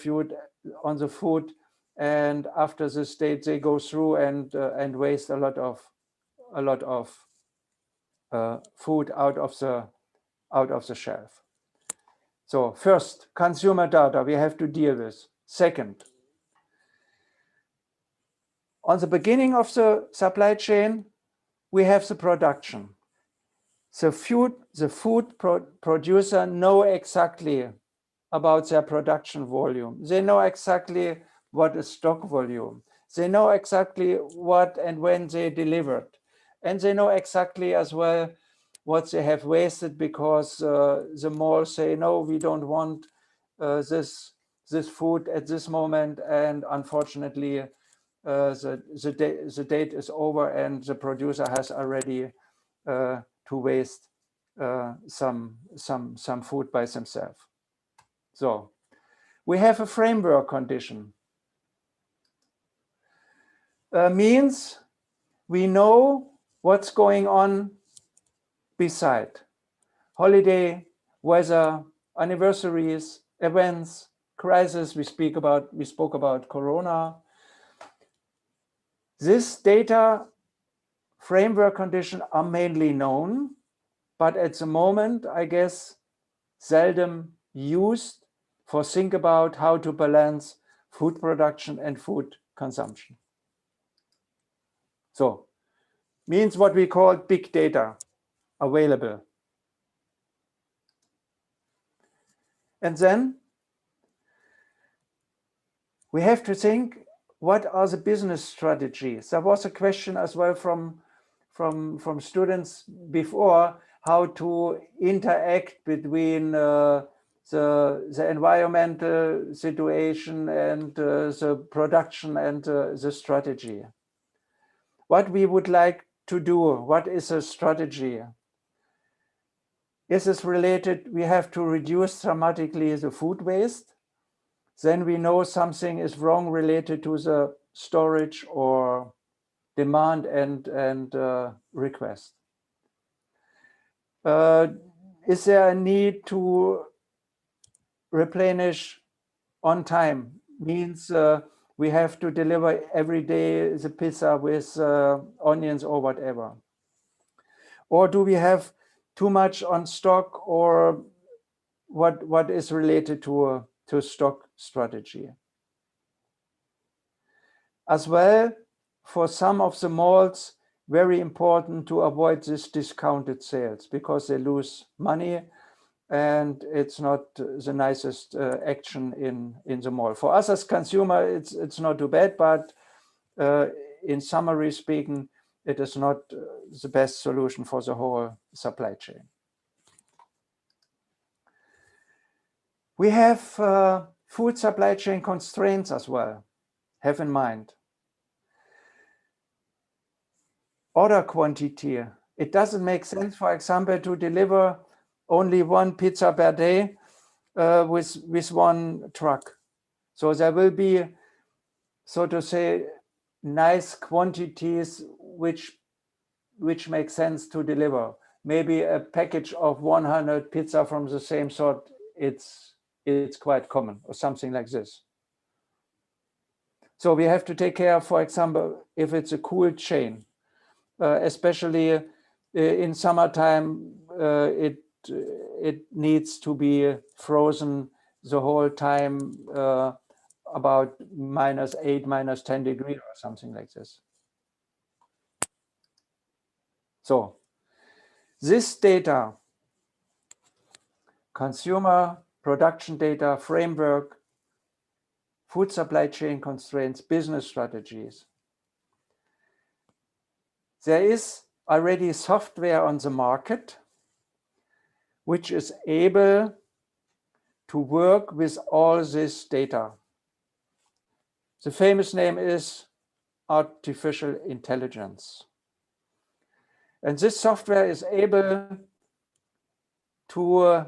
food, and after this date they go through and waste a lot of food out of the shelf. So first, consumer data we have to deal with. Second, on the beginning of the supply chain, we have the production. The food producer know exactly about their production volume. They know exactly what is stock volume. They know exactly what and when they delivered. And they know exactly as well what they have wasted because the malls say, no, we don't want this food at this moment. And unfortunately, the date is over and the producer has already to waste some food by themselves. So we have a framework condition. Means we know what's going on beside holiday, weather, anniversaries, events, crisis. We spoke about Corona. This data framework condition are mainly known, but at the moment, I guess, seldom used for think about how to balance food production and food consumption. So, means what we call big data available. And then we have to think, what are the business strategies? There was a question as well from students before, how to interact between the environmental situation and the production and the strategy. What we would like to do, what is a strategy? Is this related? We have to reduce dramatically the food waste. Then we know something is wrong related to the storage or demand and request. Is there a need to replenish on time? Means we have to deliver every day the pizza with onions or whatever. Or do we have too much on stock, or what is related to stock strategy? As well, for some of the malls, very important to avoid this discounted sales because they lose money and it's not the nicest action in the mall. For us as consumer, it's not too bad, but in summary speaking, it is not the best solution for the whole supply chain. We have food supply chain constraints as well. Have in mind. Order quantity. It doesn't make sense, for example, to deliver only one pizza per day with one truck. So there will be, so to say, nice quantities which make sense to deliver. Maybe a package of 100 pizza from the same sort, it's quite common, or something like this. So we have to take care, for example, if it's a cold chain, especially in summertime, it needs to be frozen the whole time, about -8, -10 degrees or something like this. So this data, consumer production data framework, food supply chain constraints, business strategies, there is already software on the market which is able to work with all this data. The famous name is artificial intelligence. And this software is able to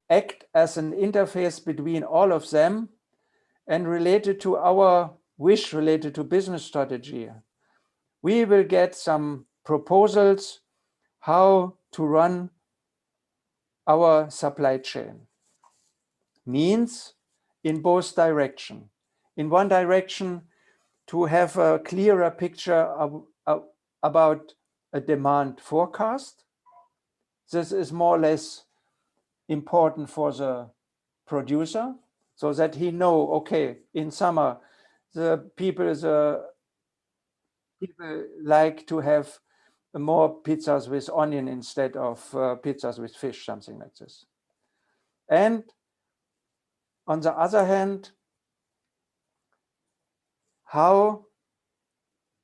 act as an interface between all of them and related to our wish, related to business strategy. We will get some proposals how to run our supply chain. Means in both directions. In one direction, to have a clearer picture about a demand forecast. This is more or less important for the producer, so that he know, okay, in summer, the people like to have more pizzas with onion instead of pizzas with fish, something like this. And on the other hand, how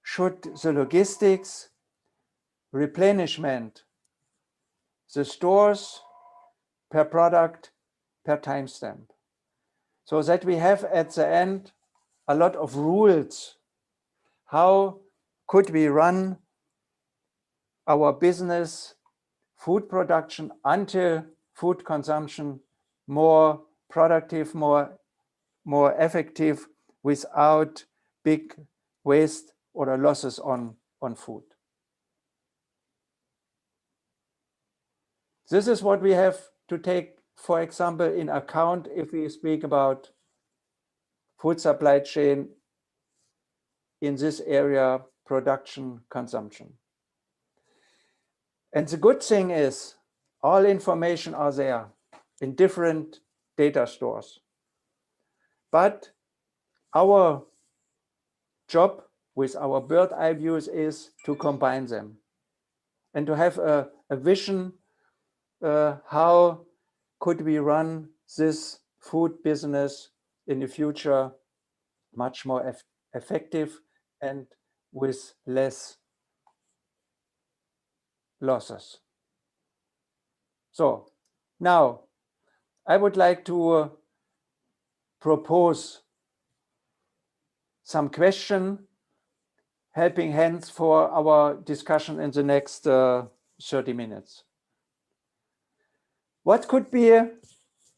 should the logistics, replenishment, the stores per product, per timestamp, so that we have at the end a lot of rules. How could we run our business, food production until food consumption more productive, more effective without big waste or losses on food. This is what we have to take, for example, in account if we speak about food supply chain in this area, production, consumption. And the good thing is all information are there in different data stores. But our job with our bird eye views is to combine them and to have a vision how could we run this food business in the future much more effective and with less losses. So now I would like to propose some question, helping hands for our discussion in the next 30 minutes. What could be,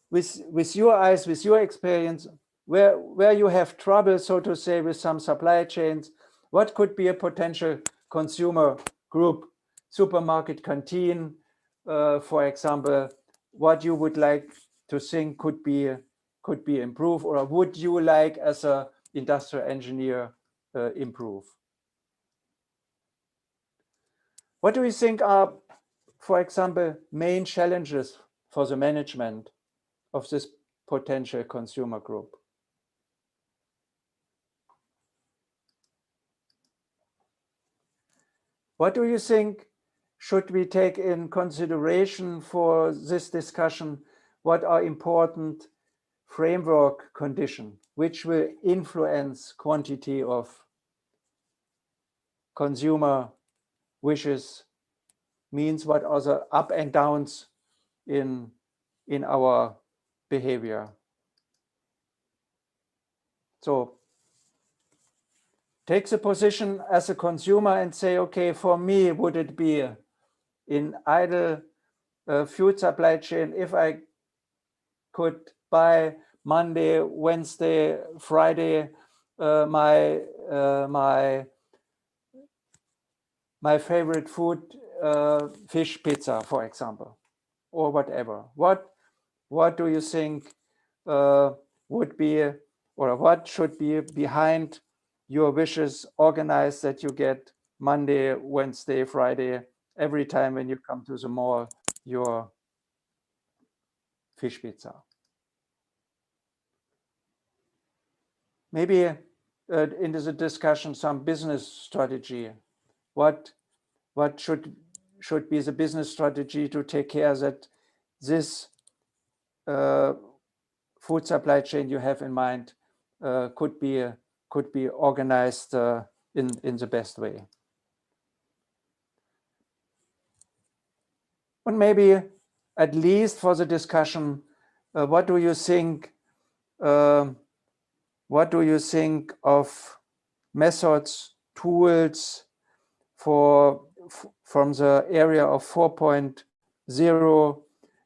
with your eyes, with your experience, where you have trouble, so to say, with some supply chains, what could be a potential consumer group, supermarket canteen, for example, what you would like to think could be improved, or would you like as an industrial engineer improve? What do you think are, for example, main challenges for the management of this potential consumer group? What do you think should we take in consideration for this discussion? What are important framework conditions which will influence quantity of consumer wishes, means what are the up and downs in our behavior? So take the position as a consumer and say, okay, for me, would it be in ideal food supply chain if I could buy Monday, Wednesday, Friday my favorite food, fish pizza, for example, or whatever. What do you think would be, or what should be behind your wishes organized that you get Monday, Wednesday, Friday, every time when you come to the mall, your fish pizza? Maybe into the discussion some business strategy. What should be the business strategy to take care that this food supply chain you have in mind could be organized in the best way? And maybe at least for the discussion, what do you think? What do you think of methods, tools from the area of 4.0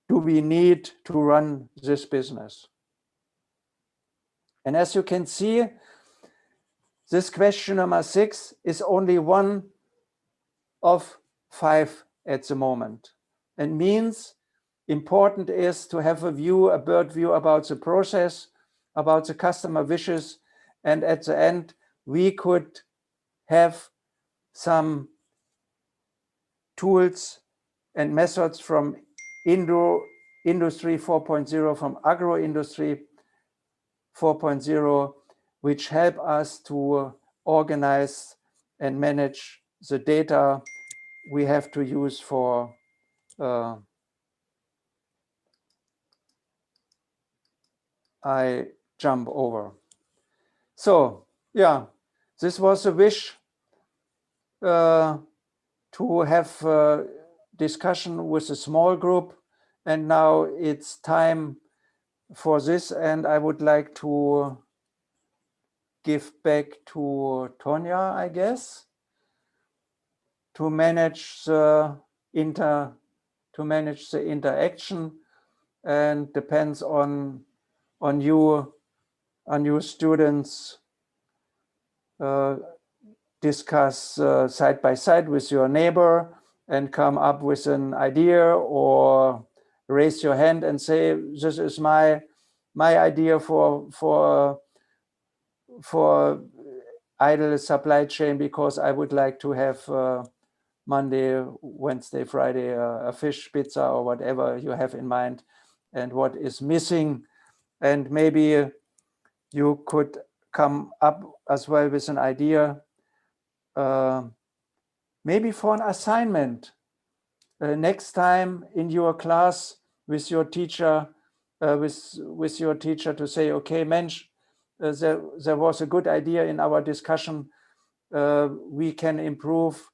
do we need to run this business? And as you can see, this question number 6 is only one of 5 at the moment. It means important is to have a view, a bird view about the process, about the customer wishes, and at the end, we could have some tools and methods from Industry 4.0, from Agro-Industry 4.0, which help us to organize and manage the data we have to use for I jump over. So yeah, this was a wish to have a discussion with a small group, and now it's time for this, and I would like to give back to Tonya, I guess, to manage the interaction, and depends on you students discuss side by side with your neighbor and come up with an idea, or raise your hand and say, this is my idea for idle supply chain, because I would like to have Monday, Wednesday, Friday, a fish pizza or whatever you have in mind, and what is missing. And maybe you could come up as well with an idea, maybe for an assignment next time in your class with your teacher, with your teacher, to say, okay, Mensch, there was a good idea in our discussion. We can improve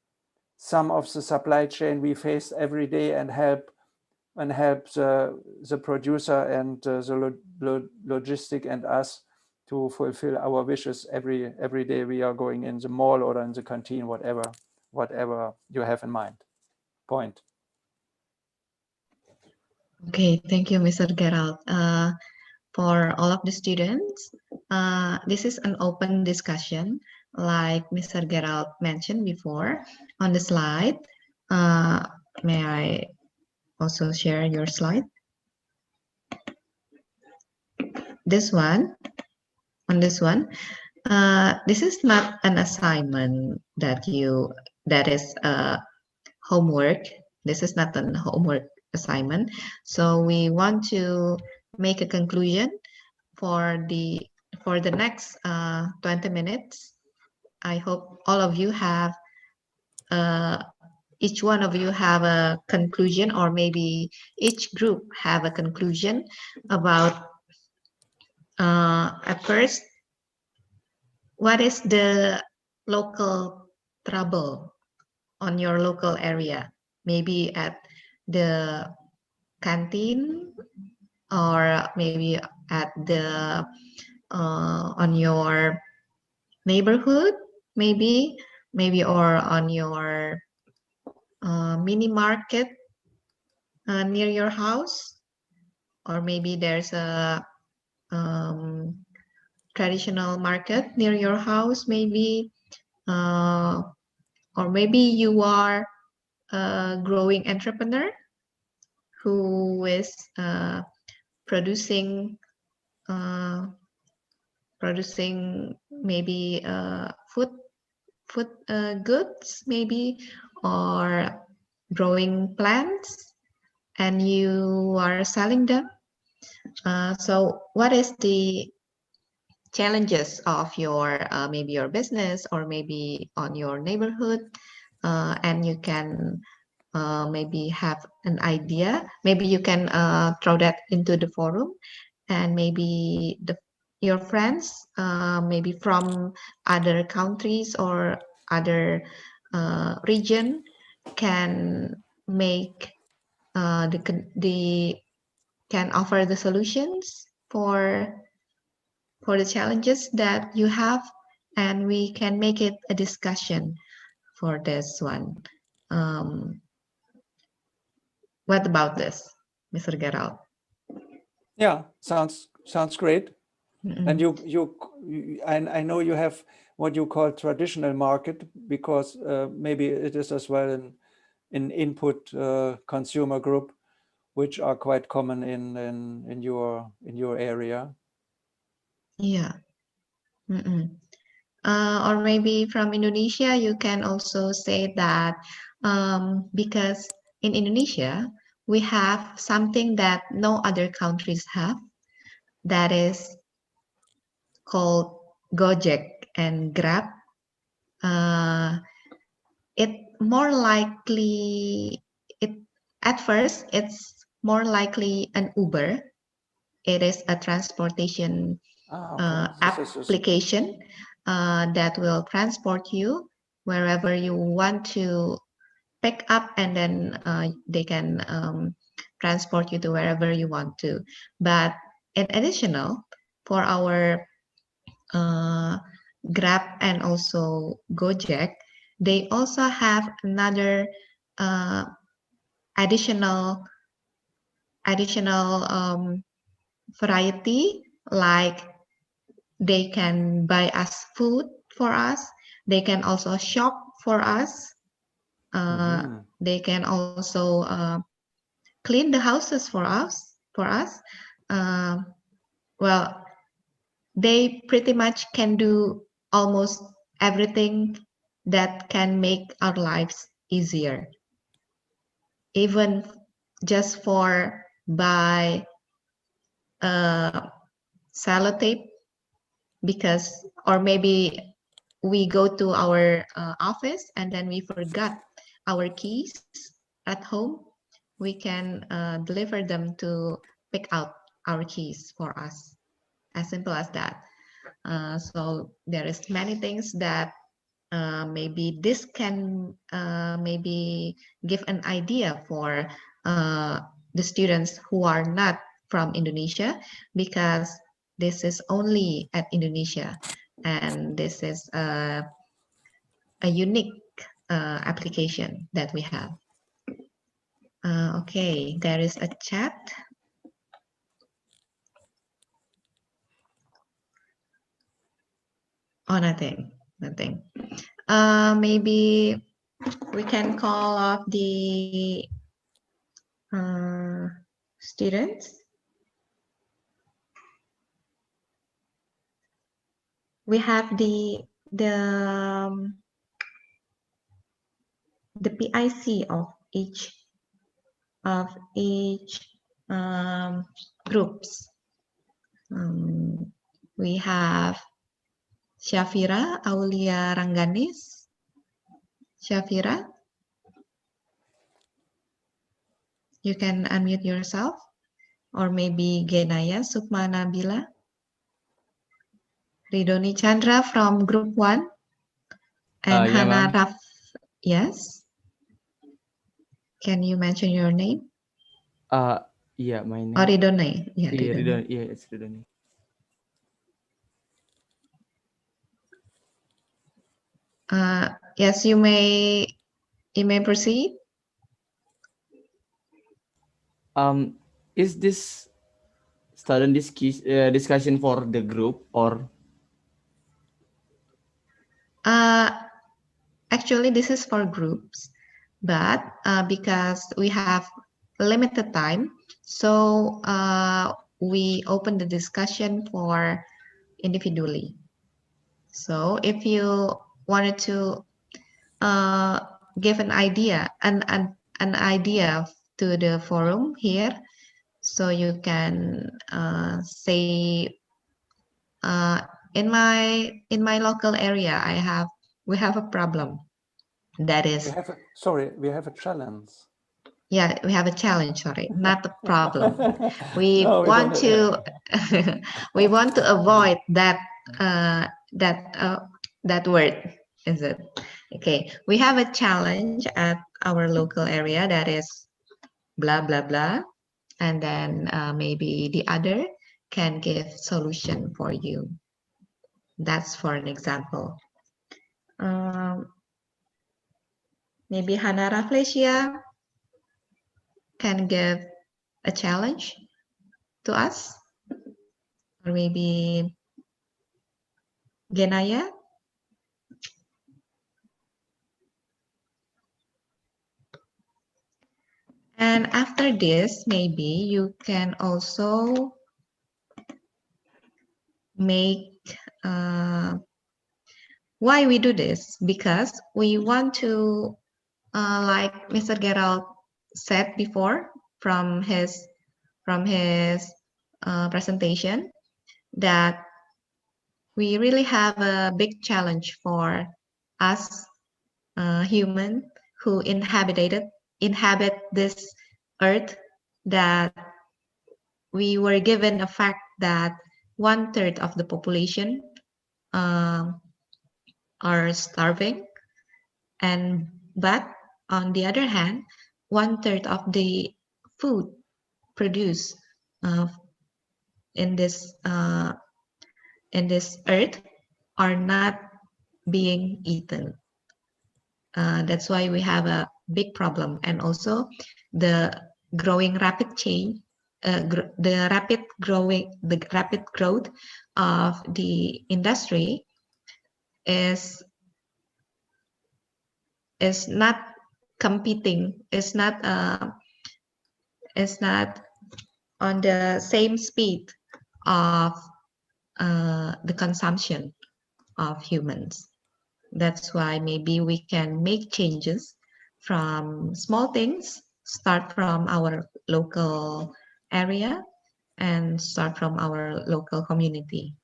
some of the supply chain we face every day and help the producer and the logistic and us to fulfill our wishes every day we are going in the mall or in the canteen, whatever you have in mind. Point. Okay, thank you, Mr. Gerald. For all of the students, this is an open discussion, like Mr. Gerald mentioned before on the slide. May I also share your slide? This one, on this one, this is not an assignment that is homework. This is not an homework assignment. So we want to make a conclusion for the next 20 minutes. I hope all of you have each one of you have a conclusion, or maybe each group have a conclusion about at first, what is the local trouble on your local area? Maybe at the canteen, or maybe at the on your neighborhood, maybe or on your mini market near your house, or maybe there's a traditional market near your house, maybe, or maybe you are a growing entrepreneur who is producing maybe food goods, maybe, or growing plants, and you are selling them. So what is the challenges of your maybe your business, or maybe on your neighborhood, and you can maybe have an idea. Maybe you can throw that into the forum, and maybe your friends, maybe from other countries or other region, can make the can offer the solutions for the challenges that you have, and we can make it a discussion for this one. What about this, Mr. Gerald? Yeah, sounds great. And I know you have what you call traditional market, because maybe it is as well an input consumer group, which are quite common in your area. Yeah. Or maybe from Indonesia, you can also say that because in Indonesia, we have something that no other countries have, that is called Gojek and Grab. At first, it's more likely an Uber. It is a transportation application that will transport you wherever you want to pick up, and then they can transport you to wherever you want to. But in additional, for our Grab and also Gojek, they also have another additional variety, like they can buy us food for us. They can also shop for us. They can also clean the houses for us. Well, they pretty much can do almost everything that can make our lives easier. Even just for buy sellotape, because, or maybe we go to our office and then we forgot our keys at home, we can deliver them to pick out our keys for us. As simple as that. So there is many things that maybe this can maybe give an idea for the students who are not from Indonesia, because this is only at Indonesia, and this is a unique application that we have. Okay, there is a chat. Oh, nothing. Maybe we can call off the students. We have the PIC of each groups. We have Syafira Aulia Rangganis. Syafira, you can unmute yourself, or maybe Genaya Sukma Nabila. Ridoni Chandra from Group 1. And Yeah, Hannah ma'am. Raf. Yes. Can you mention your name? Yeah, my name. Or Ridoni. Yeah, Ridoni. Yeah, it's Ridoni. Yes, you may proceed. Is this student discussion for the group, or? Actually, this is for groups, but because we have limited time, so we open the discussion for individually. So if you wanted to give an idea to the forum here, so you can say in my local area, we have a problem. That is, we have a challenge. Yeah, we have a challenge. Sorry, not a problem. We want to we want to avoid that that word. Is it okay? We have a challenge at our local area, that is blah, blah, blah. And then maybe the other can give solution for you. That's for an example. Maybe Hana Rafflesia can give a challenge to us, or maybe Genaya. And after this, maybe you can also make why we do this, because we want to, like Mr. Gerald said before from his presentation, that we really have a big challenge for us human who inhabit this earth, that we were given a fact that 1/3 of the population are starving, but on the other hand, 1/3 of the food produced in this earth are not being eaten. That's why we have a big problem, and also the rapid growth of the industry is not competing, is not on the same speed of the consumption of humans. That's why maybe we can make changes from small things, start from our local area and start from our local community.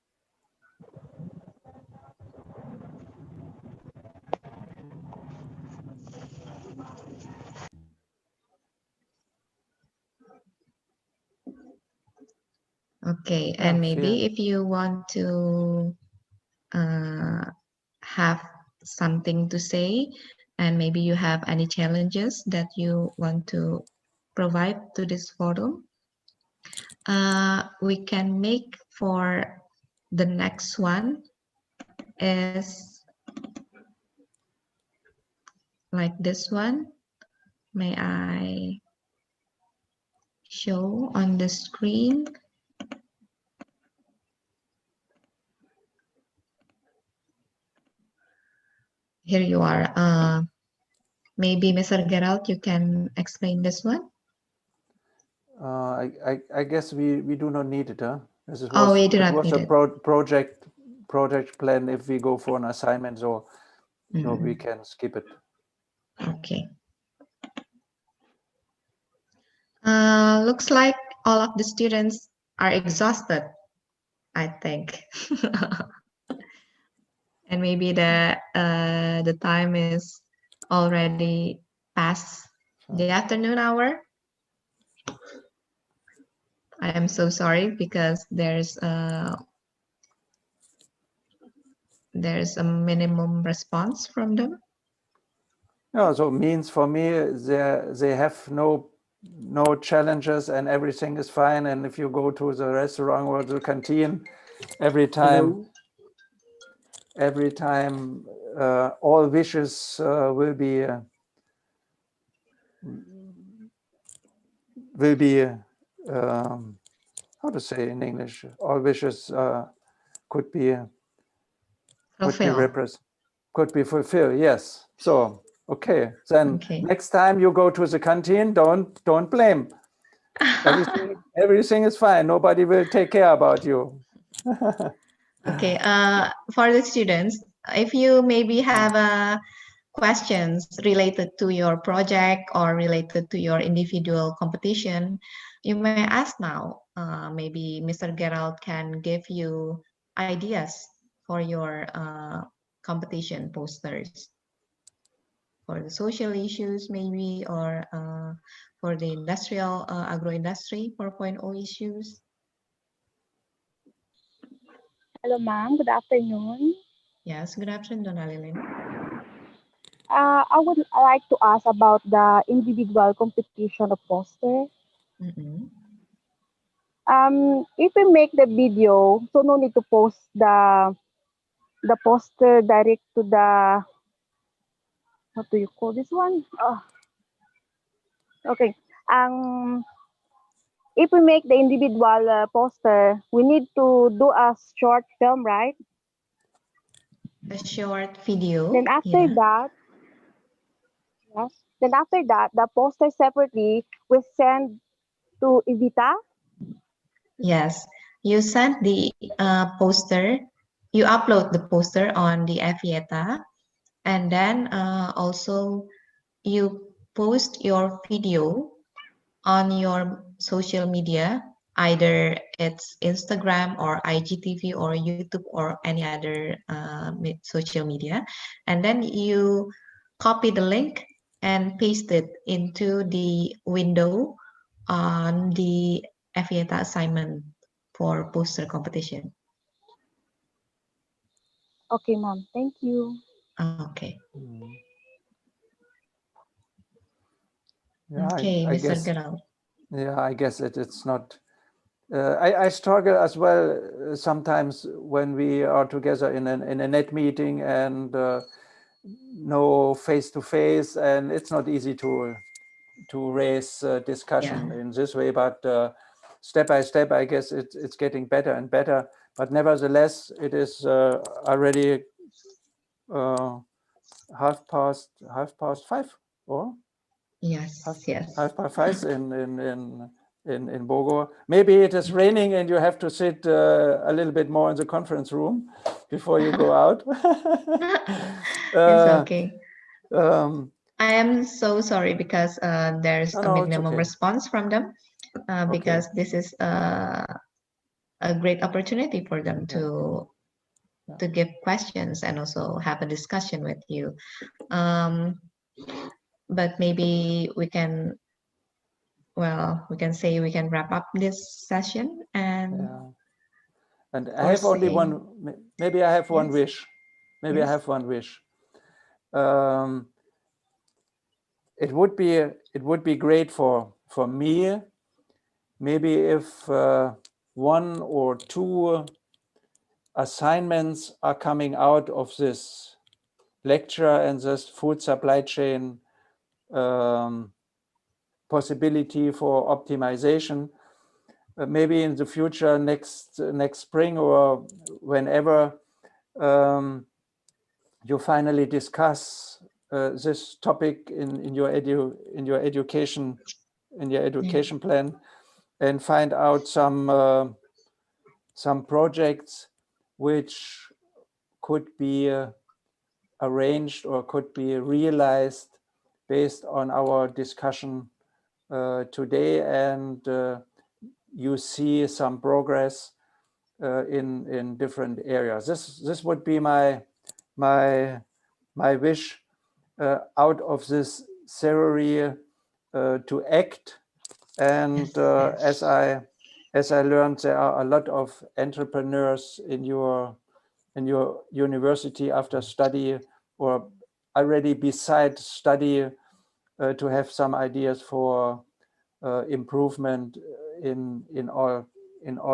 Okay, and maybe if you want to have something to say, and maybe you have any challenges that you want to provide to this forum, we can make for the next one is like this one. May I show on the screen? Here you are. Maybe Mr. Gerald, you can explain this one. I guess we do not need it, huh? This is We do not need a it. project plan if we go for an assignment, so we can skip it. Okay. Looks like all of the students are exhausted, I think. And maybe the time is already past the afternoon hour. I am so sorry because there's a minimum response from them. Yeah, so it means for me they have no challenges and everything is fine. And if you go to the restaurant or the canteen, every time all wishes will be how to say in English, all wishes could be fulfilled. Yes. So okay, then next time you go to the canteen, don't blame. Everything is fine. Nobody will take care about you. Okay. For the students, if you maybe have questions related to your project or related to your individual competition, you may ask now. Maybe Mr. Gerald can give you ideas for your competition posters, for the social issues maybe, or for the industrial agro-industry 4.0 issues. Hello, ma'am. Good afternoon. Yes, good afternoon, Alilin. I would like to ask about the individual competition of poster. If we make the video, so no need to post the poster direct to the, what do you call this one? Okay. If we make the individual poster, we need to do a short film, right? A short video. Then after that, yes. Then after that, the poster separately we send to Evita. Yes, you send the poster, you upload the poster on the Avieta, and then also you post your video on your social media, either it's Instagram or IGTV or YouTube or any other social media, and then you copy the link and paste it into the window on the Avieta assignment for poster competition. Okay, ma'am. Thank you. Okay. Yeah, Okay, I Mr. guess. Gerald. Yeah, I guess it's not. I struggle as well sometimes when we are together in a net meeting and no face to face, and it's not easy to raise discussion in this way. But step by step, I guess it's getting better and better. But nevertheless, it is already 5:30, or yes, half past 5 in Bogor. Maybe it is raining and you have to sit a little bit more in the conference room before you go out. It's okay. I am so sorry because there's a minimum response from them because this is a great opportunity for them to give questions and also have a discussion with you. But maybe we can, well, we can say we can wrap up this session and I have only one, maybe I have one wish. Maybe I have one wish. It would be great for me, maybe if one or two assignments are coming out of this lecture and this food supply chain possibility for optimization. Maybe in the future, next spring or whenever, you finally discuss this topic in your education plan, and find out some projects which could be arranged or could be realized based on our discussion today, and you see some progress in different areas. This would be my wish out of this theory to act. And as I learned, there are a lot of entrepreneurs in your university after study or already beside study to have some ideas for improvement in all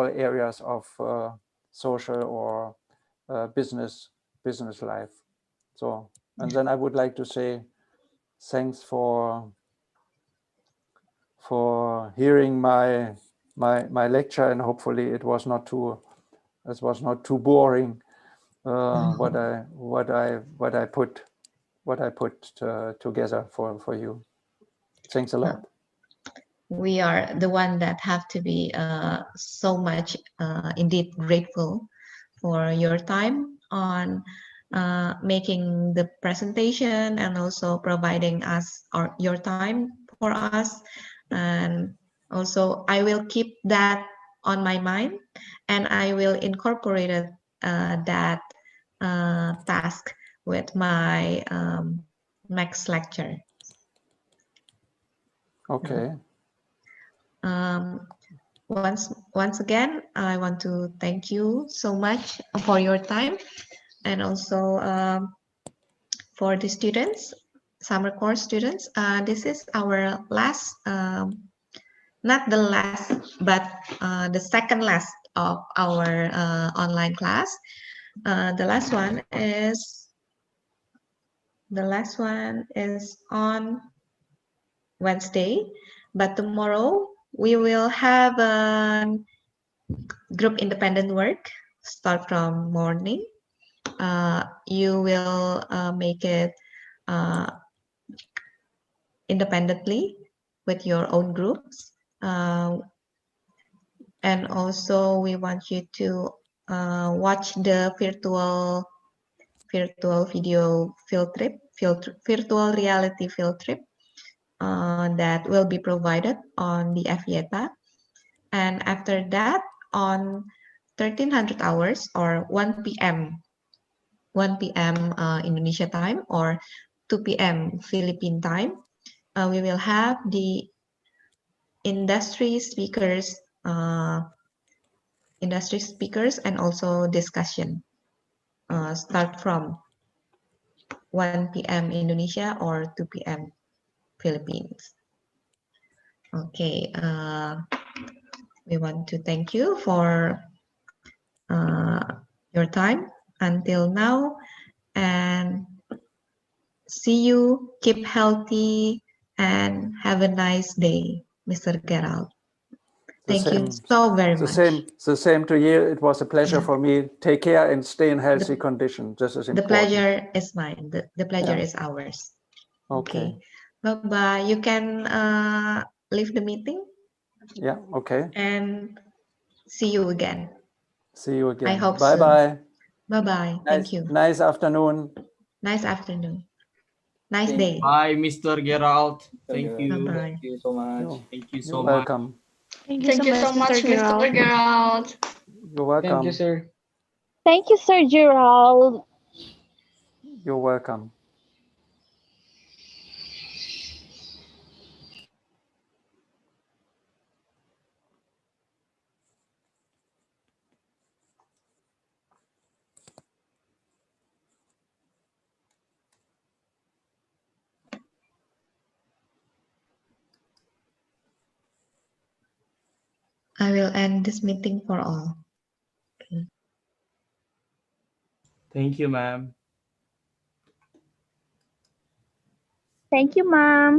areas of social or business life. So, and then I would like to say thanks for hearing my lecture, and hopefully it was not too boring. What I put together for you. Thanks a lot. We are the one that have to be so much indeed grateful for your time on making the presentation and also providing us your time for us. And also I will keep that on my mind, and I will incorporate that task with my next lecture. Okay. Once again, I want to thank you so much for your time, and also for the students summer course students. This is our last, not the last, but the second last of our online class. The last one is on Wednesday, but tomorrow we will have a group independent work start from morning. You will make it independently with your own groups. And also we want you to watch the virtual video field trip, virtual reality field trip that will be provided on the FYETA. And after that, on 1300 hours or 1 p.m. Indonesia time or 2 p.m. Philippine time, we will have the industry speakers and also discussion start from 1 p.m. Indonesia or 2 p.m. Philippines. Okay, we want to thank you for your time until now, and see you, keep healthy, and have a nice day, Mr. Gerald. Thank you so very much. The same to you. It was a pleasure for me. Take care and stay in healthy condition. Just as The important. pleasure is mine. The pleasure is ours. Okay. Bye-bye. You can leave the meeting. Yeah, okay. And see you again. See you again. I hope Bye-bye. Bye-bye. Thank you. Nice afternoon. Nice afternoon. Nice day. Bye, Mr. Gerald. Thank you. Bye-bye. Thank you so much. Thank you so You're much. welcome. Thank you so much, Mr. Gerald. You're welcome. Thank you, sir. Thank you, Sir Gerald. You're welcome. I will end this meeting for all. Thank you, ma'am. Thank you, ma'am.